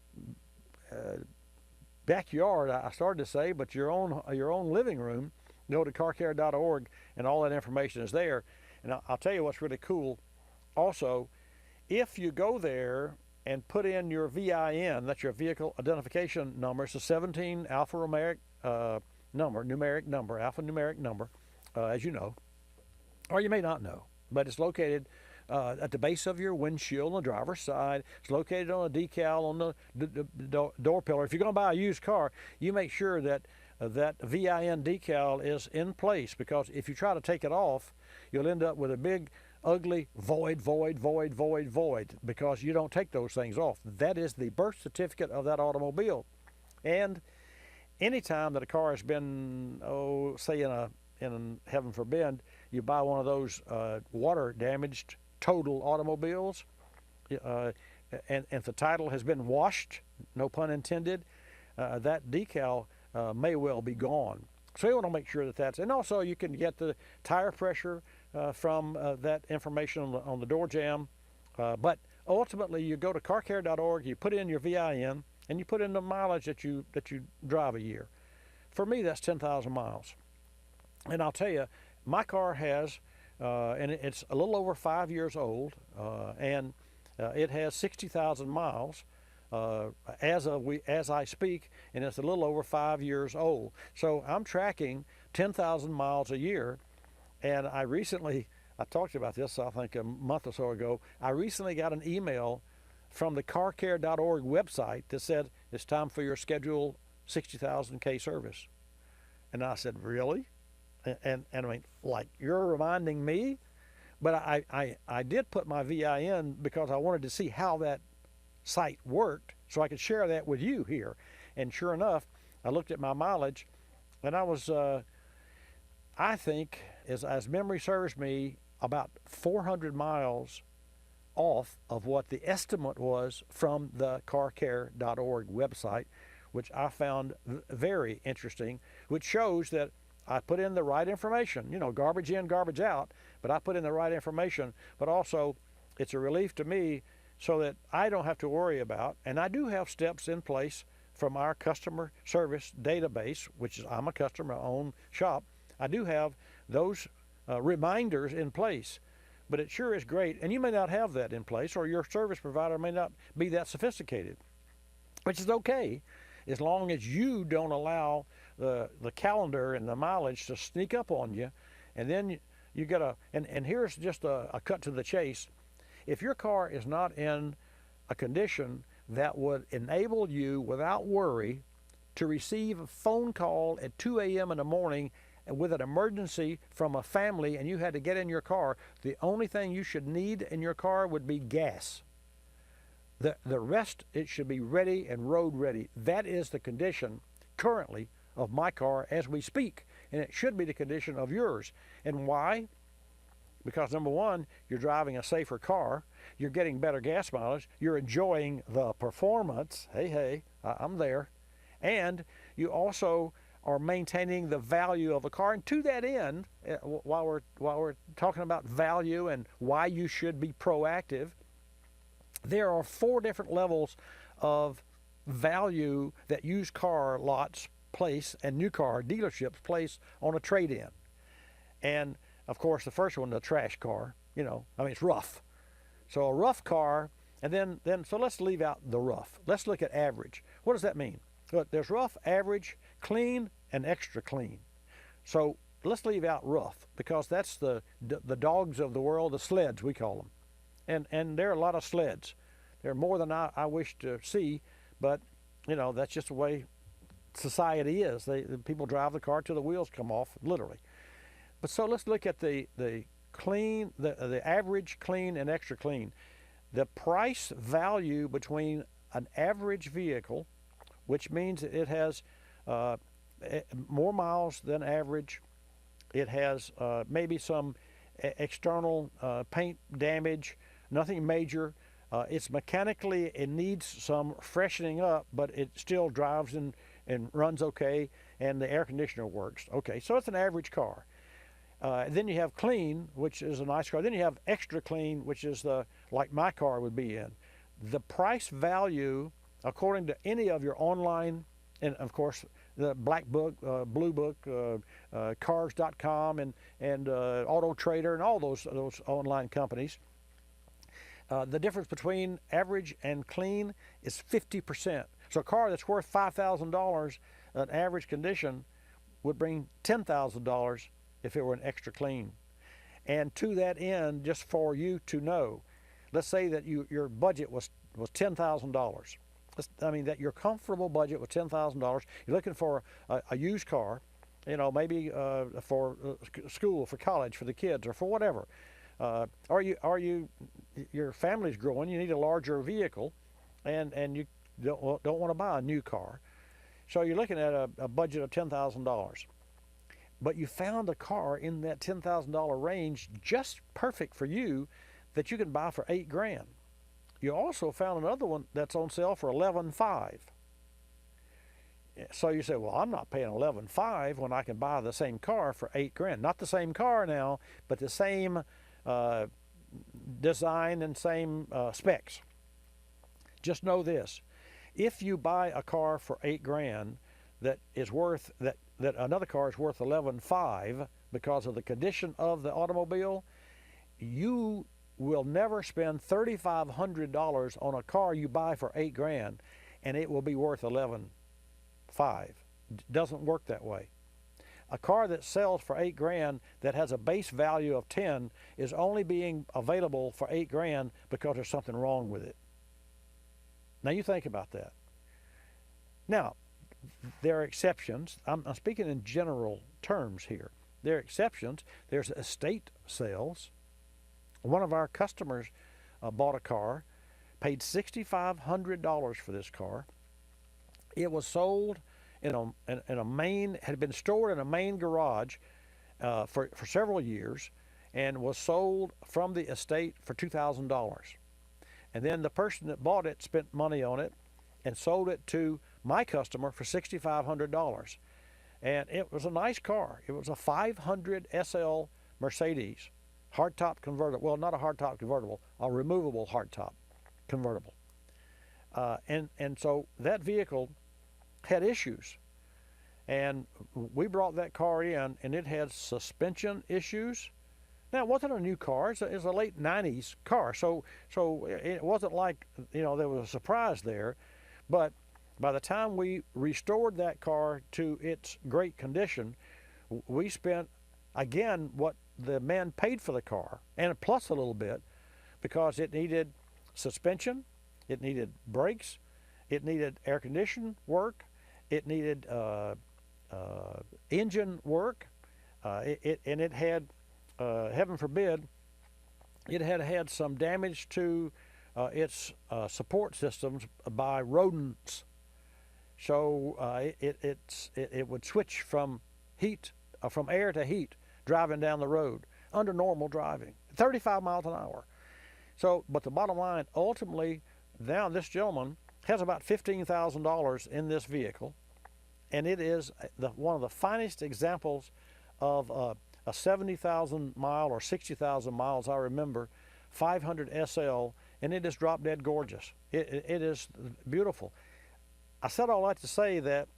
backyard, I started to say, but your own living room. Go to carcare.org and all that information is there. And I'll tell you what's really cool. Also, if you go there and put in your VIN, that's your vehicle identification number, it's a 17 alphanumeric number, as you know, or you may not know, but it's located at the base of your windshield on the driver's side. It's located on a decal on the door pillar. If you're going to buy a used car, you make sure that that VIN decal is in place, because if you try to take it off, you'll end up with a big ugly void, because you don't take those things off. That is the birth certificate of that automobile. And anytime that a car has been, say in heaven forbid, you buy one of those water damaged total automobiles, and if the title has been washed, no pun intended, that decal may well be gone. So you want to make sure that that's, and also you can get the tire pressure from that information on the door jamb. But ultimately, you go to carcare.org, you put in your VIN, and you put in the mileage that you drive a year. For me, that's 10,000 miles. And I'll tell you, my car has, and it's a little over 5 years old, and it has 60,000 miles. As I speak, and it's a little over 5 years old. So I'm tracking 10,000 miles a year, and I talked about this, I think a month or so ago, I recently got an email from the carcare.org website that said, it's time for your scheduled 60,000K service. And I said, really? And I mean, like, you're reminding me? But I did put my VIN because I wanted to see how that site worked, so I could share that with you here. And sure enough, I looked at my mileage, and I was, I think, as memory serves me, about 400 miles off of what the estimate was from the carcare.org website, which I found very interesting, which shows that I put in the right information, garbage in, garbage out, but I put in the right information. But also, it's a relief to me so that I don't have to worry about, and I do have steps in place from our customer service database, which is, I'm a customer, my own shop. I do have those reminders in place, but it sure is great. And you may not have that in place, or your service provider may not be that sophisticated, which is okay, as long as you don't allow the calendar and the mileage to sneak up on you. And then you get and here's just a cut to the chase. If your car is not in a condition that would enable you without worry to receive a phone call at 2 a.m. in the morning with an emergency from a family and you had to get in your car, the only thing you should need in your car would be gas. The rest, it should be ready and road ready. That is the condition currently of my car as we speak, and it should be the condition of yours. And why? Because number one, you're driving a safer car, you're getting better gas mileage, you're enjoying the performance, hey, I'm there, and you also are maintaining the value of a car. And to that end, while we're talking about value and why you should be proactive, there are 4 different levels of value that used car lots place and new car dealerships place on a trade-in. And of course, the first one, the trash car, it's rough. So a rough car, and then so let's leave out the rough. Let's look at average. What does that mean? Look, there's rough, average, clean, and extra clean. So let's leave out rough, because that's the dogs of the world, the sleds, we call them. And there are a lot of sleds. There are more than I wish to see, but, that's just the way society is. People drive the car till the wheels come off, literally. But so let's look at the clean, the average, clean, and extra clean. The price value between an average vehicle, which means that it has more miles than average. It has maybe some external paint damage, nothing major. It's mechanically, it needs some freshening up, but it still drives and runs okay, and the air conditioner works. Okay, so it's an average car. Then you have clean, which is a nice car. Then you have extra clean, which is like my car would be in. The price value, according to any of your online, and of course the Black Book, Blue Book, Cars.com, and Auto Trader, and all those online companies, the difference between average and clean is 50%. So a car that's worth $5,000 an average condition would bring $10,000 if it were an extra clean. And to that end, just for you to know, let's say that your budget was $10,000. I mean, that your comfortable budget was $10,000. You're looking for a used car, maybe for school, for college, for the kids, or for whatever. Your family's growing, you need a larger vehicle, and you don't want to buy a new car. So you're looking at a budget of $10,000. But you found a car in that $10,000 range just perfect for you that you can buy for $8,000. You also found another one that's on sale for $11,500. So you say, well, I'm not paying $11,500 when I can buy the same car for $8,000. Not the same car now, but the same design and same specs. Just know this: if you buy a car for $8,000 that is worth that another car is worth $11,500 because of the condition of the automobile, you will never spend $3,500 on a car you buy for $8,000, and it will be worth $11,500. Doesn't work that way. A car that sells for $8,000 that has a base value of $10,000 is only being available for $8,000 because there's something wrong with it. Now you think about that. Now, there are exceptions. I'm speaking in general terms here. There are exceptions. There's estate sales. One of our customers bought a car, paid $6,500 for this car. It was sold in a main, had been stored in a main garage for several years, and was sold from the estate for $2,000. And then the person that bought it spent money on it and sold it to my customer for $6,500. And it was a nice car. It was a 500 SL Mercedes, hardtop convertible. Well, not a hardtop convertible, a removable hardtop convertible. And so that vehicle had issues. And we brought that car in, and it had suspension issues. Now, it wasn't a new car. It's a late 90s car. So it wasn't like, there was a surprise there. But by the time we restored that car to its great condition, we spent, again, what the man paid for the car, and plus a little bit, because it needed suspension, it needed brakes, it needed air conditioning work, it needed engine work, and it had, heaven forbid, it had some damage to its support systems by rodents. So it would switch from air to heat driving down the road under normal driving, 35 miles an hour. So, but the bottom line, ultimately, now this gentleman has about $15,000 in this vehicle, and it is one of the finest examples of a 70,000 mile or 60,000 miles, I remember, 500 SL, and it is drop dead gorgeous. It is beautiful. I said all that to say that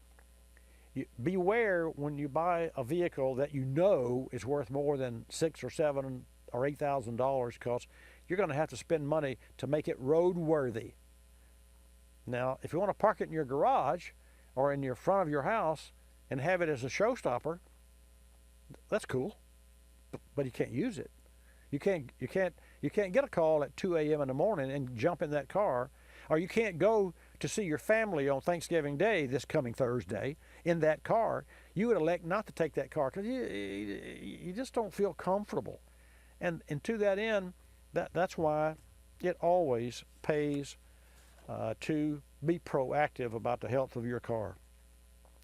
beware when you buy a vehicle that you know is worth more than $6,000 or $7,000 or $8,000, because you're going to have to spend money to make it roadworthy. Now, if you want to park it in your garage or in your front of your house and have it as a showstopper, that's cool, but you can't use it. You can't get a call at 2 a.m. in the morning and jump in that car, or you can't go to see your family on Thanksgiving Day this coming Thursday in that car. You would elect not to take that car because you just don't feel comfortable. And to that end, that's why it always pays to be proactive about the health of your car.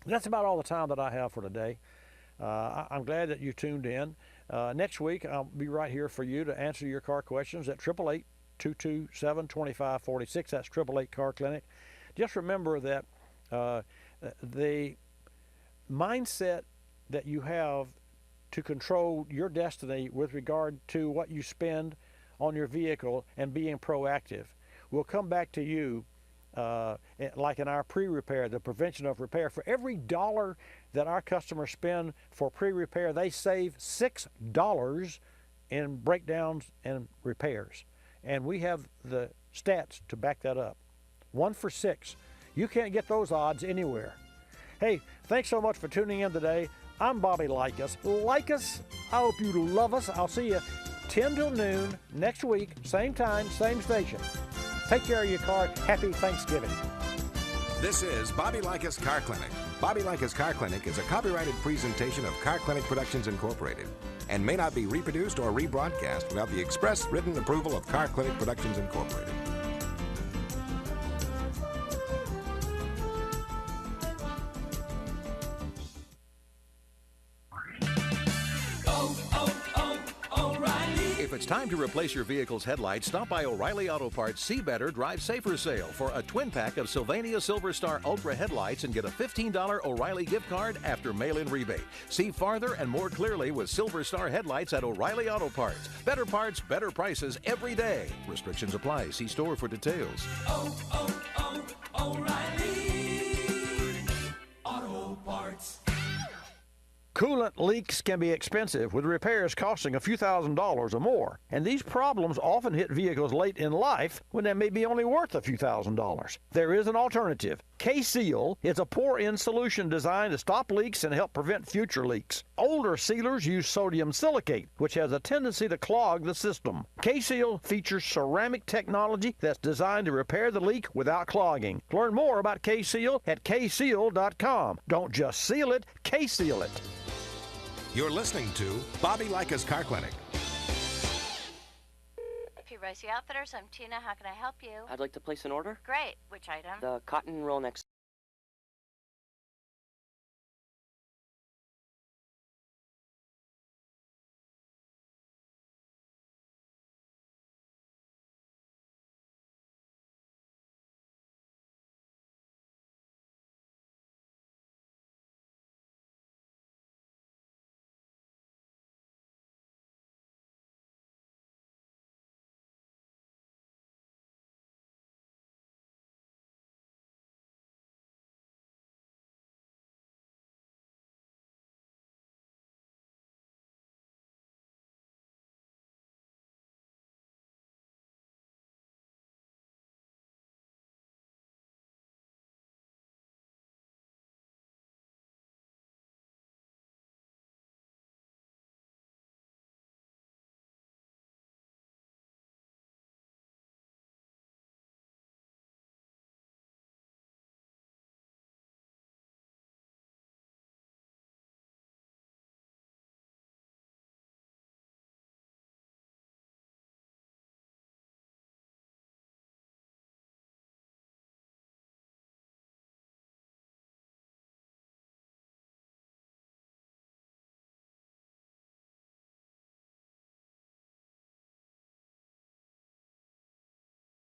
That's about all the time that I have for today. I'm glad that you tuned in. Next week, I'll be right here for you to answer your car questions at 888-227-2546. That's 888 Car Clinic. Just remember that the mindset that you have to control your destiny with regard to what you spend on your vehicle and being proactive will come back to you like in our pre-repair, the prevention of repair. For every dollar that our customers spend for pre-repair, they save $6 in breakdowns and repairs. And we have the stats to back that up. 1 for 6. You can't get those odds anywhere. Hey, thanks so much for tuning in today. I'm Bobby Likis. Like us, I hope you love us. I'll see you 10 till noon next week, same time, same station. Take care of your car. Happy Thanksgiving. This is Bobby Likis Car Clinic. Bobby Likis Car Clinic is a copyrighted presentation of Car Clinic Productions Incorporated and may not be reproduced or rebroadcast without the express written approval of Car Clinic Productions Incorporated. If it's time to replace your vehicle's headlights, stop by O'Reilly Auto Parts See Better, Drive Safer sale for a twin pack of Sylvania Silver Star Ultra headlights and get a $15 O'Reilly gift card after mail-in rebate. See farther and more clearly with Silver Star headlights at O'Reilly Auto Parts. Better parts, better prices every day. Restrictions apply. See store for details. O'Reilly Auto Parts. Coolant leaks can be expensive, with repairs costing a few $1,000s or more. And these problems often hit vehicles late in life when they may be only worth a few $1,000s. There is an alternative. K-Seal is a pour-in solution designed to stop leaks and help prevent future leaks. Older sealers use sodium silicate, which has a tendency to clog the system. K-Seal features ceramic technology that's designed to repair the leak without clogging. Learn more about K-Seal at kseal.com. Don't just seal it, K-Seal it. You're listening to Bobby Likis Car Clinic. P. Ricey Outfitters, I'm Tina. How can I help you? I'd like to place an order. Great. Which item? The cotton roll neck